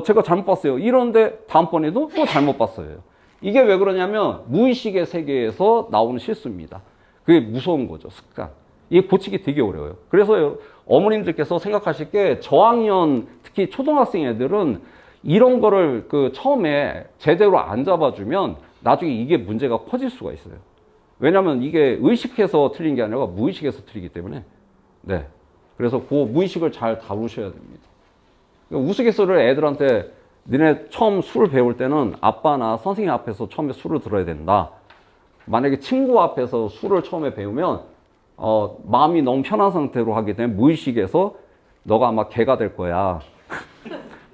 제가 잘못 봤어요. 이러는데 다음번에도 또 잘못 봤어요. 이게 왜 그러냐면 무의식의 세계에서 나오는 실수입니다. 그게 무서운 거죠. 습관. 이게 고치기 되게 어려워요. 그래서 어머님들께서 생각하실 게 저학년, 특히 초등학생 애들은 이런 거를 처음에 제대로 안 잡아주면 나중에 이게 문제가 커질 수가 있어요. 왜냐면 이게 의식해서 틀린 게 아니라 무의식에서 틀리기 때문에. 네. 그래서 그 무의식을 잘 다루셔야 됩니다. 우스갯소리를 애들한테 너네 처음 술을 배울 때는 아빠나 선생님 앞에서 처음에 술을 들어야 된다. 만약에 친구 앞에서 술을 처음에 배우면 마음이 너무 편한 상태로 하게 되면 무의식에서 너가 아마 개가 될 거야.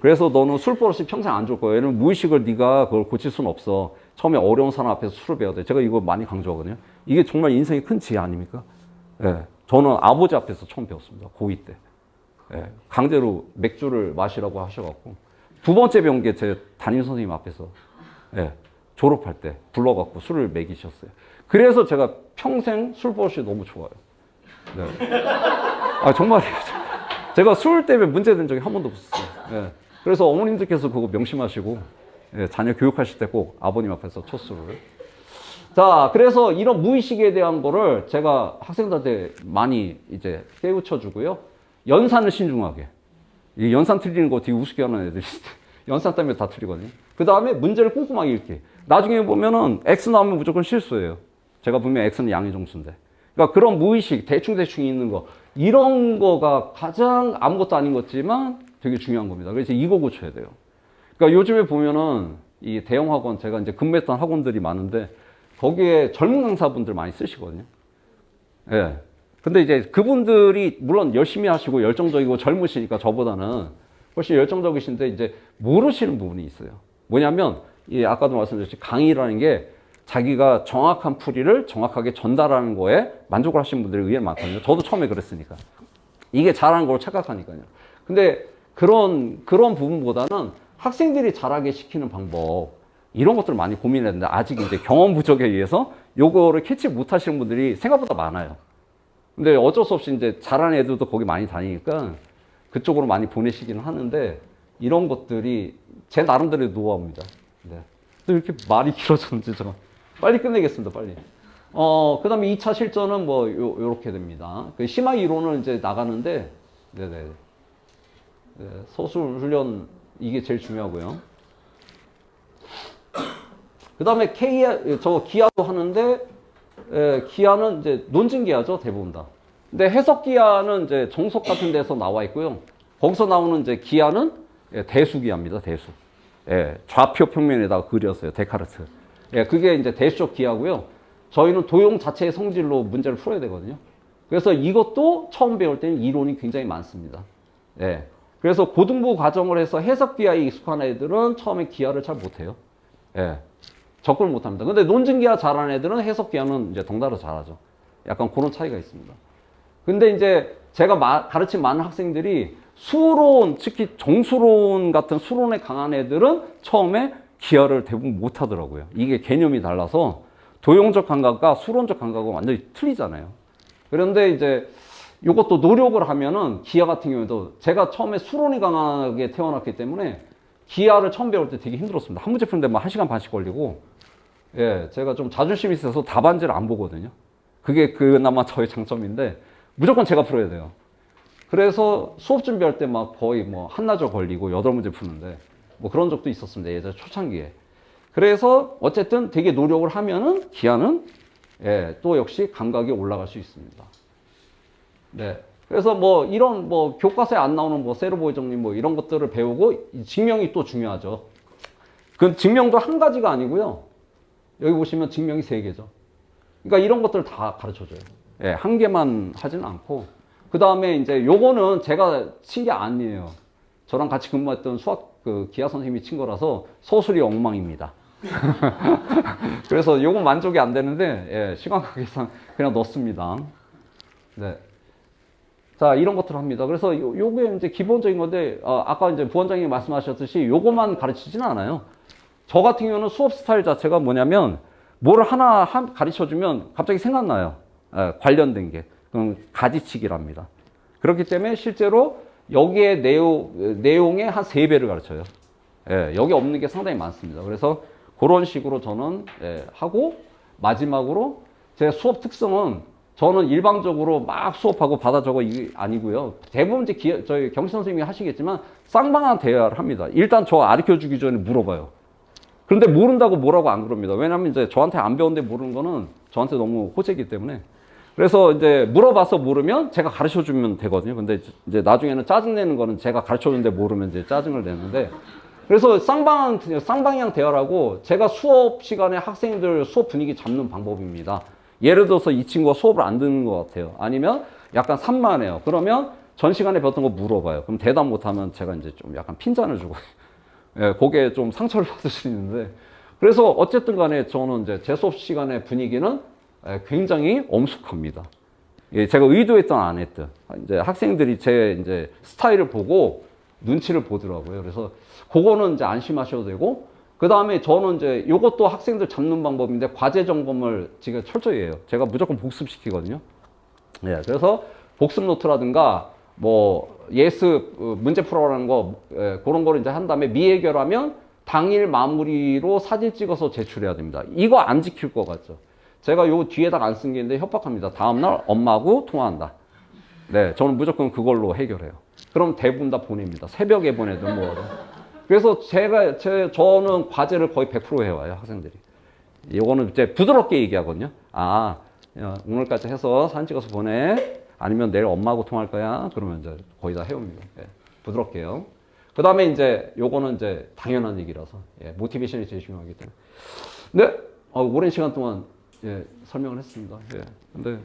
그래서 너는 술 버릇이 평생 안 좋을 거야. 왜냐면 무의식을 네가 그걸 고칠 수는 없어. 처음에 어려운 사람 앞에서 술을 배워야 돼. 제가 이거 많이 강조하거든요. 이게 정말 인생의 큰 지혜 아닙니까? 예. 저는 아버지 앞에서 처음 배웠습니다. 고2 때. 예. 강제로 맥주를 마시라고 하셔갖고. 두 번째 배운 게 제 담임 선생님 앞에서. 예. 졸업할 때 불러갖고 술을 먹이셨어요. 그래서 제가 평생 술 버릇이 너무 좋아요. 네. 정말 제가 술 때문에 문제된 적이 한 번도 없었어요. 예. 그래서 어머님들께서 그거 명심하시고 자녀 교육하실 때 꼭 아버님 앞에서 첫 술을. 자, 그래서 이런 무의식에 대한 거를 제가 학생들한테 많이 이제 깨우쳐 주고요. 연산을 신중하게. 이 연산 틀리는 거 되게 우습게 하는 애들이 연산 때문에 다 틀리거든요. 그 다음에 문제를 꼼꼼하게 읽기. 나중에 보면은 X 나오면 무조건 실수예요. 제가 분명 X는 양의 정수인데. 그러니까 그런 무의식, 대충 있는 거, 이런 거가 가장 아무것도 아닌 것지만 되게 중요한 겁니다. 그래서 이거 고쳐야 돼요. 그러니까 요즘에 보면은 이 대형 학원, 제가 이제 근무했던 학원들이 많은데 거기에 젊은 강사분들 많이 쓰시거든요. 예. 근데 이제 그분들이 물론 열심히 하시고 열정적이고 젊으시니까 저보다는 훨씬 열정적이신데 이제 모르시는 부분이 있어요. 뭐냐면 아까도 말씀드렸듯이 강의라는 게 자기가 정확한 풀이를 정확하게 전달하는 거에 만족을 하시는 분들이 의외로 많거든요. 저도 처음에 그랬으니까. 이게 잘하는 걸 착각하니까요. 근데 그런 부분보다는 학생들이 잘하게 시키는 방법, 이런 것들을 많이 고민했는데 아직 이제 경험 부족에 의해서 요거를 캐치 못 하시는 분들이 생각보다 많아요. 근데 어쩔 수 없이 이제 잘하는 애들도 거기 많이 다니니까 그쪽으로 많이 보내시기는 하는데 이런 것들이 제 나름대로의 노하우입니다. 네. 또 이렇게 말이 길어졌는지 제가 빨리 끝내겠습니다. 빨리. 그 다음에 2차 실전은 뭐 요렇게 됩니다. 그 심화 이론을 이제 나가는데 네네. 네, 서술 훈련 이게 제일 중요하고요. 그 다음에 기하도 하는데 기하는 이제 논증 기하죠, 대부분 다. 근데 해석 기하는 이제 정석 같은 데서 나와 있고요. 거기서 나오는 이제 기하는 대수 기하입니다, 대수. 좌표 평면에다가 그렸어요, 데카르트. 그게 이제 대수적 기하고요. 저희는 도형 자체의 성질로 문제를 풀어야 되거든요. 그래서 이것도 처음 배울 때는 이론이 굉장히 많습니다. 그래서 고등부 과정을 해서 해석 기하에 익숙한 애들은 처음에 기하를 잘 못해요. 접근을 못합니다. 근데 논증 기하 잘하는 애들은 해석 기하는 이제 덩달아 잘하죠. 약간 그런 차이가 있습니다. 근데 이제 제가 가르친 많은 학생들이 수론, 특히 정수론 같은 수론에 강한 애들은 처음에 기하를 대부분 못 하더라고요. 이게 개념이 달라서 도용적 감각과 수론적 감각은 완전히 틀리잖아요. 그런데 이제 이것도 노력을 하면은 기하 같은 경우에도 제가 처음에 수론이 강하게 태어났기 때문에 기하를 처음 배울 때 되게 힘들었습니다. 한 문제 푸는데 막 1시간 반씩 걸리고, 예, 제가 좀 자존심이 있어서 답안지를 안 보거든요. 그게 그나마 저의 장점인데 무조건 제가 풀어야 돼요. 그래서 수업 준비할 때 막 거의 뭐 한나절 걸리고 8문제 푸는데 뭐 그런 적도 있었습니다. 예전 초창기에. 그래서 어쨌든 되게 노력을 하면은 기하는 예, 또 역시 감각이 올라갈 수 있습니다. 네. 그래서 뭐 이런 뭐 교과서에 안 나오는 뭐 세르보의 정리 뭐 이런 것들을 배우고 증명이 또 중요하죠. 그 증명도 한 가지가 아니고요. 여기 보시면 증명이 3개죠. 그러니까 이런 것들을 다 가르쳐줘요. 예, 한 개만 하지는 않고. 그 다음에 이제 요거는 제가 친 게 아니에요. 저랑 같이 근무했던 수학 그 기하 선생님이 친 거라서 소술이 엉망입니다. 그래서 요건 만족이 안 되는데, 예, 시간 관계상 그냥 넣습니다. 네. 자, 이런 것들을 합니다. 그래서 요게 이제 기본적인 건데, 아까 이제 부원장님이 말씀하셨듯이 요것만 가르치지는 않아요. 저 같은 경우는 수업 스타일 자체가 뭐냐면, 뭐를 하나 가르쳐 주면 갑자기 생각나요. 예, 관련된 게. 그럼 가지치기랍니다. 그렇기 때문에 실제로 여기에 내용의 한 3배를 가르쳐요. 예, 여기 없는 게 상당히 많습니다. 그래서 그런 식으로 저는 예, 하고, 마지막으로 제 수업 특성은 저는 일방적으로 막 수업하고 받아 적어 이게 아니고요. 대부분 이제 저희 경시 선생님이 하시겠지만 쌍방향 대화를 합니다. 일단 저 가르쳐 주기 전에 물어봐요. 그런데 모른다고 뭐라고 안 그럽니다. 왜냐하면 이제 저한테 안 배웠는데 모르는 거는 저한테 너무 호재이기 때문에. 그래서 이제 물어봐서 모르면 제가 가르쳐 주면 되거든요. 근데 이제 나중에는 짜증내는 거는 제가 가르쳐 줬는데 모르면 이제 짜증을 내는데. 그래서 쌍방향 대화라고 제가 수업 시간에 학생들 수업 분위기 잡는 방법입니다. 예를 들어서 이 친구가 수업을 안 듣는 것 같아요. 아니면 약간 산만해요. 그러면 전 시간에 배웠던 거 물어봐요. 그럼 대답 못하면 제가 이제 좀 약간 핀잔을 주고, 예, 거기에 좀 상처를 받을 수 있는데. 그래서 어쨌든 간에 저는 이제 제 수업 시간의 분위기는 굉장히 엄숙합니다. 예, 제가 의도했든 안 했든. 이제 학생들이 제 이제 스타일을 보고 눈치를 보더라고요. 그래서 그거는 이제 안심하셔도 되고, 그 다음에 저는 이제 이것도 학생들 잡는 방법인데 과제 점검을 지금 철저히 해요. 제가 무조건 복습시키거든요. 예, 그래서 복습 노트라든가 뭐 예스 문제 풀어라는 거 그런 거를 이제 한 다음에 미해결하면 당일 마무리로 사진 찍어서 제출해야 됩니다. 이거 안 지킬 것 같죠? 제가 요 뒤에다가 안 쓴 게 있는데 협박합니다. 다음날 엄마하고 통화한다. 네, 저는 무조건 그걸로 해결해요. 그럼 대부분 다 보냅니다. 새벽에 보내든 뭐든. 그래서 저는 과제를 거의 100% 해와요, 학생들이. 이거는 이제 부드럽게 얘기하거든요. 아, 오늘까지 해서 사진 찍어서 보내. 아니면 내일 엄마하고 통화할 거야. 그러면 이제 거의 다 해옵니다. 예, 부드럽게요. 그 다음에 이제 요거는 이제 당연한 얘기라서, 예, 모티베이션이 제일 중요하기 때문에. 네, 오랜 시간 동안, 예, 설명을 했습니다. 예, 근데,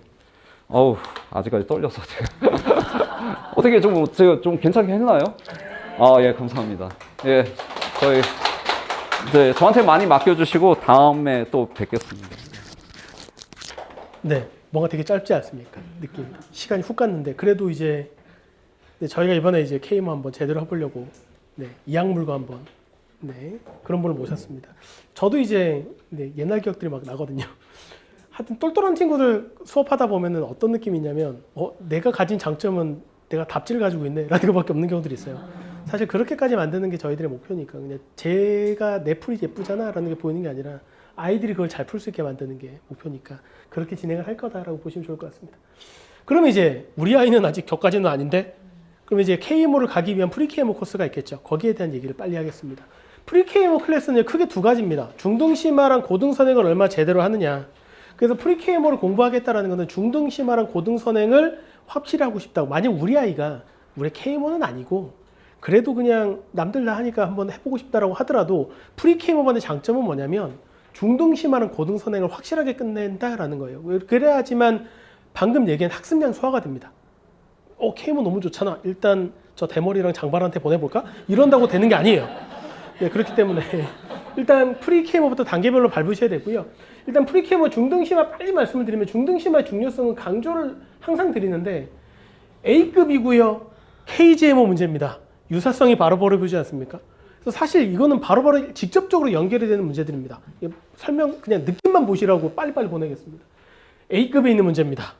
아직까지 떨려서 제가. 어떻게 제가 좀 괜찮게 했나요? 예, 감사합니다. 예, 이제 저한테 많이 맡겨주시고 다음에 또 뵙겠습니다. 네, 뭔가 되게 짧지 않습니까? 느낌. 시간이 훅 갔는데 그래도 이제 네, 저희가 이번에 이제 K모 한번 제대로 해보려고 네, 이악물고 한번 네, 그런 분을 모셨습니다. 저도 이제 네, 옛날 기억들이 막 나거든요. 하여튼 똘똘한 친구들 수업하다 보면은 어떤 느낌이 있냐면 내가 가진 장점은 내가 답지를 가지고 있네 라는 것밖에 없는 경우들이 있어요. 사실 그렇게까지 만드는 게 저희들의 목표니까 그냥 제가 내 풀이 예쁘잖아 라는 게 보이는 게 아니라 아이들이 그걸 잘 풀 수 있게 만드는 게 목표니까 그렇게 진행을 할 거다라고 보시면 좋을 것 같습니다. 그러면 이제 우리 아이는 아직 저까지는 아닌데 그럼 이제 KMO를 가기 위한 프리-KMO 코스가 있겠죠. 거기에 대한 얘기를 빨리 하겠습니다. 프리-KMO 클래스는 크게 2가지입니다. 중등심화랑 고등선행을 얼마나 제대로 하느냐. 그래서 프리-KMO를 공부하겠다라는 것은 중등심화랑 고등선행을 확실히 하고 싶다고. 만약 우리 아이가 우리 KMO는 아니고 그래도 그냥 남들 다 하니까 한번 해보고 싶다라고 하더라도 프리-KMO만의 장점은 뭐냐면 중등심화랑 고등선행을 확실하게 끝낸다라는 거예요. 그래야지만 방금 얘기한 학습량 소화가 됩니다. KMO 너무 좋잖아. 일단 저 대머리랑 장발한테 보내볼까? 이런다고 되는 게 아니에요. 네, 그렇기 때문에 일단 프리-KMO부터 단계별로 밟으셔야 되고요. 일단 프리-KMO 중등심화 빨리 말씀을 드리면 중등심화의 중요성은 강조를 항상 드리는데 A급이고요. KGMO 문제입니다. 유사성이 바로 보여보지 않습니까? 그래서 사실 이거는 바로바로 직접적으로 연결이 되는 문제들입니다. 설명 그냥 느낌만 보시라고 빨리빨리 보내겠습니다. A급에 있는 문제입니다.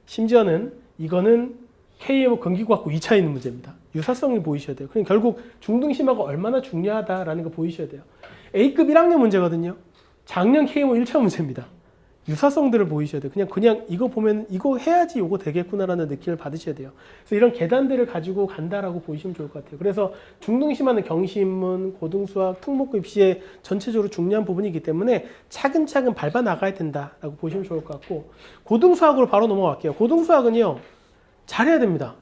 심지어는 이거는 KMO 경기과학부 2차에 있는 문제입니다. 유사성이 보이셔야 돼요. 그럼 결국 중등심화가 얼마나 중요하다라는 거 보이셔야 돼요. A급 1학년 문제거든요. 작년 KMO 1차 문제입니다. 유사성들을 보이셔야 돼요. 그냥 이거 보면 이거 해야지 이거 되겠구나라는 느낌을 받으셔야 돼요. 그래서 이런 계단들을 가지고 간다라고 보시면 좋을 것 같아요. 그래서 중등심화는 경시인문, 고등수학, 특목고 입시의 전체적으로 중요한 부분이기 때문에 차근차근 밟아 나가야 된다라고 보시면 좋을 것 같고, 고등수학으로 바로 넘어갈게요. 고등수학은요, 잘해야 됩니다.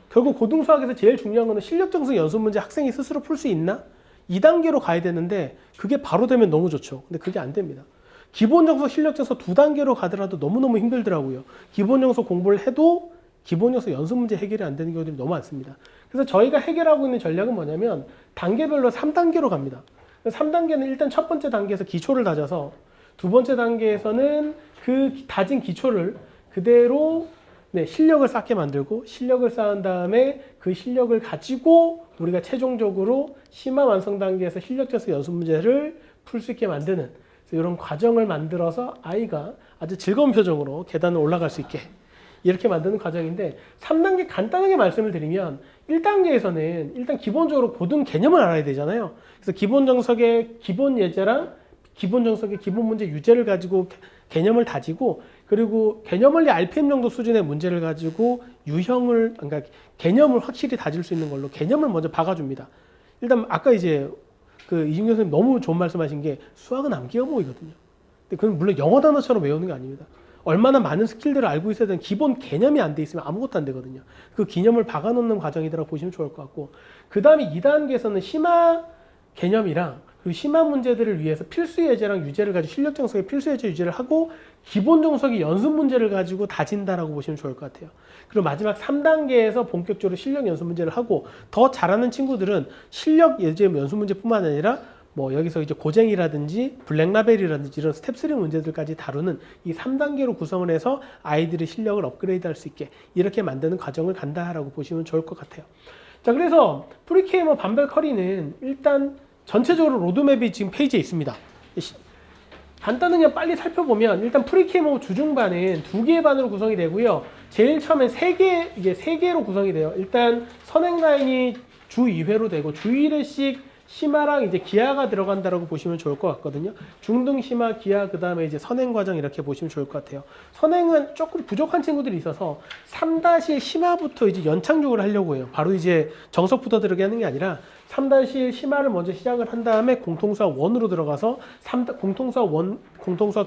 결국 고등수학에서 제일 중요한 거는 실력정성 연습 문제 학생이 스스로 풀 수 있나? 2단계로 가야 되는데 그게 바로 되면 너무 좋죠. 근데 그게 안 됩니다. 기본정서, 실력정서 2단계로 가더라도 너무너무 힘들더라고요. 기본정서 공부를 해도 기본정서 연습 문제 해결이 안 되는 경우들이 너무 많습니다. 그래서 저희가 해결하고 있는 전략은 뭐냐면 단계별로 3단계로 갑니다. 3단계는 일단 첫 번째 단계에서 기초를 다져서 두 번째 단계에서는 그 다진 기초를 그대로 실력을 쌓게 만들고, 실력을 쌓은 다음에 그 실력을 가지고 우리가 최종적으로 심화 완성 단계에서 실력정서 연습 문제를 풀 수 있게 만드는 이런 과정을 만들어서 아이가 아주 즐거운 표정으로 계단을 올라갈 수 있게 이렇게 만드는 과정인데, 3단계 간단하게 말씀을 드리면 1단계에서는 일단 기본적으로 고등 개념을 알아야 되잖아요. 그래서 기본정석의 기본 예제랑 기본정석의 기본 문제 유제를 가지고 개념을 다지고, 그리고 개념원리 RPM 정도 수준의 문제를 가지고 유형을, 그러니까 개념을 확실히 다질 수 있는 걸로 개념을 먼저 박아줍니다. 일단 아까 이제 그 이준경 선생님 너무 좋은 말씀하신 게 수학은 암기 과목이거든요. 근데 그건 물론 영어 단어처럼 외우는 게 아닙니다. 얼마나 많은 스킬들을 알고 있어야 되는 기본 개념이 안 돼 있으면 아무것도 안 되거든요. 그 개념을 박아놓는 과정이라고 보시면 좋을 것 같고, 그 다음에 2단계에서는 심화 개념이랑 그 심화 문제들을 위해서 필수 예제랑 유제를 가지고 실력 정석의 필수 예제 유제를 하고, 기본 정석의 연습 문제를 가지고 다진다라고 보시면 좋을 것 같아요. 그리고 마지막 3단계에서 본격적으로 실력 연습 문제를 하고, 더 잘하는 친구들은 실력 예제 연습 문제뿐만 아니라 뭐 여기서 이제 고쟁이라든지 블랙라벨이라든지 이런 스텝 3 문제들까지 다루는 이 3단계로 구성을 해서 아이들의 실력을 업그레이드할 수 있게 이렇게 만드는 과정을 간다라고 보시면 좋을 것 같아요. 자, 그래서 프리케이머 반별 커리는 일단 전체적으로 로드맵이 지금 페이지에 있습니다. 간단하게 빨리 살펴보면, 일단 프리케이머 주중반은 2개의 반으로 구성이 되고요. 제일 처음엔 이게 3개로 구성이 돼요. 일단 선행 라인이 주 2회로 되고, 주 1회씩 심화랑 이제 기하가 들어간다라고 보시면 좋을 것 같거든요. 중등 심화, 기하, 그 다음에 이제 선행 과정 이렇게 보시면 좋을 것 같아요. 선행은 조금 부족한 친구들이 있어서 3-1 심화부터 이제 연착륙을 하려고 해요. 바로 이제 정석부터 들어가게 하는 게 아니라 3-1 심화를 먼저 시작을 한 다음에 공통수학 1으로 들어가서 공통수학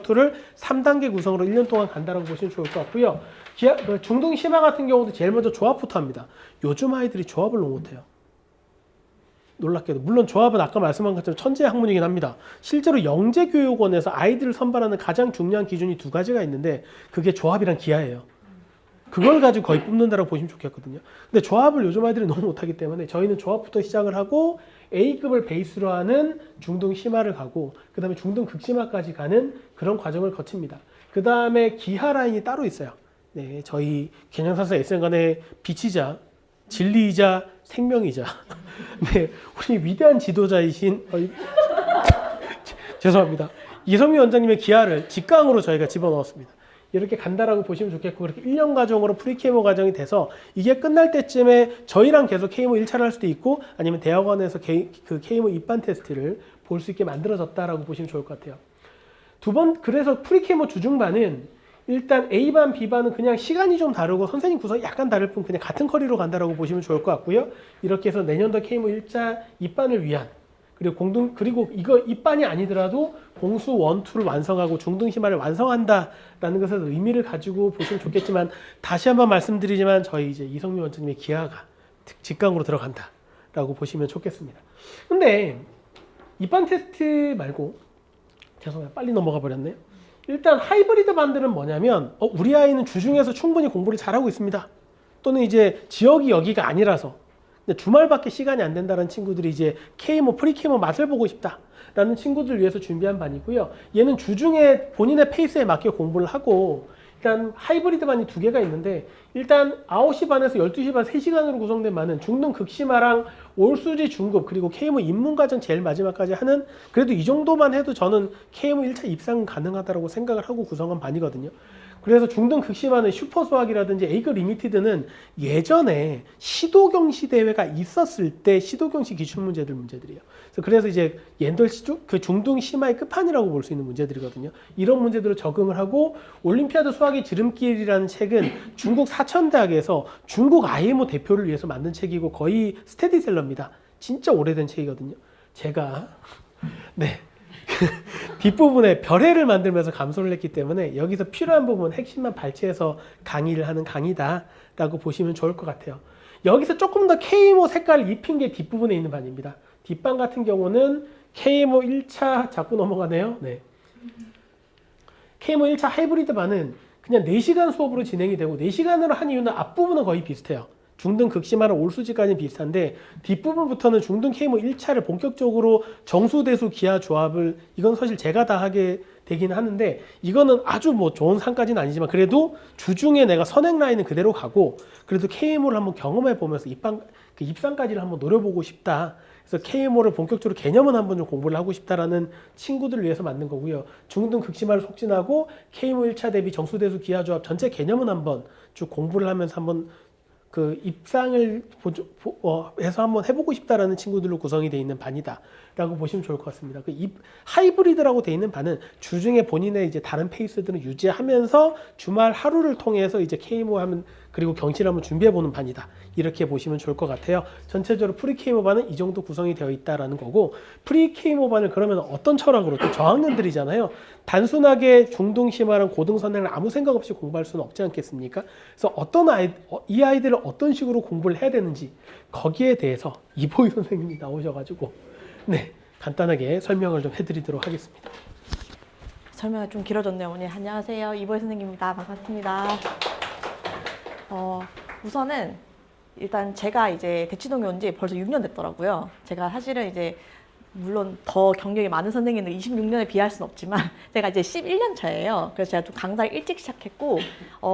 2를 3단계 구성으로 1년 동안 간다라고 보시면 좋을 것 같고요. 중등 심화 같은 경우도 제일 먼저 조합부터 합니다. 요즘 아이들이 조합을 너무 못해요. 놀랍게도. 물론 조합은 아까 말씀한 것처럼 천재 학문이긴 합니다. 실제로 영재교육원에서 아이들을 선발하는 가장 중요한 기준이 2가지가 있는데, 그게 조합이랑 기하예요. 그걸 가지고 거의 뽑는다라고 보시면 좋겠거든요. 근데 조합을 요즘 아이들이 너무 못하기 때문에 저희는 조합부터 시작을 하고 A급을 베이스로 하는 중등 심화를 가고, 그 다음에 중등 극심화까지 가는 그런 과정을 거칩니다. 그 다음에 기하 라인이 따로 있어요. 네, 저희 개념사서 SN간의 빛이자 진리이자 생명이자 네, 우리 위대한 지도자이신 죄송합니다. 이성미 원장님의 기하를 직강으로 저희가 집어넣었습니다. 이렇게 간다라고 보시면 좋겠고, 그렇게 1년 과정으로 프리케이모 과정이 돼서 이게 끝날 때쯤에 저희랑 계속 케이모 1차를 할 수도 있고, 아니면 대학원에서 그 케이모 입반 테스트를 볼 수 있게 만들어졌다라고 보시면 좋을 것 같아요. 그래서 프리케이모 주중반은 일단 A반, B반은 그냥 시간이 좀 다르고 선생님 구성이 약간 다를 뿐 그냥 같은 커리로 간다라고 보시면 좋을 것 같고요. 이렇게 해서 내년도 케이모 1차 입반을 위한, 그리고 이거 입반이 아니더라도 공수 1, 2를 완성하고 중등 심화를 완성한다라는 것에 의미를 가지고 보시면 좋겠지만, 다시 한번 말씀드리지만 저희 이제 이성미 원장님의 기하가 직강으로 들어간다라고 보시면 좋겠습니다. 근데 입반 테스트 말고, 죄송해요, 빨리 넘어가 버렸네요. 일단 하이브리드 반들은 뭐냐면, 우리 아이는 주중에서 충분히 공부를 잘하고 있습니다. 또는 이제 지역이 여기가 아니라서 주말밖에 시간이 안 된다는 친구들이 이제 케이모, 프리케이모 맛을 보고 싶다라는 친구들 위해서 준비한 반이고요. 얘는 주중에 본인의 페이스에 맞게 공부를 하고, 일단 하이브리드 반이 두 개가 있는데 일단 9시 반에서 12시 반 3시간으로 구성된 반은 중등 극심화랑 올수지 중급 그리고 KMO 입문과정 제일 마지막까지 하는 그래도 이 정도만 해도 저는 KMO 1차 입상 가능하다고 생각을 하고 구성한 반이거든요. 그래서 중등 극심화는 슈퍼수학이라든지 A급 리미티드는 예전에 시도경시 대회가 있었을 때 시도경시 기출문제들이에요. 그래서 이제 옌돌 그 중등 심화의 끝판이라고 볼 수 있는 문제들이거든요. 이런 문제들을 적응을 하고 올림피아드 수학의 지름길이라는 책은 중국 사천대학에서 중국 IMO 대표를 위해서 만든 책이고 거의 스테디셀러입니다. 진짜 오래된 책이거든요. 제가 네. 뒷부분에 별해를 만들면서 감소를 했기 때문에 여기서 필요한 부분 핵심만 발췌해서 강의를 하는 강의다라고 보시면 좋을 것 같아요. 여기서 조금 더 KMO 색깔을 입힌 게 뒷부분에 있는 반입니다. 뒷반 같은 경우는 KMO 1차 자꾸 넘어가네요. 네. KMO 1차 하이브리드 반은 그냥 4시간 수업으로 진행이 되고 4시간으로 한 이유는 앞부분은 거의 비슷해요. 중등 극심화랑 올수지까지는 비슷한데 뒷부분부터는 중등 KMO 1차를 본격적으로 정수대수 기하 조합을 이건 사실 제가 다 하게 되긴 하는데 이거는 아주 뭐 좋은 상까지는 아니지만 그래도 주중에 내가 선행 라인은 그대로 가고 그래도 KMO를 한번 경험해 보면서 입상까지를 한번 노려보고 싶다. 그래서 KMO를 본격적으로 개념은 한번 좀 공부를 하고 싶다라는 친구들을 위해서 만든 거고요. 중등 극심화를 촉진하고 KMO 1차 대비 정수대수 기하 조합 전체 개념은 한번 쭉 공부를 하면서 한번 그 입상을 해서 한번 해보고 싶다라는 친구들로 구성이 되어 있는 반이다라고 보시면 좋을 것 같습니다. 그 하이브리드라고 되어 있는 반은 주중에 본인의 이제 다른 페이스들을 유지하면서 주말 하루를 통해서 이제 KMO 하면 그리고 경시를 한번 준비해보는 반이다. 이렇게 보시면 좋을 것 같아요. 전체적으로 프리 KMO 반은 이 정도 구성이 되어 있다라는 거고 프리 KMO 반을 그러면 어떤 철학으로 또 저학년들이잖아요. 단순하게 중등심화랑 고등선행을 아무 생각 없이 공부할 수는 없지 않겠습니까? 그래서 이 아이들을 어떤 식으로 공부를 해야 되는지 거기에 대해서 이보희 선생님이 나오셔가지고 네 간단하게 설명을 좀 해드리도록 하겠습니다. 설명이 좀 길어졌네요. 어머니 안녕하세요. 이보희 선생님입니다. 반갑습니다. 우선은 일단 제가 이제 대치동에 온 지 벌써 6년 됐더라고요. 제가 사실은 이제 물론 더 경력이 많은 선생님들 26년에 비할 수는 없지만 제가 이제 11년 차예요. 그래서 제가 좀 강사를 일찍 시작했고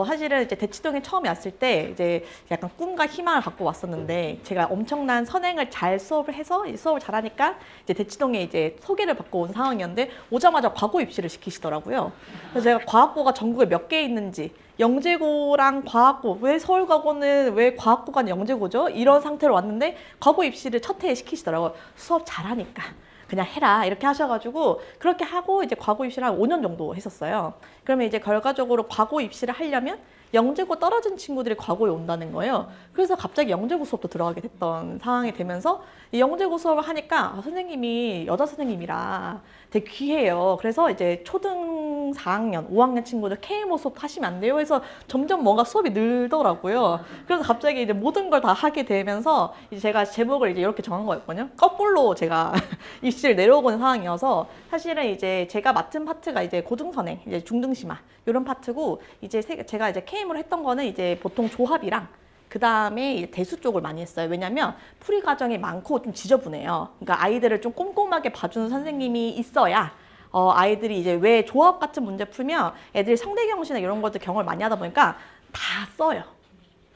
사실은 이제 대치동에 처음에 왔을 때 이제 약간 꿈과 희망을 갖고 왔었는데 제가 엄청난 선행을 잘 수업을 해서 수업을 잘하니까 이제 대치동에 이제 소개를 받고 온 상황이었는데 오자마자 과고 입시를 시키시더라고요. 그래서 제가 과학고가 전국에 몇 개 있는지 영재고랑 과학고 왜 서울과고는 왜 과학고가 영재고죠? 이런 상태로 왔는데 과고 입시를 첫 해에 시키시더라고요. 수업 잘하니까 그냥 해라 이렇게 하셔가지고 그렇게 하고 이제 과고 입시를 한 5년 정도 했었어요. 그러면 이제 결과적으로 과고 입시를 하려면 영재고 떨어진 친구들이 과고에 온다는 거예요. 그래서 갑자기 영재고 수업도 들어가게 됐던 상황이 되면서 이 영재고 수업을 하니까 선생님이 여자 선생님이라 되게 귀해요. 그래서 이제 초등 4학년, 5학년 친구들 KMO 수업 하시면 안 돼요. 해서 점점 뭔가 수업이 늘더라고요. 그래서 갑자기 이제 모든 걸 다 하게 되면서 이제 제가 제목을 이제 이렇게 정한 거였거든요. 거꾸로 제가 입시를 내려오고 있는 상황이어서 사실은 이제 제가 맡은 파트가 이제 고등선행, 이제 중등심화 이런 파트고 이제 제가 이제 KMO를 했던 거는 이제 보통 조합이랑 그 다음에 대수 쪽을 많이 했어요. 왜냐면 풀이 과정이 많고 좀 지저분해요. 그러니까 아이들을 좀 꼼꼼하게 봐주는 선생님이 있어야 아이들이 이제 왜 조합 같은 문제 풀면 애들이 성대경시나 이런 것들 경험을 많이 하다 보니까 다 써요.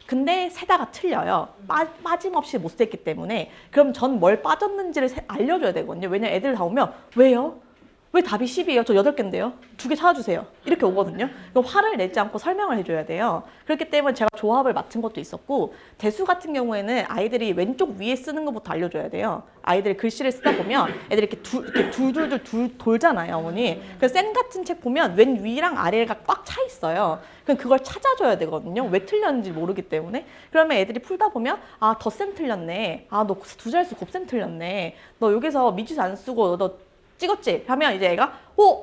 근데 세다가 틀려요. 빠짐없이 못 셌기 때문에. 그럼 전 뭘 빠졌는지를 알려줘야 되거든요. 왜냐면 애들 다 오면 왜요? 왜 답이 10이에요? 저 8개인데요? 2개 찾아주세요. 이렇게 오거든요. 그럼 화를 내지 않고 설명을 해줘야 돼요. 그렇기 때문에 제가 조합을 맡은 것도 있었고 대수 같은 경우에는 아이들이 왼쪽 위에 쓰는 것부터 알려줘야 돼요. 아이들이 글씨를 쓰다 보면 애들이 이렇게 둘 돌잖아요, 어머니. 그래서 쌤 같은 책 보면 왼 위랑 아래가 꽉 차 있어요. 그럼 그걸 찾아줘야 되거든요. 왜 틀렸는지 모르기 때문에. 그러면 애들이 풀다 보면 아, 덧셈 틀렸네. 아, 너 두 자릿수 곱셈 틀렸네. 너 여기서 미지수 안 쓰고 너 찍었지? 하면 이제 애가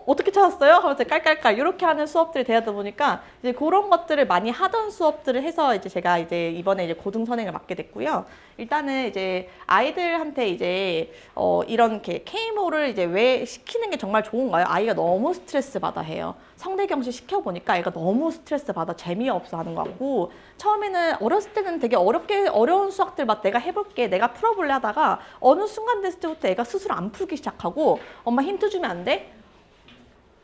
어떻게 찾았어요? 하면서 깔깔깔 이렇게 하는 수업들이 되다 보니까 이제 그런 것들을 많이 하던 수업들을 해서 이제 제가 이제 이번에 이제 고등 선행을 맡게 됐고요. 일단은 이제 아이들한테 이제 이런 KMO를 이제 왜 시키는 게 정말 좋은가요? 아이가 너무 스트레스 받아 해요. 성대경시 시켜보니까 애가 너무 스트레스 받아 재미없어 하는 것 같고 처음에는 어렸을 때는 되게 어려운 수학들 막 내가 해볼게 내가 풀어볼래 하다가 어느 순간 됐을 때부터 애가 스스로 안 풀기 시작하고 엄마 힌트 주면 안 돼?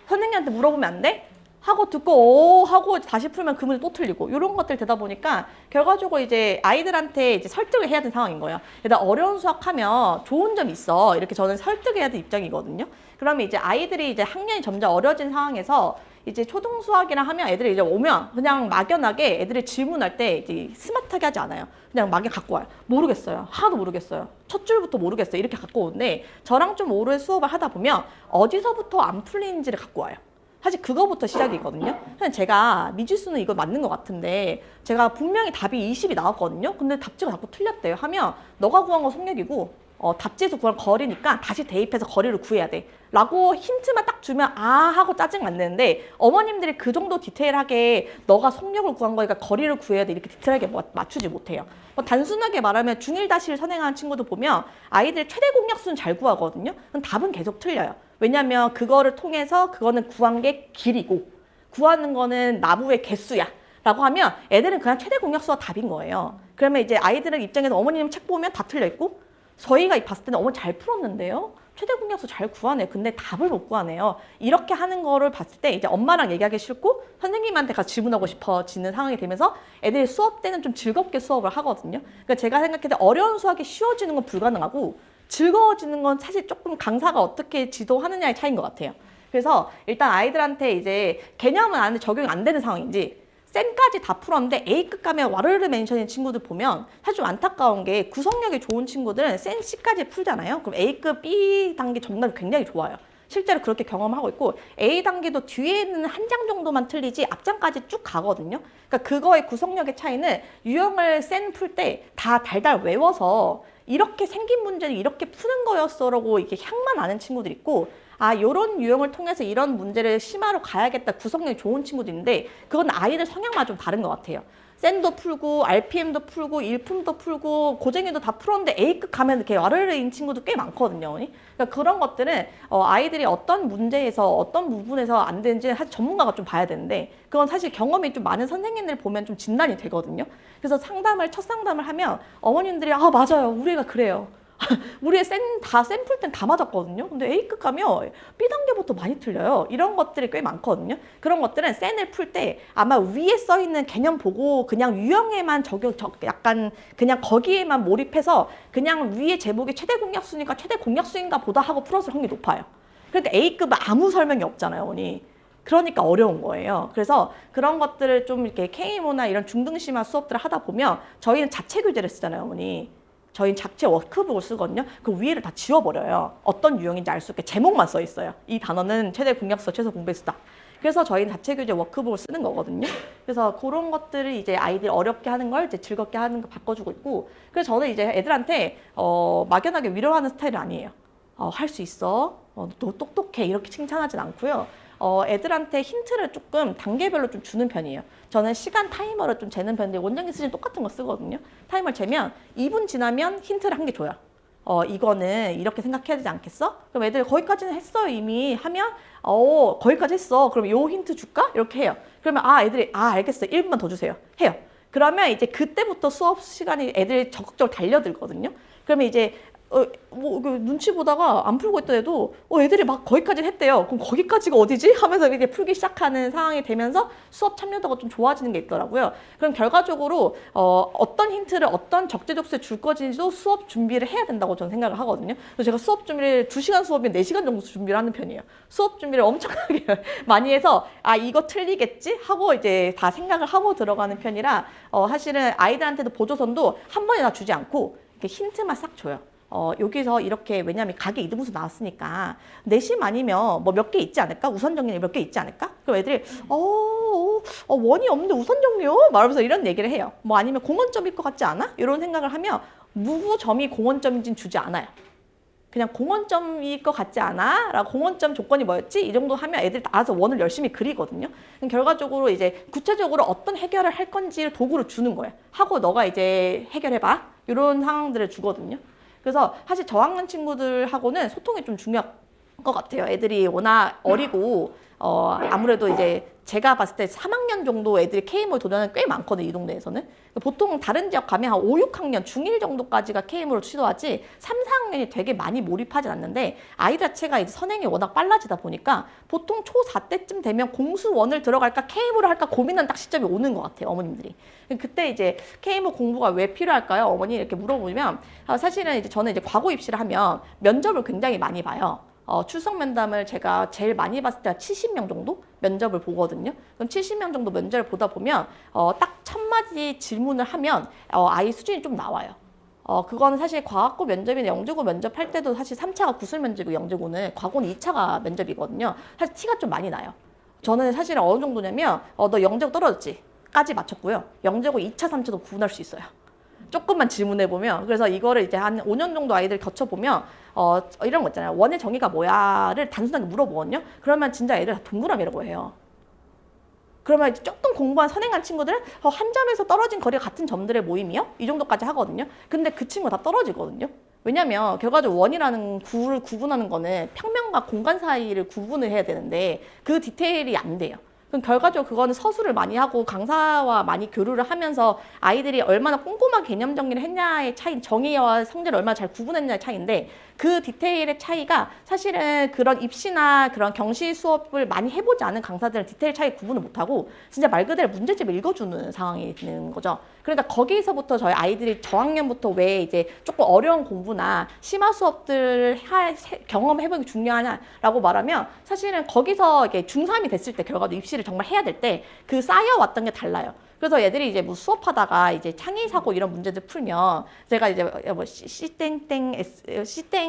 선생님한테 물어보면 안 돼? 하고 듣고 하고 다시 풀면 그 문제 또 틀리고 이런 것들 되다 보니까 결과적으로 이제 아이들한테 이제 설득을 해야 되는 상황인 거예요. 일단 어려운 수학하면 좋은 점이 있어. 이렇게 저는 설득해야 되는 입장이거든요. 그러면 이제 아이들이 이제 학년이 점점 어려진 상황에서 이제 초등 수학이라 하면 애들이 이제 오면 그냥 막연하게 애들이 질문할 때 이제 스마트하게 하지 않아요. 그냥 막연 갖고 와요. 모르겠어요. 하나도 모르겠어요. 첫 줄부터 모르겠어요. 이렇게 갖고 오는데 저랑 좀 오래 수업을 하다 보면 어디서부터 안 풀리는지를 갖고 와요. 사실 그거부터 시작이거든요. 그냥 제가 미지수는 이거 맞는 것 같은데 제가 분명히 답이 20이 나왔거든요. 근데 답지가 자꾸 틀렸대요. 하면 너가 구한 건 속력이고 답지에서 구한 거리니까 다시 대입해서 거리를 구해야 돼. 라고 힌트만 딱 주면 아 하고 짜증 안 내는데 어머님들이 그 정도 디테일하게 너가 속력을 구한 거니까 거리를 구해야 돼 이렇게 디테일하게 맞추지 못해요. 단순하게 말하면 중1-1 선행하는 친구들 보면 아이들 최대 공약수는 잘 구하거든요. 그럼 답은 계속 틀려요. 왜냐면 그거를 통해서 그거는 구한 게 길이고 구하는 거는 나무의 개수야. 라고 하면 애들은 그냥 최대 공약수가 답인 거예요. 그러면 이제 아이들의 입장에서 어머님 책 보면 다 틀려 있고 저희가 봤을 때는 어머니 잘 풀었는데요. 최대 공약수 잘 구하네. 근데 답을 못 구하네요. 이렇게 하는 거를 봤을 때 이제 엄마랑 얘기하기 싫고 선생님한테 가서 질문하고 싶어지는 상황이 되면서 애들이 수업 때는 좀 즐겁게 수업을 하거든요. 그러니까 제가 생각할 때 어려운 수학이 쉬워지는 건 불가능하고 즐거워지는 건 사실 조금 강사가 어떻게 지도하느냐의 차이인 것 같아요. 그래서 일단 아이들한테 이제 개념은 아는데 적용이 안 되는 상황인지 쌤까지 다 풀었는데 A급 가면 와르르 멘션인 친구들 보면 사실 좀 안타까운 게 구성력이 좋은 친구들은 쌤 C까지 풀잖아요. 그럼 A급 B 단계 정답이 굉장히 좋아요. 실제로 그렇게 경험하고 있고 A 단계도 뒤에는 한 장 정도만 틀리지 앞장까지 쭉 가거든요. 그러니까 그거의 구성력의 차이는 유형을 쌤 풀 때 다 달달 외워서 이렇게 생긴 문제는 이렇게 푸는 거였어라고 이렇게 향만 아는 친구들 있고 아, 요런 유형을 통해서 이런 문제를 심화로 가야겠다 구성력이 좋은 친구들인데 그건 아이들 성향마다 좀 다른 것 같아요. 샌도 풀고 RPM도 풀고 일품도 풀고 고쟁이도 다 풀었는데 A급 가면 이렇게 와르르인 친구도 꽤 많거든요. 그러니까 그런 것들은 아이들이 어떤 문제에서 어떤 부분에서 안 되는지 사실 전문가가 좀 봐야 되는데 그건 사실 경험이 좀 많은 선생님들 보면 좀 진단이 되거든요. 그래서 첫 상담을 하면 어머님들이 아 맞아요 우리 애가 그래요. 우리 애 샘플 땐 다 맞았거든요. 근데 A급 가면 B 단계부터 많이 틀려요. 이런 것들이 꽤 많거든요. 그런 것들은 센을 풀 때 아마 위에 써 있는 개념 보고 그냥 유형에만 약간 그냥 거기에만 몰입해서 그냥 위에 제목이 최대 공약수니까 최대 공약수인가 보다 하고 풀었을 확률이 높아요. 그런데 A급은 아무 설명이 없잖아요, 어머니. 그러니까 어려운 거예요. 그래서 그런 것들을 좀 이렇게 K모나 이런 중등심화 수업들을 하다 보면 저희는 자체 교재를 쓰잖아요, 어머니. 저희는 자체 워크북을 쓰거든요. 그 위에를 다 지워버려요. 어떤 유형인지 알 수 있게 제목만 써 있어요. 이 단어는 최대 공약수, 최소 공배수다. 그래서 저희는 자체 교재 워크북을 쓰는 거거든요. 그래서 그런 것들을 이제 아이들이 어렵게 하는 걸 이제 즐겁게 하는 거 바꿔주고 있고, 그래서 저는 이제 애들한테 막연하게 위로하는 스타일이 아니에요. 할 수 있어. 너 똑똑해. 이렇게 칭찬하진 않고요. 애들한테 힌트를 조금 단계별로 좀 주는 편이에요. 저는 시간 타이머를 좀 재는 편인데 원장님 쓰시는 똑같은 거 쓰거든요. 타이머를 재면 2분 지나면 힌트를 한 개 줘요. 이거는 이렇게 생각해야 되지 않겠어? 그럼 애들 거기까지는 했어요 이미 하면 거기까지 했어. 그럼 요 힌트 줄까? 이렇게 해요. 그러면 애들이 알겠어요. 1분만 더 주세요. 해요. 그러면 이제 그때부터 수업 시간이 애들이 적극적으로 달려들거든요. 그러면 이제 눈치 보다가 안 풀고 있던 애도 애들이 막 거기까지 했대요. 그럼 거기까지가 어디지? 하면서 이렇게 풀기 시작하는 상황이 되면서 수업 참여도가 좀 좋아지는 게 있더라고요. 그럼 결과적으로 어떤 힌트를 어떤 적재적소에 줄 건지도 수업 준비를 해야 된다고 저는 생각을 하거든요. 그래서 제가 수업 준비를 2시간 수업이면 4시간 정도 준비를 하는 편이에요. 수업 준비를 엄청나게 많이 해서 이거 틀리겠지? 하고 이제 다 생각을 하고 들어가는 편이라 사실은 아이들한테도 보조선도 한 번에 다 주지 않고 이렇게 힌트만 싹 줘요. 여기서 이렇게 왜냐하면 가게 이등분수 나왔으니까 내심 아니면 뭐 몇 개 있지 않을까? 우선 정리 몇 개 있지 않을까? 그럼 애들이 원이 없는데 우선 정리요? 말하면서 이런 얘기를 해요. 뭐 아니면 공원점일 것 같지 않아? 이런 생각을 하면 무점이 공원점인지는 주지 않아요. 그냥 공원점일 것 같지 않아? 라고 공원점 조건이 뭐였지? 이 정도 하면 애들이 알아서 원을 열심히 그리거든요. 결과적으로 이제 구체적으로 어떤 해결을 할 건지 도구를 주는 거예요. 하고 너가 이제 해결해봐. 이런 상황들을 주거든요. 그래서 사실 저학년 친구들하고는 소통이 좀 중요한 것 같아요. 애들이 워낙 어리고 아무래도 이제 제가 봤을 때 3학년 정도 애들이 K모에 도전하는 꽤 많거든요, 이 동네에서는. 보통 다른 지역 가면 한 5, 6학년, 중1 정도까지가 K모를 시도하지 3, 4학년이 되게 많이 몰입하진 않는데 아이들 자체가 이제 선행이 워낙 빨라지다 보니까 보통 초4 때쯤 되면 공수원을 들어갈까 K모를 할까 고민하는 딱 시점이 오는 것 같아요, 어머님들이. 그때 이제 K모 공부가 왜 필요할까요? 어머니 이렇게 물어보면 사실은 이제 저는 이제 과고 입시를 하면 면접을 굉장히 많이 봐요. 출석 면담을 제가 제일 많이 봤을 때가 70명 정도 면접을 보거든요. 그럼 70명 정도 면접을 보다 보면 딱 1000마디 질문을 하면 아이 수준이 좀 나와요. 그거는 사실 과학고 면접이나 영재고 면접할 때도 사실 3차가 구술 면접이고 영재고는 과고는 2차가 면접이거든요. 사실 티가 좀 많이 나요. 저는 사실 어느 정도냐면 너 영재고 떨어졌지? 까지 맞췄고요. 영재고 2차, 3차도 구분할 수 있어요. 조금만 질문해보면. 그래서 이거를 이제 한 5년 정도 아이들 거쳐보면 이런 거 있잖아요. 원의 정의가 뭐야를 단순하게 물어보거든요. 그러면 진짜 애들 다 동그라미라고 해요. 그러면 이제 조금 공부한 선행한 친구들은 한 점에서 떨어진 거리가 같은 점들의 모임이요? 이 정도까지 하거든요. 근데 그 친구가 다 떨어지거든요. 왜냐면 결과적으로 원이라는 구를 구분하는 거는 평면과 공간 사이를 구분을 해야 되는데 그 디테일이 안 돼요. 그럼 결과적으로 그거는 서술을 많이 하고 강사와 많이 교류를 하면서 아이들이 얼마나 꼼꼼하게 개념 정리를 했냐의 차이, 정의와 성질을 얼마나 잘 구분했냐의 차이인데 그 디테일의 차이가 사실은 그런 입시나 그런 경시 수업을 많이 해보지 않은 강사들은 디테일 차이 구분을 못하고 진짜 말 그대로 문제집을 읽어주는 상황이 되는 거죠. 그러니까 거기서부터 저희 아이들이 저학년부터 왜 이제 조금 어려운 공부나 심화 수업들을 경험해보는 게 중요하냐라고 말하면 사실은 거기서 이게 중3이 됐을 때 결과도 입시를 정말 해야 될 때 그 쌓여왔던 게 달라요. 그래서 애들이 이제 뭐 수업하다가 이제 창의사고 이런 문제들 풀면 제가 이제 뭐 C땡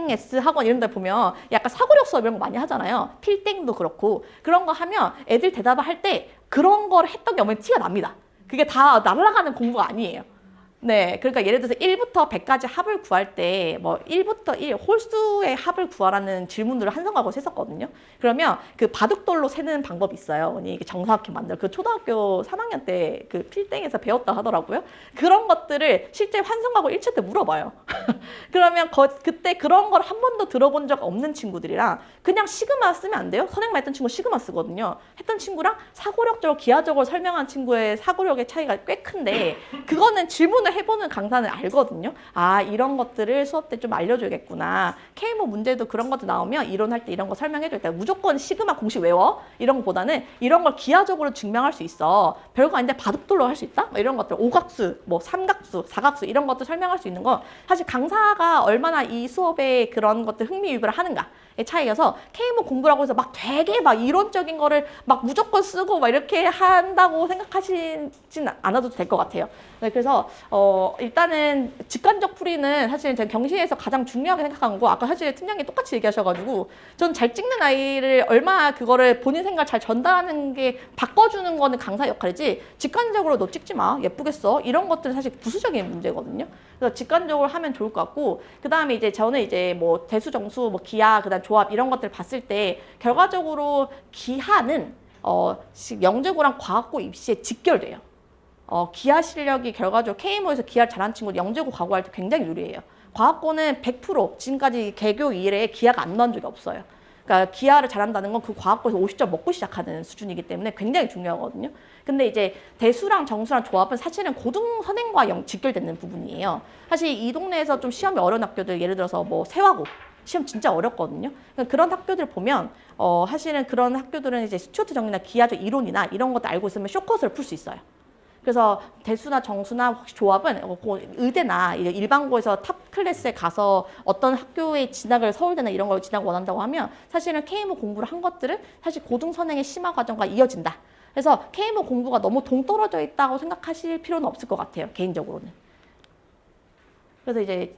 S 학원 이런 데 보면 약간 사고력 수업 이런 거 많이 하잖아요. 필땡도 그렇고 그런 거 하면 애들 대답을 할 때 그런 걸 했던 게 어머니 티가 납니다. 그게 다 날아가는 공부가 아니에요. 네, 그러니까 예를 들어서 1부터 100까지 합을 구할 때 뭐 1부터 1 홀수의 합을 구하라는 질문들을 한성하고서 했었거든요. 그러면 그 바둑돌로 세는 방법이 있어요. 이게 정사각형 만들어. 그 초등학교 3학년 때 그 필땡에서 배웠다 하더라고요. 그런 것들을 실제 환성하고 1차 때 물어봐요. 그러면 그때 그런 걸 한 번도 들어본 적 없는 친구들이랑 그냥 시그마 쓰면 안 돼요? 선행만 했던 친구 시그마 쓰거든요. 했던 친구랑 사고력적으로 기하적으로 설명한 친구의 사고력의 차이가 꽤 큰데 그거는 질문을 해보는 강사는 알거든요. 아, 이런 것들을 수업 때 좀 알려줘야겠구나. K모 문제도 그런 것도 나오면 이론할 때 이런 거 설명해줘야겠다. 무조건 시그마 공식 외워? 이런 것보다는 이런 걸 기하적으로 증명할 수 있어. 별거 아닌데 바둑돌로 할 수 있다? 뭐 이런 것들, 오각수, 뭐 삼각수, 사각수 이런 것들 설명할 수 있는 건 사실 강사가 얼마나 이 수업에 그런 것들 흥미유발을 하는가. 차이여서 K모 공부라고 해서 막 되게 막 이론적인 거를 막 무조건 쓰고 막 이렇게 한다고 생각하시진 않아도 될 것 같아요. 네, 그래서 일단은 직관적 풀이는 사실 제가 경시에서 가장 중요하게 생각한 거 아까 사실 팀장님 똑같이 얘기하셔가지고 전 잘 찍는 아이를 얼마나 그거를 본인 생각을 잘 전달하는 게 바꿔주는 거는 강사 역할이지 직관적으로 너 찍지 마 예쁘게 써 이런 것들은 사실 부수적인 문제거든요. 그래서 직관적으로 하면 좋을 것 같고 그 다음에 이제 저는 이제 뭐 대수 정수 뭐 기하 그다음 조합 이런 것들 봤을 때 결과적으로 기하는 영재고랑 과학고 입시에 직결돼요. 기하 실력이 결과적으로 K모에서 기하를 잘하는 친구는 영재고 과거할 때 굉장히 유리해요. 과학고는 100% 지금까지 개교 이래 기하가 안 나온 적이 없어요. 그러니까 기하를 잘한다는 건 그 과학고에서 50점 먹고 시작하는 수준이기 때문에 굉장히 중요하거든요. 근데 이제 대수랑 정수랑 조합은 사실은 고등 선행과 직결되는 부분이에요. 사실 이 동네에서 좀 시험이 어려운 학교들 예를 들어서 뭐 세화고 시험 진짜 어렵거든요. 그러니까 그런 학교들 보면 사실은 그런 학교들은 이제 스튜어트 정리나 기하적 이론이나 이런 것도 알고 있으면 쇼컷을 풀 수 있어요. 그래서 대수나 정수나 혹시 조합은 의대나 일반고에서 탑 클래스에 가서 어떤 학교에 진학을 서울대나 이런 걸 진학 원한다고 하면 사실은 K모 공부를 한 것들은 사실 고등선행의 심화 과정과 이어진다. 그래서 K모 공부가 너무 동떨어져 있다고 생각하실 필요는 없을 것 같아요. 개인적으로는. 그래서 이제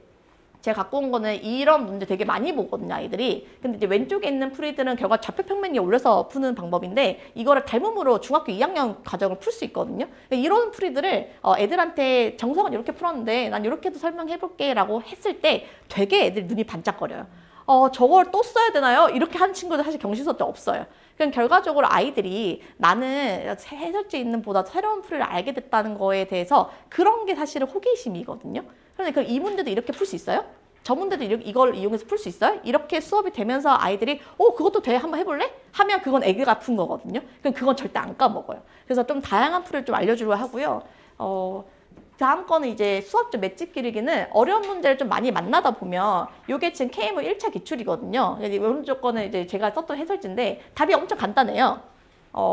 제가 갖고 온 거는 이런 문제 되게 많이 보거든요, 아이들이. 근데 이제 왼쪽에 있는 풀이들은 결과 좌표평면 위에 올려서 푸는 방법인데 이거를 닮음으로 중학교 2학년 과정을 풀 수 있거든요. 이런 풀이들을 애들한테 정석은 이렇게 풀었는데 난 이렇게도 설명해볼게 라고 했을 때 되게 애들 눈이 반짝거려요. 저걸 또 써야 되나요? 이렇게 하는 친구들 사실 경시 수업 때 없어요. 그럼 결과적으로 아이들이 나는 해설지에 있는 보다 새로운 풀이를 알게 됐다는 거에 대해서 그런 게 사실은 호기심이거든요. 그러니까 이 문제도 이렇게 풀 수 있어요? 저 문제도 이걸 이용해서 풀 수 있어요? 이렇게 수업이 되면서 아이들이 그것도 돼? 한번 해볼래? 하면 그건 애기가 푼 거거든요. 그럼 그건 절대 안 까먹어요. 그래서 좀 다양한 풀을 좀 알려주려 하고요. 다음 거는 이제 수업적 맷집 기르기는 어려운 문제를 좀 많이 만나다 보면 이게 지금 KMO 1차 기출이거든요. 오른쪽 거는 이제 제가 썼던 해설지인데 답이 엄청 간단해요.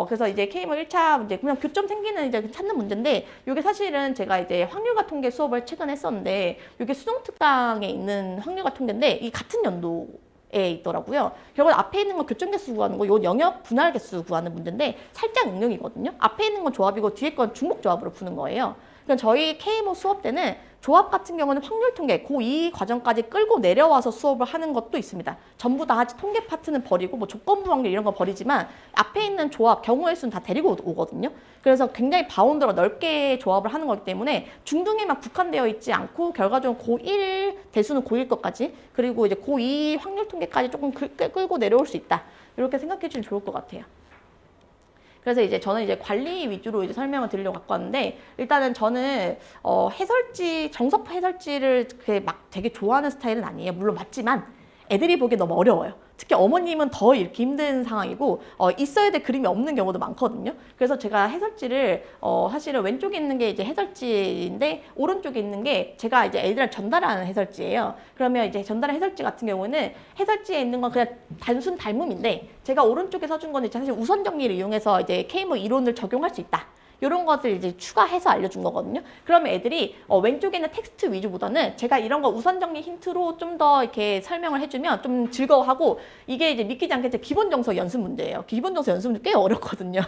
그래서 이제 KMO 1차 문제, 그냥 교점 생기는 이제 찾는 문제인데, 이게 사실은 제가 이제 확률과 통계 수업을 최근에 했었는데, 이게 수능 특강에 있는 확률과 통계인데, 이 같은 연도에 있더라고요. 결국 앞에 있는 건 교점 개수 구하는 거, 요 영역 분할 개수 구하는 문제인데, 살짝 응용이거든요. 앞에 있는 건 조합이고, 뒤에 건 중복 조합으로 푸는 거예요. 그러니까 저희 KMO 수업 때는 조합 같은 경우는 확률 통계, 고2 과정까지 끌고 내려와서 수업을 하는 것도 있습니다. 전부 다 통계 파트는 버리고 뭐 조건부 확률 이런 거 버리지만 앞에 있는 조합, 경우의 수는 다 데리고 오거든요. 그래서 굉장히 바운드가 넓게 조합을 하는 거기 때문에 중등에만 국한되어 있지 않고 결과적으로 고1 대수는 고1 것까지, 그리고 이제 고2 확률 통계까지 조금 끌고 내려올 수 있다. 이렇게 생각해 주시면 좋을 것 같아요. 그래서 이제 저는 이제 관리 위주로 이제 설명을 드리려고 갖고 왔는데, 일단은 저는 해설지, 정석 해설지를 막 되게 좋아하는 스타일은 아니에요. 물론 맞지만 애들이 보기 너무 어려워요. 특히 어머님은 더 이렇게 힘든 상황이고 있어야 될 그림이 없는 경우도 많거든요. 그래서 제가 해설지를 사실은 왼쪽에 있는 게 이제 해설지인데 오른쪽에 있는 게 제가 이제 애들한테 전달하는 해설지예요. 그러면 이제 전달한 해설지 같은 경우는 해설지에 있는 건 그냥 단순 닮음인데, 제가 오른쪽에 써준 거는 사실 우선 정리를 이용해서 이제 KMO 이론을 적용할 수 있다. 이런 것들 이제 추가해서 알려준 거거든요. 그러면 애들이 왼쪽에 있는 텍스트 위주보다는 제가 이런 거 우선 정리 힌트로 좀 더 이렇게 설명을 해주면 좀 즐거워하고, 이게 이제 믿기지 않게 기본 정서 연습 문제예요. 기본 정서 연습 문제 꽤 어렵거든요.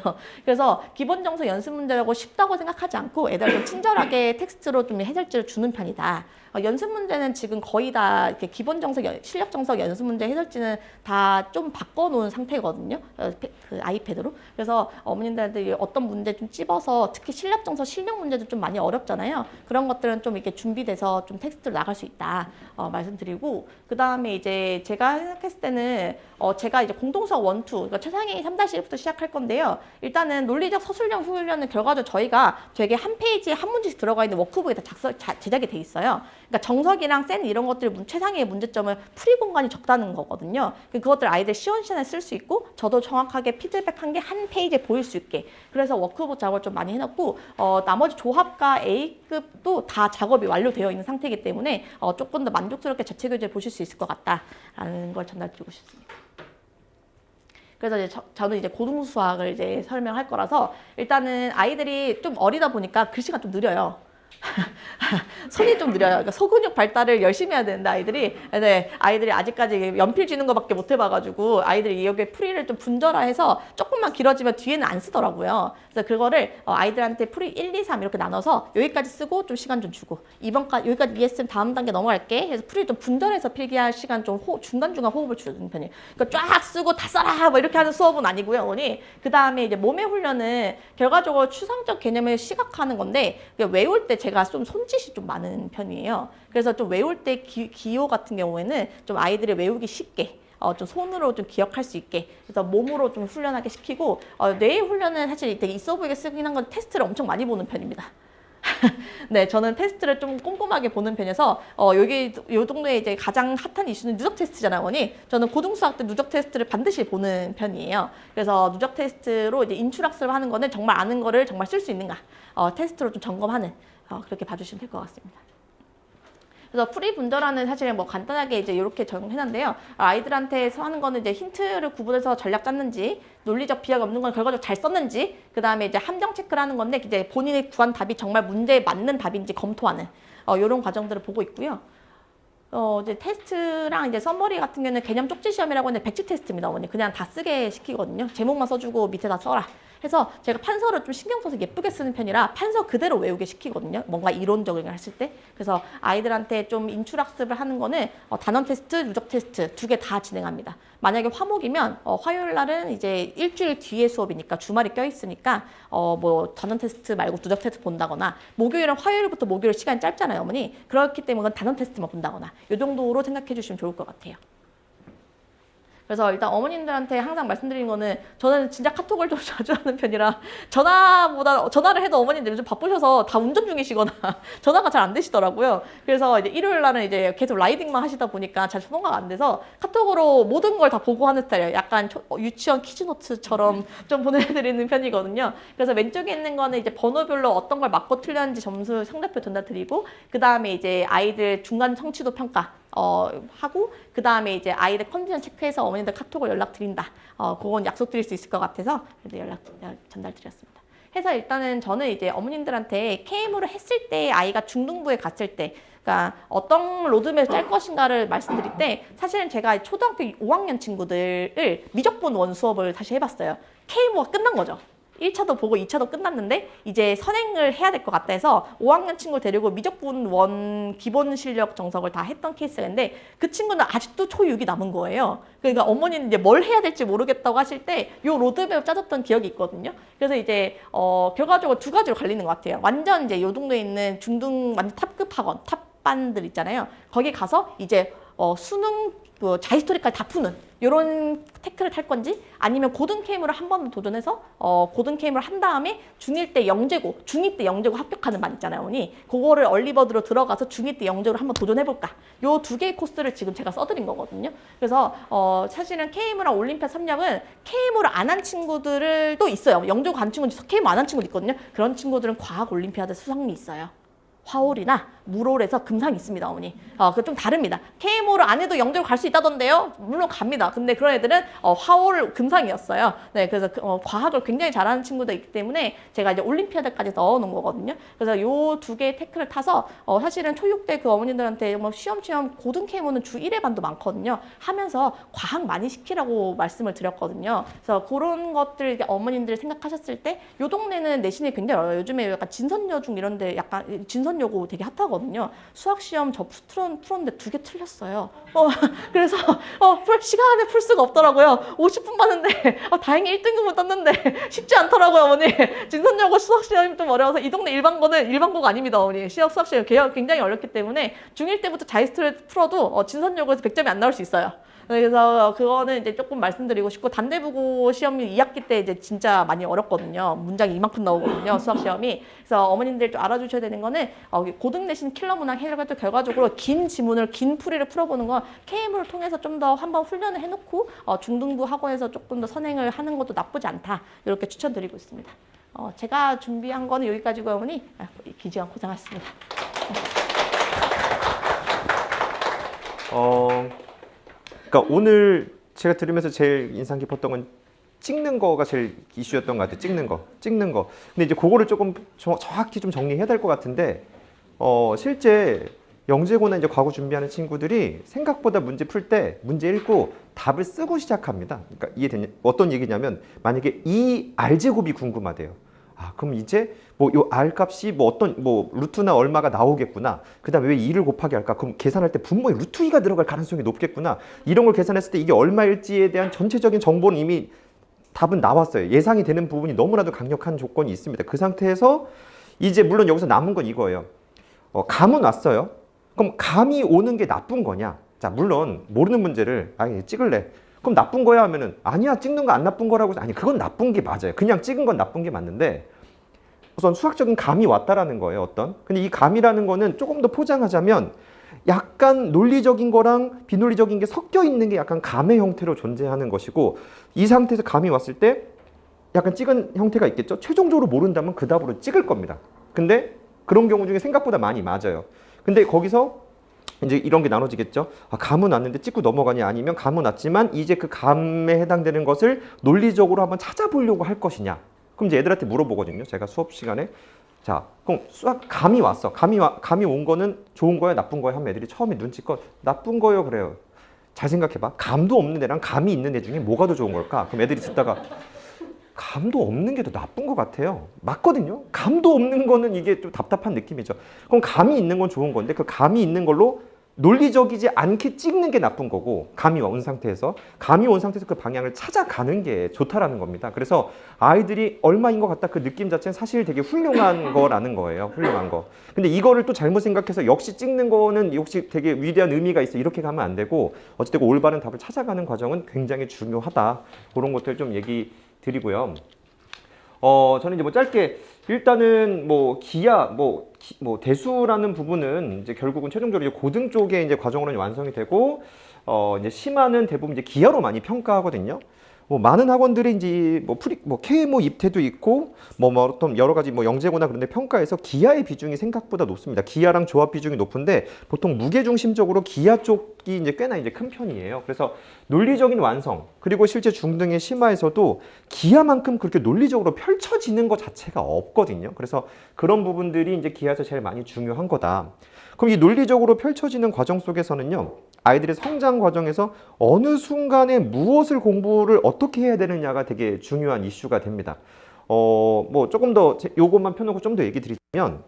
그래서 기본 정서 연습 문제라고 쉽다고 생각하지 않고 애들 좀 친절하게 텍스트로 좀 해설지를 주는 편이다. 연습 문제는 지금 거의 다 이렇게 기본 정석, 실력 정석 연습 문제 해설지는 다 좀 바꿔놓은 상태거든요. 그 아이패드로. 그래서 어머님들이 어떤 문제 좀 찝어서, 특히 실력 정석, 실력 문제도 좀 많이 어렵잖아요. 그런 것들은 좀 이렇게 준비돼서 좀 텍스트로 나갈 수 있다 말씀드리고, 그 다음에 이제 제가 생각했을 때는 제가 이제 공동수학 1, 2, 그러니까 최상위 3-1부터 시작할 건데요. 일단은 논리적 서술형 훈련은 결과적으로 저희가 되게 한 페이지에 한 문제씩 들어가 있는 워크북에 다 제작이 돼 있어요. 그러니까 정석이랑 센 이런 것들 최상위의 문제점은 풀이 공간이 적다는 거거든요. 그것들 아이들 시원시원하게 쓸 수 있고, 저도 정확하게 피드백한 게 한 페이지에 보일 수 있게, 그래서 워크북 작업을 좀 많이 해놨고, 나머지 조합과 A급도 다 작업이 완료되어 있는 상태이기 때문에 조금 더 만족스럽게 자체 교재 보실 수 있을 것 같다라는 걸 전달드리고 싶습니다. 그래서 이제 저는 이제 고등 수학을 이제 설명할 거라서, 일단은 아이들이 좀 어리다 보니까 글씨가 좀 느려요. 손이 좀 느려요. 그러니까 소근육 발달을 열심히 해야 되는데 아이들이 아직까지 연필 쥐는 것밖에 못 해봐가지고 아이들이 여기에 풀이를 좀 분절화해서 조금만 길어지면 뒤에는 안 쓰더라고요. 그래서 그거를 아이들한테 풀이 1, 2, 3 이렇게 나눠서 여기까지 쓰고 좀 시간 좀 주고, 이번까지 여기까지 이해했으면 다음 단계 넘어갈게 해서 풀이 좀 분절해서 필기할 시간 좀 중간중간 호흡을 주는 편이에요. 그러니까 쫙 쓰고 다 써라 뭐 이렇게 하는 수업은 아니고요, 어머니. 그 다음에 이제 몸의 훈련은 결과적으로 추상적 개념을 시각화하는 건데, 외울 때 제가 좀 손짓이 좀 많은 편이에요. 그래서 좀 외울 때 기호 같은 경우에는 좀 아이들이 외우기 쉽게 좀 손으로 좀 기억할 수 있게, 그래서 몸으로 좀 훈련하게 시키고, 뇌의 훈련은 사실 되게 있어 보이게 쓰긴 한 건 테스트를 엄청 많이 보는 편입니다. 네, 저는 테스트를 좀 꼼꼼하게 보는 편이어서 요 동네에 이제 가장 핫한 이슈는 누적 테스트잖아요, 어머니. 저는 고등수학 때 누적 테스트를 반드시 보는 편이에요. 그래서 누적 테스트로 이제 인출학습을 하는 거는 정말 아는 거를 정말 쓸 수 있는가 테스트로 좀 점검하는, 그렇게 봐주시면 될 것 같습니다. 그래서 풀이 분절하는 사실 뭐 간단하게 이제 이렇게 적용해놨는데요. 아이들한테 하는 거는 이제 힌트를 구분해서 전략 짰는지, 논리적 비약이 없는 건 결과적으로 잘 썼는지, 그 다음에 이제 함정 체크를 하는 건데 이제 본인이 구한 답이 정말 문제에 맞는 답인지 검토하는 이런 과정들을 보고 있고요. 이제 테스트랑 이제 썸머리 같은 경우는 개념 쪽지 시험이라고 하는데 백지 테스트입니다, 어머니. 그냥 다 쓰게 시키거든요. 제목만 써주고 밑에 다 써라 해서 제가 판서를 좀 신경 써서 예쁘게 쓰는 편이라 판서 그대로 외우게 시키거든요. 뭔가 이론적인 했을 때. 그래서 아이들한테 좀 인출학습을 하는 거는 단원 테스트, 누적 테스트 두 개 다 진행합니다. 만약에 화목이면 화요일 날은 이제 일주일 뒤에 수업이니까 주말이 껴있으니까 뭐 단원 테스트 말고 누적 테스트 본다거나, 목요일은 화요일부터 목요일 시간이 짧잖아요, 어머니. 그렇기 때문에 단원 테스트만 본다거나 이 정도로 생각해 주시면 좋을 것 같아요. 그래서 일단 어머님들한테 항상 말씀드리는 거는 저는 진짜 카톡을 좀 자주 하는 편이라 전화를 해도 어머님들 요즘 바쁘셔서 다 운전 중이시거나 전화가 잘 안 되시더라고요. 그래서 이제 일요일 날은 이제 계속 라이딩만 하시다 보니까 잘 통화가 안 돼서 카톡으로 모든 걸 다 보고 하는 스타일이에요. 약간 유치원 퀴즈노트처럼 좀 보내드리는 편이거든요. 그래서 왼쪽에 있는 거는 이제 번호별로 어떤 걸 맞고 틀렸는지 점수 상대표 전달드리고, 그 다음에 이제 아이들 중간 성취도 평가 하고, 그 다음에 이제 아이들 컨디션 체크해서 어머니들 카톡을 연락드린다. 그건 약속드릴 수 있을 것 같아서 연락 전달드렸습니다. 해서 일단은 저는 이제 어머님들한테 K모를 했을 때 아이가 중등부에 갔을 때, 그러니까 어떤 로드맵을 짤 것인가를 말씀드릴 때, 사실은 제가 초등학교 5학년 친구들을 미적분 원 수업을 다시 해봤어요. K모가 끝난 거죠. 1차도 보고 2차도 끝났는데 이제 선행을 해야 될 것 같다 해서 5학년 친구 데리고 미적분 원 기본 실력 정석을 다 했던 케이스인데, 그 친구는 아직도 초6이 남은 거예요. 그러니까 어머니는 이제 뭘 해야 될지 모르겠다고 하실 때 요 로드맵을 짜줬던 기억이 있거든요. 그래서 이제 결과적으로 두 가지로 갈리는 것 같아요. 완전 이제 요 동네에 있는 중등 완전 탑급 학원, 탑반들 있잖아요. 거기 가서 이제 수능 자히스토리까지 다 푸는 이런 태클을 탈 건지, 아니면 고등 K모를 한 번 도전해서 고등 K모를 한 다음에 중1 때 영재고, 중2 때 영재고 합격하는 반 있잖아요, 어머니. 그거를 얼리버드로 들어가서 중2 때 영재로 한번 도전해볼까. 요 두 개의 코스를 지금 제가 써드린 거거든요. 그래서 사실은 K모랑 올림피아 3력은 K모를 안 한 친구들을 또 있어요. 영재고 간 친구는 K모 안 한 친구도 있거든요. 그런 친구들은 과학 올림피아드 수상이 있어요. 화홀이나 물홀에서 금상이 있습니다, 어머니. 그거 좀 다릅니다. K모를 안 해도 영재로 갈 수 있다던데요? 물론 갑니다. 근데 그런 애들은 화홀 금상이었어요. 네, 그래서 과학을 굉장히 잘하는 친구도 있기 때문에 제가 이제 올림피아드까지 넣어놓은 거거든요. 그래서 요 두 개의 태클을 타서 사실은 초6 때 그 어머님들한테 뭐 시험 고등 K모는 주 1회 반도 많거든요. 하면서 과학 많이 시키라고 말씀을 드렸거든요. 그래서 그런 것들 어머님들이 생각하셨을 때 요 동네는 내신이 굉장히 어려워요. 요즘에 약간 진선여중 이런 데 약간 진선여고 되게 핫하거든요. 수학 시험 저 풀었는데 2개 틀렸어요. 그래서 시간에 풀 수가 없더라고요. 50분 봤는데 다행히 1등급은 떴는데 쉽지 않더라고요, 어머니. 진선여고 수학 시험이 좀 어려워서 이 동네 일반고는 일반고가 아닙니다, 어머니. 수학 시험 굉장히 어렵기 때문에 중1 때부터 자이스토리 풀어도 진선여고에서 100점이 안 나올 수 있어요. 그래서 그거는 이제 조금 말씀드리고 싶고, 단대부고 시험이 2학기 때 이제 진짜 많이 어렵거든요. 문장이 이만큼 나오거든요, 수학 시험이. 그래서 어머님들 좀 알아주셔야 되는 거는 고등 내신 킬러 문항 해결할 때 결과적으로 긴 지문을, 긴 풀이를 풀어보는 건 K모를 통해서 좀 더 한번 훈련을 해놓고 중등부 학원에서 조금 더 선행을 하는 것도 나쁘지 않다, 이렇게 추천드리고 있습니다. 제가 준비한 거는 여기까지고요, 어머니. 기지간 고생하셨습니다. 그러니까 오늘 제가 들으면서 제일 인상 깊었던 건 찍는 거가 제일 이슈였던 것 같아요. 찍는 거. 근데 이제 그거를 조금 정확히 좀 정리해야 될 것 같은데, 실제 영재고나 이제 과거 준비하는 친구들이 생각보다 문제 풀 때 문제 읽고 답을 쓰고 시작합니다. 그러니까 이해되냐? 어떤 얘기냐면, 만약에 이 R제곱이 궁금하대요. 그럼 이제 뭐 요 R 값이 뭐 어떤 뭐 루트나 얼마가 나오겠구나. 그다음에 왜 2를 곱하기 할까? 그럼 계산할 때 분모에 루트 2가 들어갈 가능성이 높겠구나. 이런 걸 계산했을 때 이게 얼마일지에 대한 전체적인 정보는 이미 답은 나왔어요. 예상이 되는 부분이 너무나도 강력한 조건이 있습니다. 그 상태에서 이제 물론 여기서 남은 건 이거예요. 감은 왔어요. 그럼 감이 오는 게 나쁜 거냐? 자, 물론 모르는 문제를 찍을래. 그럼 나쁜 거야 하면은 아니야, 찍는 거 안 나쁜 거라고. 아니, 그건 나쁜 게 맞아요. 그냥 찍은 건 나쁜 게 맞는데, 우선 수학적인 감이 왔다라는 거예요, 근데 이 감이라는 거는 조금 더 포장하자면 약간 논리적인 거랑 비논리적인 게 섞여 있는 게 약간 감의 형태로 존재하는 것이고, 이 상태에서 감이 왔을 때 약간 찍은 형태가 있겠죠. 최종적으로 모른다면 그 답으로 찍을 겁니다. 근데 그런 경우 중에 생각보다 많이 맞아요. 근데 거기서 이제 이런 게 나눠지겠죠. 감은 왔는데 찍고 넘어가냐, 아니면 감은 왔지만 이제 그 감에 해당되는 것을 논리적으로 한번 찾아보려고 할 것이냐. 그럼 이제 애들한테 물어보거든요, 제가 수업 시간에. 자, 그럼 감이 왔어. 감이 온 거는 좋은 거야, 나쁜 거야 하면 애들이 처음에 눈치껏 나쁜 거요 그래요. 잘 생각해봐. 감도 없는 애랑 감이 있는 애 중에 뭐가 더 좋은 걸까? 그럼 애들이 듣다가 감도 없는 게 더 나쁜 것 같아요. 맞거든요. 감도 없는 거는 이게 좀 답답한 느낌이죠. 그럼 감이 있는 건 좋은 건데, 그 감이 있는 걸로 논리적이지 않게 찍는 게 나쁜 거고, 감이 온 상태에서 그 방향을 찾아가는 게 좋다라는 겁니다. 그래서 아이들이 얼마인 것 같다 그 느낌 자체는 사실 되게 훌륭한 거라는 거예요. 훌륭한 거. 근데 이거를 또 잘못 생각해서 역시 찍는 거는 역시 되게 위대한 의미가 있어 이렇게 가면 안 되고, 어쨌든 올바른 답을 찾아가는 과정은 굉장히 중요하다. 그런 것들 좀 얘기 드리고요. 저는 이제 뭐 짧게 일단은 뭐 기하 뭐 대수라는 부분은 이제 결국은 최종적으로 이제 고등 쪽에 이제 과정으로 완성이 되고, 이제 심화는 대부분 이제 기하로 많이 평가하거든요. 뭐 많은 학원들이 이제 뭐 KMO 입태도 있고 뭐 어떤 여러 가지 뭐 영재고나 그런 데 평가에서 기하의 비중이 생각보다 높습니다. 기하랑 조합 비중이 높은데 보통 무게 중심적으로 기하 쪽이 이제 꽤나 이제 큰 편이에요. 그래서 논리적인 완성 그리고 실제 중등의 심화에서도 기하만큼 그렇게 논리적으로 펼쳐지는 것 자체가 없거든요. 그래서 그런 부분들이 이제 기하에서 제일 많이 중요한 거다. 그럼 이 논리적으로 펼쳐지는 과정 속에서는요, 아이들의 성장 과정에서 어느 순간에 무엇을 공부를 어떻게 해야 되느냐가 되게 중요한 이슈가 됩니다. 뭐 조금 더 요것만 펴놓고 좀 더 얘기 드리자면,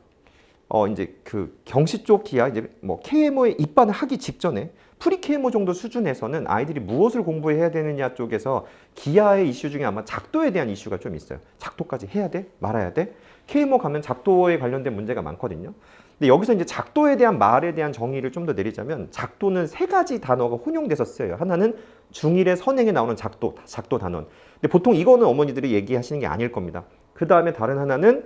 이제 그 경시 쪽 기하 이제 뭐 KMO에 입반을 하기 직전에 프리 KMO 정도 수준에서는 아이들이 무엇을 공부해야 되느냐 쪽에서 기하의 이슈 중에 아마 작도에 대한 이슈가 좀 있어요. 작도까지 해야 돼? 말아야 돼? KMO 가면 작도에 관련된 문제가 많거든요. 근데 여기서 이제 작도에 대한 말에 대한 정의를 좀 더 내리자면, 작도는 세 가지 단어가 혼용돼서 쓰여요. 하나는 중1의 선행에 나오는 작도 단원. 근데 보통 이거는 어머니들이 얘기하시는 게 아닐 겁니다. 그 다음에 다른 하나는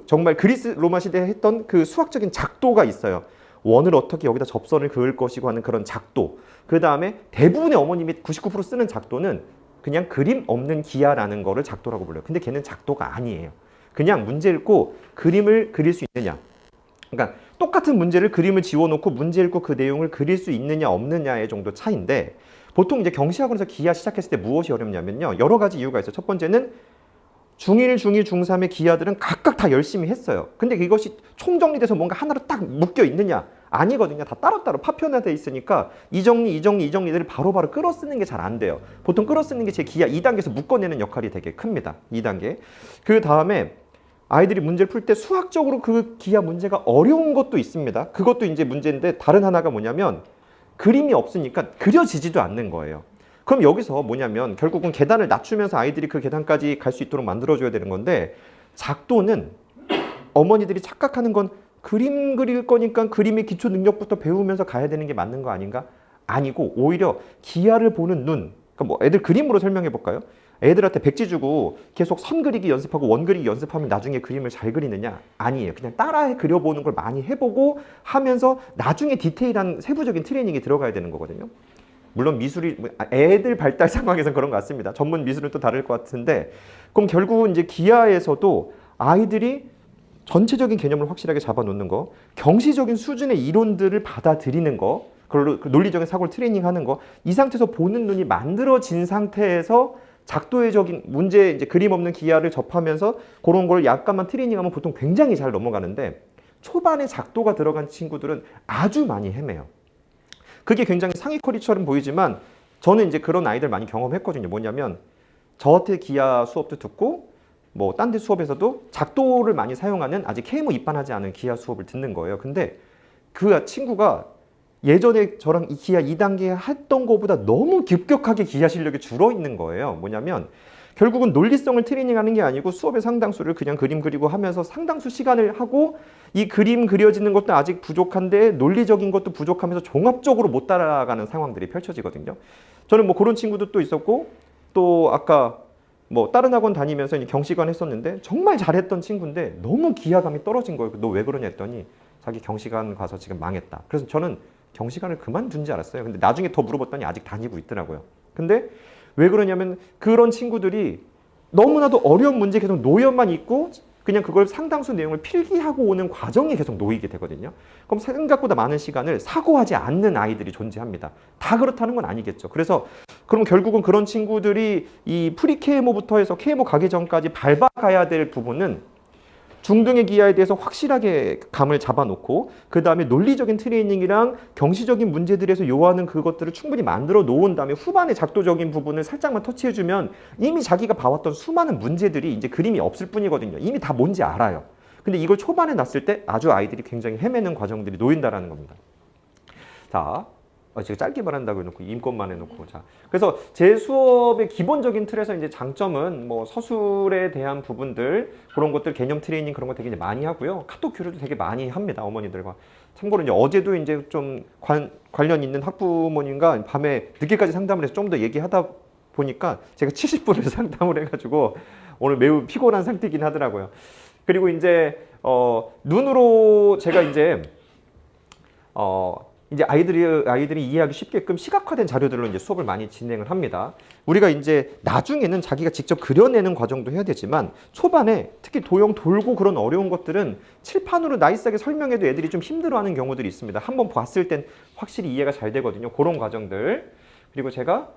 정말 그리스 로마 시대에 했던 그 수학적인 작도가 있어요. 원을 어떻게 여기다 접선을 그을 것이고 하는 그런 작도. 그 다음에 대부분의 어머님이 99% 쓰는 작도는 그냥 그림 없는 기하라는 거를 작도라고 불러요. 근데 걔는 작도가 아니에요. 그냥 문제 읽고 그림을 그릴 수 있느냐. 그러니까 똑같은 문제를 그림을 지워놓고 문제 읽고 그 내용을 그릴 수 있느냐 없느냐의 정도 차이인데, 보통 이제 경시학원에서 기하 시작했을 때 무엇이 어렵냐면요, 여러 가지 이유가 있어요. 첫 번째는 중1, 중2, 중3의 기하들은 각각 다 열심히 했어요. 근데 이것이 총정리돼서 뭔가 하나로 딱 묶여 있느냐? 아니거든요. 다 따로따로 파편화되어 있으니까 이 정리들을 바로바로 끌어쓰는 게 잘 안 돼요. 보통 끌어쓰는 게 제 기하 2단계에서 묶어내는 역할이 되게 큽니다. 2단계. 그 다음에 아이들이 문제를 풀 때 수학적으로 그 기하 문제가 어려운 것도 있습니다. 그것도 이제 문제인데, 다른 하나가 뭐냐면 그림이 없으니까 그려지지도 않는 거예요. 그럼 여기서 뭐냐면 결국은 계단을 낮추면서 아이들이 그 계단까지 갈 수 있도록 만들어줘야 되는 건데, 작도는 어머니들이 착각하는 건 그림 그릴 거니까 그림의 기초 능력부터 배우면서 가야 되는 게 맞는 거 아닌가? 아니고 오히려 기하를 보는 눈, 그러니까 뭐 애들 그림으로 설명해 볼까요? 애들한테 백지 주고 계속 선 그리기 연습하고 원 그리기 연습하면 나중에 그림을 잘 그리느냐? 아니에요. 그냥 따라 그려보는 걸 많이 해보고 하면서 나중에 디테일한 세부적인 트레이닝이 들어가야 되는 거거든요. 물론 미술이 애들 발달 상황에서는 그런 것 같습니다. 전문 미술은 또 다를 것 같은데, 그럼 결국은 이제 기하에서도 아이들이 전체적인 개념을 확실하게 잡아놓는 거, 경시적인 수준의 이론들을 받아들이는 거, 그걸로 논리적인 사고를 트레이닝하는 거, 이 상태에서 보는 눈이 만들어진 상태에서 작도의적인 문제, 이제 그림 없는 기하를 접하면서 그런 걸 약간만 트레이닝하면 보통 굉장히 잘 넘어가는데, 초반에 작도가 들어간 친구들은 아주 많이 헤매요. 그게 굉장히 상위커리처럼 보이지만 저는 이제 그런 아이들 많이 경험했거든요. 뭐냐면 저한테 기하 수업도 듣고 뭐 딴 데 수업에서도 작도를 많이 사용하는 아직 KMO 입반하지 않은 기하 수업을 듣는 거예요. 근데 그 친구가 예전에 저랑 이 기하 2단계 했던 것보다 너무 급격하게 기하 실력이 줄어 있는 거예요. 뭐냐면 결국은 논리성을 트레이닝하는 게 아니고 수업의 상당수를 그냥 그림 그리고 하면서 상당수 시간을 하고, 이 그림 그려지는 것도 아직 부족한데 논리적인 것도 부족하면서 종합적으로 못 따라가는 상황들이 펼쳐지거든요. 저는 뭐 그런 친구도 또 있었고, 또 아까 뭐 다른 학원 다니면서 경시관 했었는데 정말 잘했던 친구인데 너무 기하감이 떨어진 거예요. 너 왜 그러냐 했더니 자기 경시관 가서 지금 망했다. 그래서 저는 경시관을 그만둔 줄 알았어요. 근데 나중에 더 물어봤더니 아직 다니고 있더라고요. 근데 왜 그러냐면 그런 친구들이 너무나도 어려운 문제 계속 놓여만 있고 그냥 그걸 상당수 내용을 필기하고 오는 과정에 계속 놓이게 되거든요. 그럼 생각보다 많은 시간을 사고하지 않는 아이들이 존재합니다. 다 그렇다는 건 아니겠죠. 그래서 그럼 결국은 그런 친구들이 이 프리 KMO부터 해서 KMO 가기 전까지 밟아가야 될 부분은 중등의 기하에 대해서 확실하게 감을 잡아놓고, 그 다음에 논리적인 트레이닝이랑 경시적인 문제들에서 요하는 그것들을 충분히 만들어 놓은 다음에 후반에 작도적인 부분을 살짝만 터치해주면 이미 자기가 봐왔던 수많은 문제들이 이제 그림이 없을 뿐이거든요. 이미 다 뭔지 알아요. 근데 이걸 초반에 놨을 때 아주 아이들이 굉장히 헤매는 과정들이 놓인다라는 겁니다. 자, 제가 짧게 말한다고 해놓고 임권만 해놓고 자. 그래서 제 수업의 기본적인 틀에서 이제 장점은 뭐 서술에 대한 부분들 그런 것들 개념 트레이닝 그런 거 되게 이제 많이 하고요. 카톡 교류도 되게 많이 합니다. 어머니들과. 참고로 이제 어제도 이제 좀 관련 있는 학부모님과 밤에 늦게까지 상담을 해서 좀 더 얘기하다 보니까 제가 70분을 상담을 해가지고 오늘 매우 피곤한 상태이긴 하더라고요. 그리고 이제 눈으로 제가 이제 아이들이 이해하기 쉽게끔 시각화된 자료들로 이제 수업을 많이 진행을 합니다. 우리가 이제 나중에는 자기가 직접 그려내는 과정도 해야 되지만 초반에 특히 도형 돌고 그런 어려운 것들은 칠판으로 나이스하게 설명해도 애들이 좀 힘들어하는 경우들이 있습니다. 한번 봤을 땐 확실히 이해가 잘 되거든요. 그런 과정들. 그리고 제가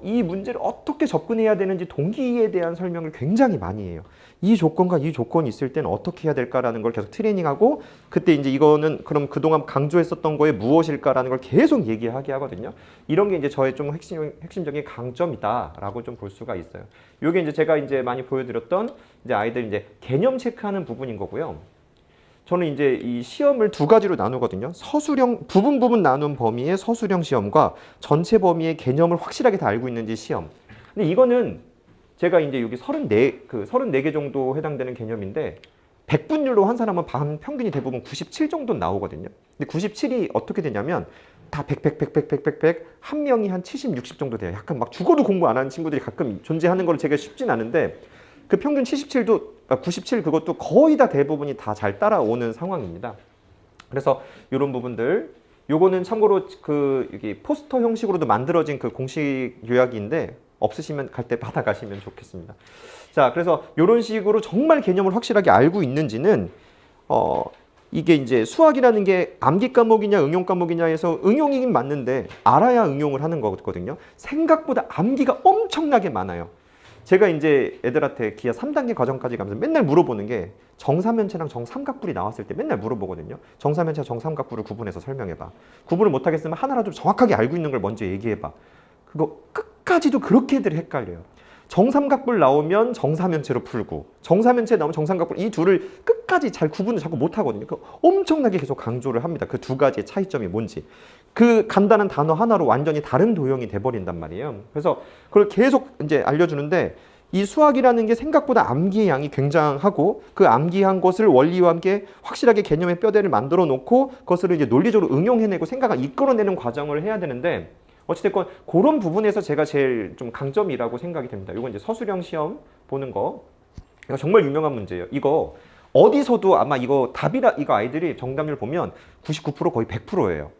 이 문제를 어떻게 접근해야 되는지 동기에 대한 설명을 굉장히 많이 해요. 이 조건과 이 조건이 있을 때는 어떻게 해야 될까라는 걸 계속 트레이닝하고 그때 이제 이거는 그럼 그동안 강조했었던 거에 무엇일까라는 걸 계속 얘기하게 하거든요. 이런 게 이제 저의 좀 핵심적인 강점이다라고 좀 볼 수가 있어요. 이게 이제 제가 이제 많이 보여드렸던 이제 아이들 이제 개념 체크하는 부분인 거고요. 저는 이제 이 시험을 두 가지로 나누거든요. 서술형 부분 나눈 범위의 서술형 시험과 전체 범위의 개념을 확실하게 다 알고 있는지 시험. 근데 이거는 제가 이제 여기 34개 정도 해당되는 개념인데 100분율로 한 사람은 반 평균이 대부분 97 정도 나오거든요. 근데 97이 어떻게 되냐면 다 100 한 명이 한 70, 60 정도 돼요. 약간 막 죽어도 공부 안 하는 친구들이 가끔 존재하는 걸 제가 쉽진 않은데 그 평균 97 그것도 거의 다 대부분이 다 잘 따라오는 상황입니다. 그래서 이런 부분들 요거는 참고로 이게 포스터 형식으로도 만들어진 그 공식 요약인데 없으시면 갈 때 받아가시면 좋겠습니다. 자, 그래서 이런 식으로 정말 개념을 확실하게 알고 있는지는 이게 이제 수학이라는 게 암기 과목이냐 응용 과목이냐 해서 응용이긴 맞는데 알아야 응용을 하는 거거든요. 생각보다 암기가 엄청나게 많아요. 제가 이제 애들한테 기하 3단계 과정까지 가면서 맨날 물어보는 게 정사면체랑 정삼각뿔이 나왔을 때 맨날 물어보거든요. 정사면체와 정삼각뿔을 구분해서 설명해봐. 구분을 못하겠으면 하나라도 정확하게 알고 있는 걸 먼저 얘기해봐. 그거 끝까지도 그렇게 애들이 헷갈려요. 정삼각뿔 나오면 정사면체로 풀고 정사면체 나오면 정삼각뿔 이 둘을 끝까지 잘 구분을 자꾸 못하거든요. 엄청나게 계속 강조를 합니다. 그 두 가지의 차이점이 뭔지. 그 간단한 단어 하나로 완전히 다른 도형이 돼버린단 말이에요. 그래서 그걸 계속 이제 알려주는데 이 수학이라는 게 생각보다 암기의 양이 굉장하고 그 암기한 것을 원리와 함께 확실하게 개념의 뼈대를 만들어 놓고 그것을 이제 논리적으로 응용해내고 생각을 이끌어내는 과정을 해야 되는데 어찌됐건 그런 부분에서 제가 제일 좀 강점이라고 생각이 됩니다. 이건 이제 서술형 시험 보는 거. 이거 정말 유명한 문제예요. 이거 어디서도 아마 이거 아이들이 정답률 보면 99% 거의 100%예요.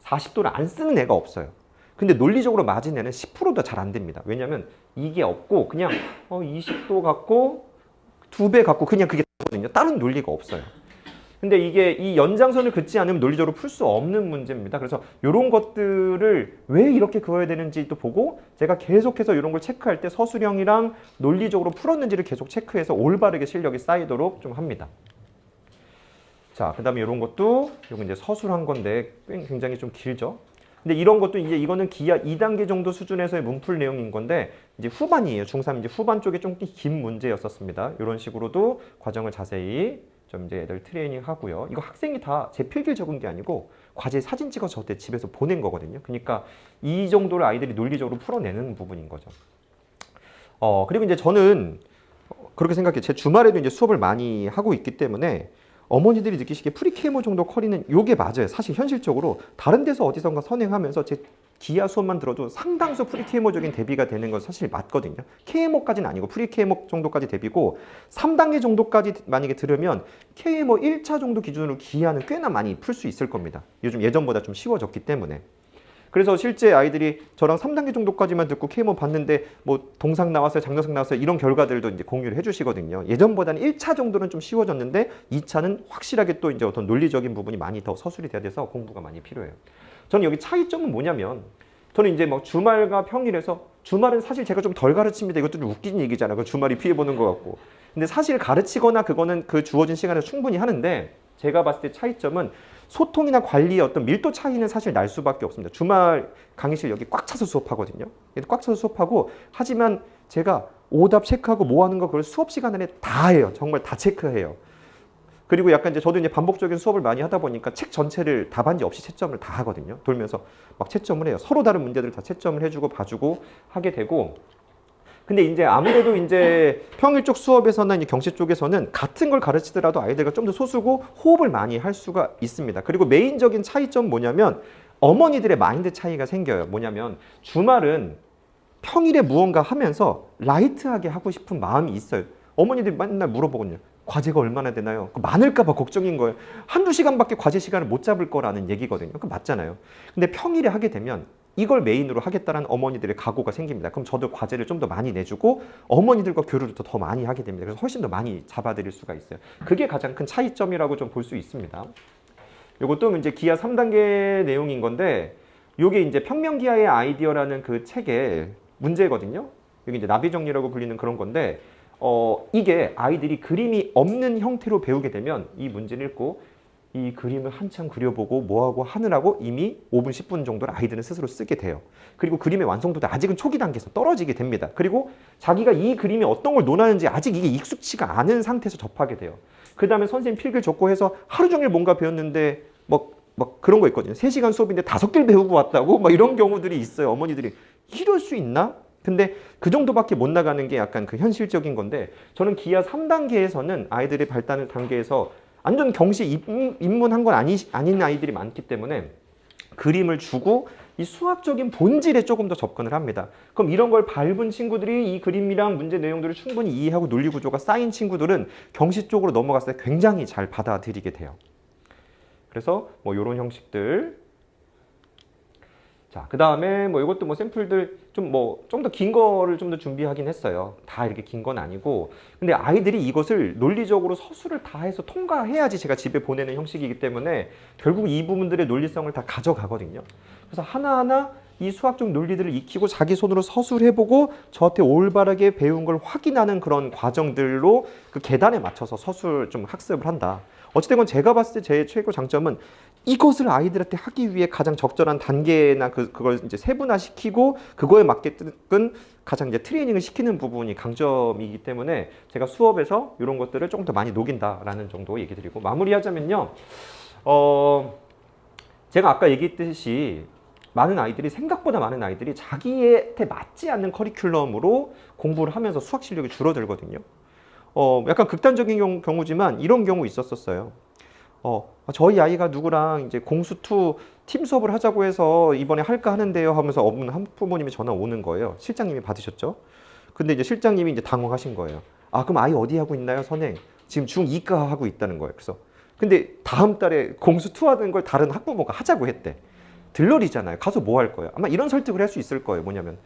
40도를 안 쓰는 애가 없어요. 근데 논리적으로 맞은 애는 10%도 잘 안 됩니다. 왜냐면 이게 없고 그냥 20도 갖고 2배 갖고 그냥 그게 거든요. 다른 논리가 없어요. 근데 이게 이 연장선을 긋지 않으면 논리적으로 풀 수 없는 문제입니다. 그래서 이런 것들을 왜 이렇게 그어야 되는지 또 보고 제가 계속해서 이런 걸 체크할 때 서술형이랑 논리적으로 풀었는지를 계속 체크해서 올바르게 실력이 쌓이도록 좀 합니다. 자, 그 다음에 이런 것도 이건 이제 서술한 건데 굉장히 좀 길죠. 근데 이런 것도 이제 이거는 기하 2단계 정도 수준에서의 문풀 내용인 건데 이제 후반이에요. 중3 이제 후반 쪽에 좀 긴 문제였었습니다. 이런 식으로도 과정을 자세히 좀 이제 애들 트레이닝 하고요. 이거 학생이 다 제 필기를 적은 게 아니고 과제 사진 찍어서 저한테 집에서 보낸 거거든요. 그러니까 이 정도를 아이들이 논리적으로 풀어내는 부분인 거죠. 그리고 이제 저는 그렇게 생각해요. 제 주말에도 이제 수업을 많이 하고 있기 때문에 어머니들이 느끼시기에 프리케이모 정도 커리는 요게 맞아요. 사실 현실적으로 다른 데서 어디선가 선행하면서 제 기하 수업만 들어도 상당수 프리케이모적인 대비가 되는 건 사실 맞거든요. KMO까지는 아니고 프리케이모 정도까지 대비고 3단계 정도까지 만약에 들으면 KMO 1차 정도 기준으로 기하는 꽤나 많이 풀 수 있을 겁니다. 요즘 예전보다 좀 쉬워졌기 때문에. 그래서 실제 아이들이 저랑 3단계 정도까지만 듣고 KMO 봤는데 뭐 동상 나왔어요, 장려상 나왔어요 이런 결과들도 이제 공유를 해주시거든요. 예전보다는 1차 정도는 좀 쉬워졌는데 2차는 확실하게 또 이제 어떤 논리적인 부분이 많이 더 서술이 돼야 돼서 공부가 많이 필요해요. 저는 여기 차이점은 뭐냐면 저는 이제 막 주말과 평일에서 주말은 사실 제가 좀 덜 가르칩니다. 이것도 좀 웃긴 얘기잖아요. 그 주말이 피해 보는 것 같고. 근데 사실 가르치거나 그거는 그 주어진 시간에 충분히 하는데 제가 봤을 때 차이점은 소통이나 관리의 어떤 밀도 차이는 사실 날 수밖에 없습니다. 주말 강의실 여기 꽉 차서 수업하거든요. 꽉 차서 수업하고 하지만 제가 오답 체크하고 뭐 하는 거 그걸 수업 시간 안에 다 해요. 정말 다 체크해요. 그리고 약간 이제 저도 이제 반복적인 수업을 많이 하다 보니까 책 전체를 답안지 없이 채점을 다 하거든요. 돌면서 막 채점을 해요. 서로 다른 문제들을 다 채점을 해주고 봐주고 하게 되고. 근데 이제 아무래도 이제 평일 쪽 수업에서나 이제 경시 쪽에서는 같은 걸 가르치더라도 아이들과 좀 더 소수고 호흡을 많이 할 수가 있습니다. 그리고 메인적인 차이점 뭐냐면 어머니들의 마인드 차이가 생겨요. 뭐냐면 주말은 평일에 무언가 하면서 라이트하게 하고 싶은 마음이 있어요. 어머니들이 맨날 물어보거든요. 과제가 얼마나 되나요? 많을까 봐 걱정인 거예요. 한두 시간밖에 과제 시간을 못 잡을 거라는 얘기거든요. 그 맞잖아요. 근데 평일에 하게 되면 이걸 메인으로 하겠다는 어머니들의 각오가 생깁니다. 그럼 저도 과제를 좀 더 많이 내주고 어머니들과 교류를 더 많이 하게 됩니다. 그래서 훨씬 더 많이 잡아드릴 수가 있어요. 그게 가장 큰 차이점이라고 좀 볼 수 있습니다. 이것도 이제 기하 3단계 내용인 건데 이게 이제 평면기하의 아이디어라는 그 책의 문제거든요. 여기 이제 나비정리라고 불리는 그런 건데 이게 아이들이 그림이 없는 형태로 배우게 되면 이 문제를 읽고 이 그림을 한참 그려보고 뭐하고 하느라고 이미 5분, 10분 정도를 아이들은 스스로 쓰게 돼요. 그리고 그림의 완성도도 아직은 초기 단계에서 떨어지게 됩니다. 그리고 자기가 이 그림이 어떤 걸 논하는지 아직 이게 익숙치가 않은 상태에서 접하게 돼요. 그 다음에 선생님 필기를 적고 해서 하루 종일 뭔가 배웠는데 막 그런 거 있거든요. 3시간 수업인데 5개를 배우고 왔다고? 막 이런 경우들이 있어요. 어머니들이 이럴 수 있나? 근데 그 정도밖에 못 나가는 게 약간 그 현실적인 건데 저는 기하 3단계에서는 아이들의 발달 단계에서 완전 경시 입문한 건 아닌 아이들이 많기 때문에 그림을 주고 이 수학적인 본질에 조금 더 접근을 합니다. 그럼 이런 걸 밟은 친구들이 이 그림이랑 문제 내용들을 충분히 이해하고 논리 구조가 쌓인 친구들은 경시 쪽으로 넘어갔을 때 굉장히 잘 받아들이게 돼요. 그래서 뭐 이런 형식들. 자, 그 다음에 뭐 이것도 뭐 샘플들 좀 더 긴 거를 좀 더 준비하긴 했어요. 다 이렇게 긴 건 아니고. 근데 아이들이 이것을 논리적으로 서술을 다 해서 통과해야지 제가 집에 보내는 형식이기 때문에 결국 이 부분들의 논리성을 다 가져가거든요. 그래서 하나하나 이 수학적 논리들을 익히고 자기 손으로 서술해보고 저한테 올바르게 배운 걸 확인하는 그런 과정들로 그 계단에 맞춰서 서술 좀 학습을 한다. 어찌됐건 제가 봤을 때 제 최고 장점은 이것을 아이들한테 하기 위해 가장 적절한 단계나 그걸 이제 세분화시키고 그거에 맞게끔 가장 이제 트레이닝을 시키는 부분이 강점이기 때문에 제가 수업에서 이런 것들을 조금 더 많이 녹인다라는 정도 얘기 드리고 마무리하자면요. 제가 아까 얘기했듯이 생각보다 많은 아이들이 자기한테 맞지 않는 커리큘럼으로 공부를 하면서 수학 실력이 줄어들거든요. 약간 극단적인 경우지만 이런 경우 있었어요. 저희 아이가 누구랑 이제 공수2 팀 수업을 하자고 해서 이번에 할까 하는데요 하면서 한 부모님이 전화 오는 거예요. 실장님이 받으셨죠. 근데 이제 실장님이 이제 당황하신 거예요. 아, 그럼 아이 어디 하고 있나요, 선생? 지금 중2과 하고 있다는 거예요. 그래서 근데 다음 달에 공수2 하는 걸 다른 학부모가 하자고 했대. 들러리잖아요. 가서 뭐 할 거예요? 아마 이런 설득을 할 수 있을 거예요. 뭐냐면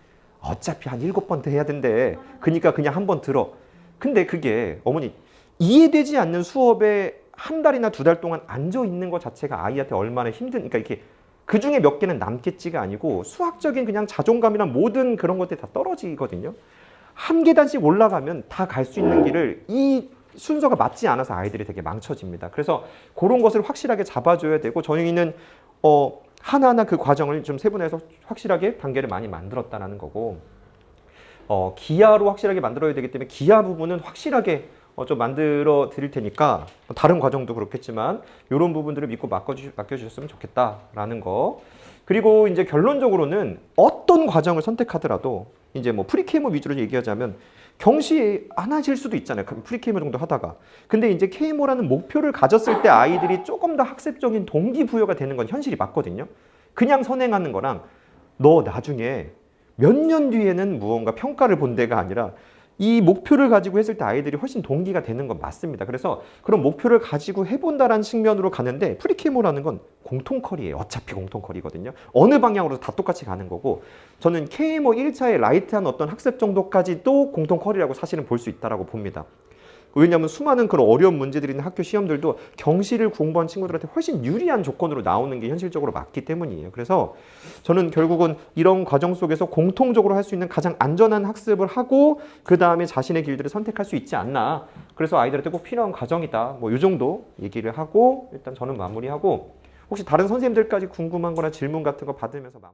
어차피 한 7번 더 해야 된대. 그러니까 그냥 한번 들어. 근데 그게 어머니 이해되지 않는 수업에 한 달이나 2달 동안 앉아 있는 것 자체가 아이한테 얼마나 그러니까 이렇게 그 중에 몇 개는 남겠지가 아니고 수학적인 그냥 자존감이나 모든 그런 것들이 다 떨어지거든요. 한 계단씩 올라가면 다 갈 수 있는 길을 이 순서가 맞지 않아서 아이들이 되게 망쳐집니다. 그래서 그런 것을 확실하게 잡아줘야 되고 저희는 하나하나 그 과정을 좀 세분화해서 확실하게 단계를 많이 만들었다는 거고 기하로 확실하게 만들어야 되기 때문에 기하 부분은 확실하게 좀 만들어 드릴 테니까 다른 과정도 그렇겠지만 이런 부분들을 믿고 맡겨주셨으면 좋겠다라는 거. 그리고 이제 결론적으로는 어떤 과정을 선택하더라도 이제 뭐 프리케이모 위주로 얘기하자면 경시 안 하실 수도 있잖아요. 프리케이모 정도 하다가. 근데 이제 케이모라는 목표를 가졌을 때 아이들이 조금 더 학습적인 동기부여가 되는 건 현실이 맞거든요. 그냥 선행하는 거랑 너 나중에 몇 년 뒤에는 무언가 평가를 본 데가 아니라 이 목표를 가지고 했을 때 아이들이 훨씬 동기가 되는 건 맞습니다. 그래서 그런 목표를 가지고 해본다라는 측면으로 가는데 프리케이모라는 건 공통컬이에요. 어차피 공통컬이거든요. 어느 방향으로 다 똑같이 가는 거고 저는 케이모 1차의 라이트한 어떤 학습 정도까지도 공통컬이라고 사실은 볼 수 있다고 봅니다. 왜냐하면 수많은 그런 어려운 문제들이 있는 학교 시험들도 경시를 공부한 친구들한테 훨씬 유리한 조건으로 나오는 게 현실적으로 맞기 때문이에요. 그래서 저는 결국은 이런 과정 속에서 공통적으로 할 수 있는 가장 안전한 학습을 하고 그 다음에 자신의 길들을 선택할 수 있지 않나. 그래서 아이들한테 꼭 필요한 과정이다. 뭐 이 정도 얘기를 하고 일단 저는 마무리하고 혹시 다른 선생님들까지 궁금한 거나 질문 같은 거 받으면서 마무리.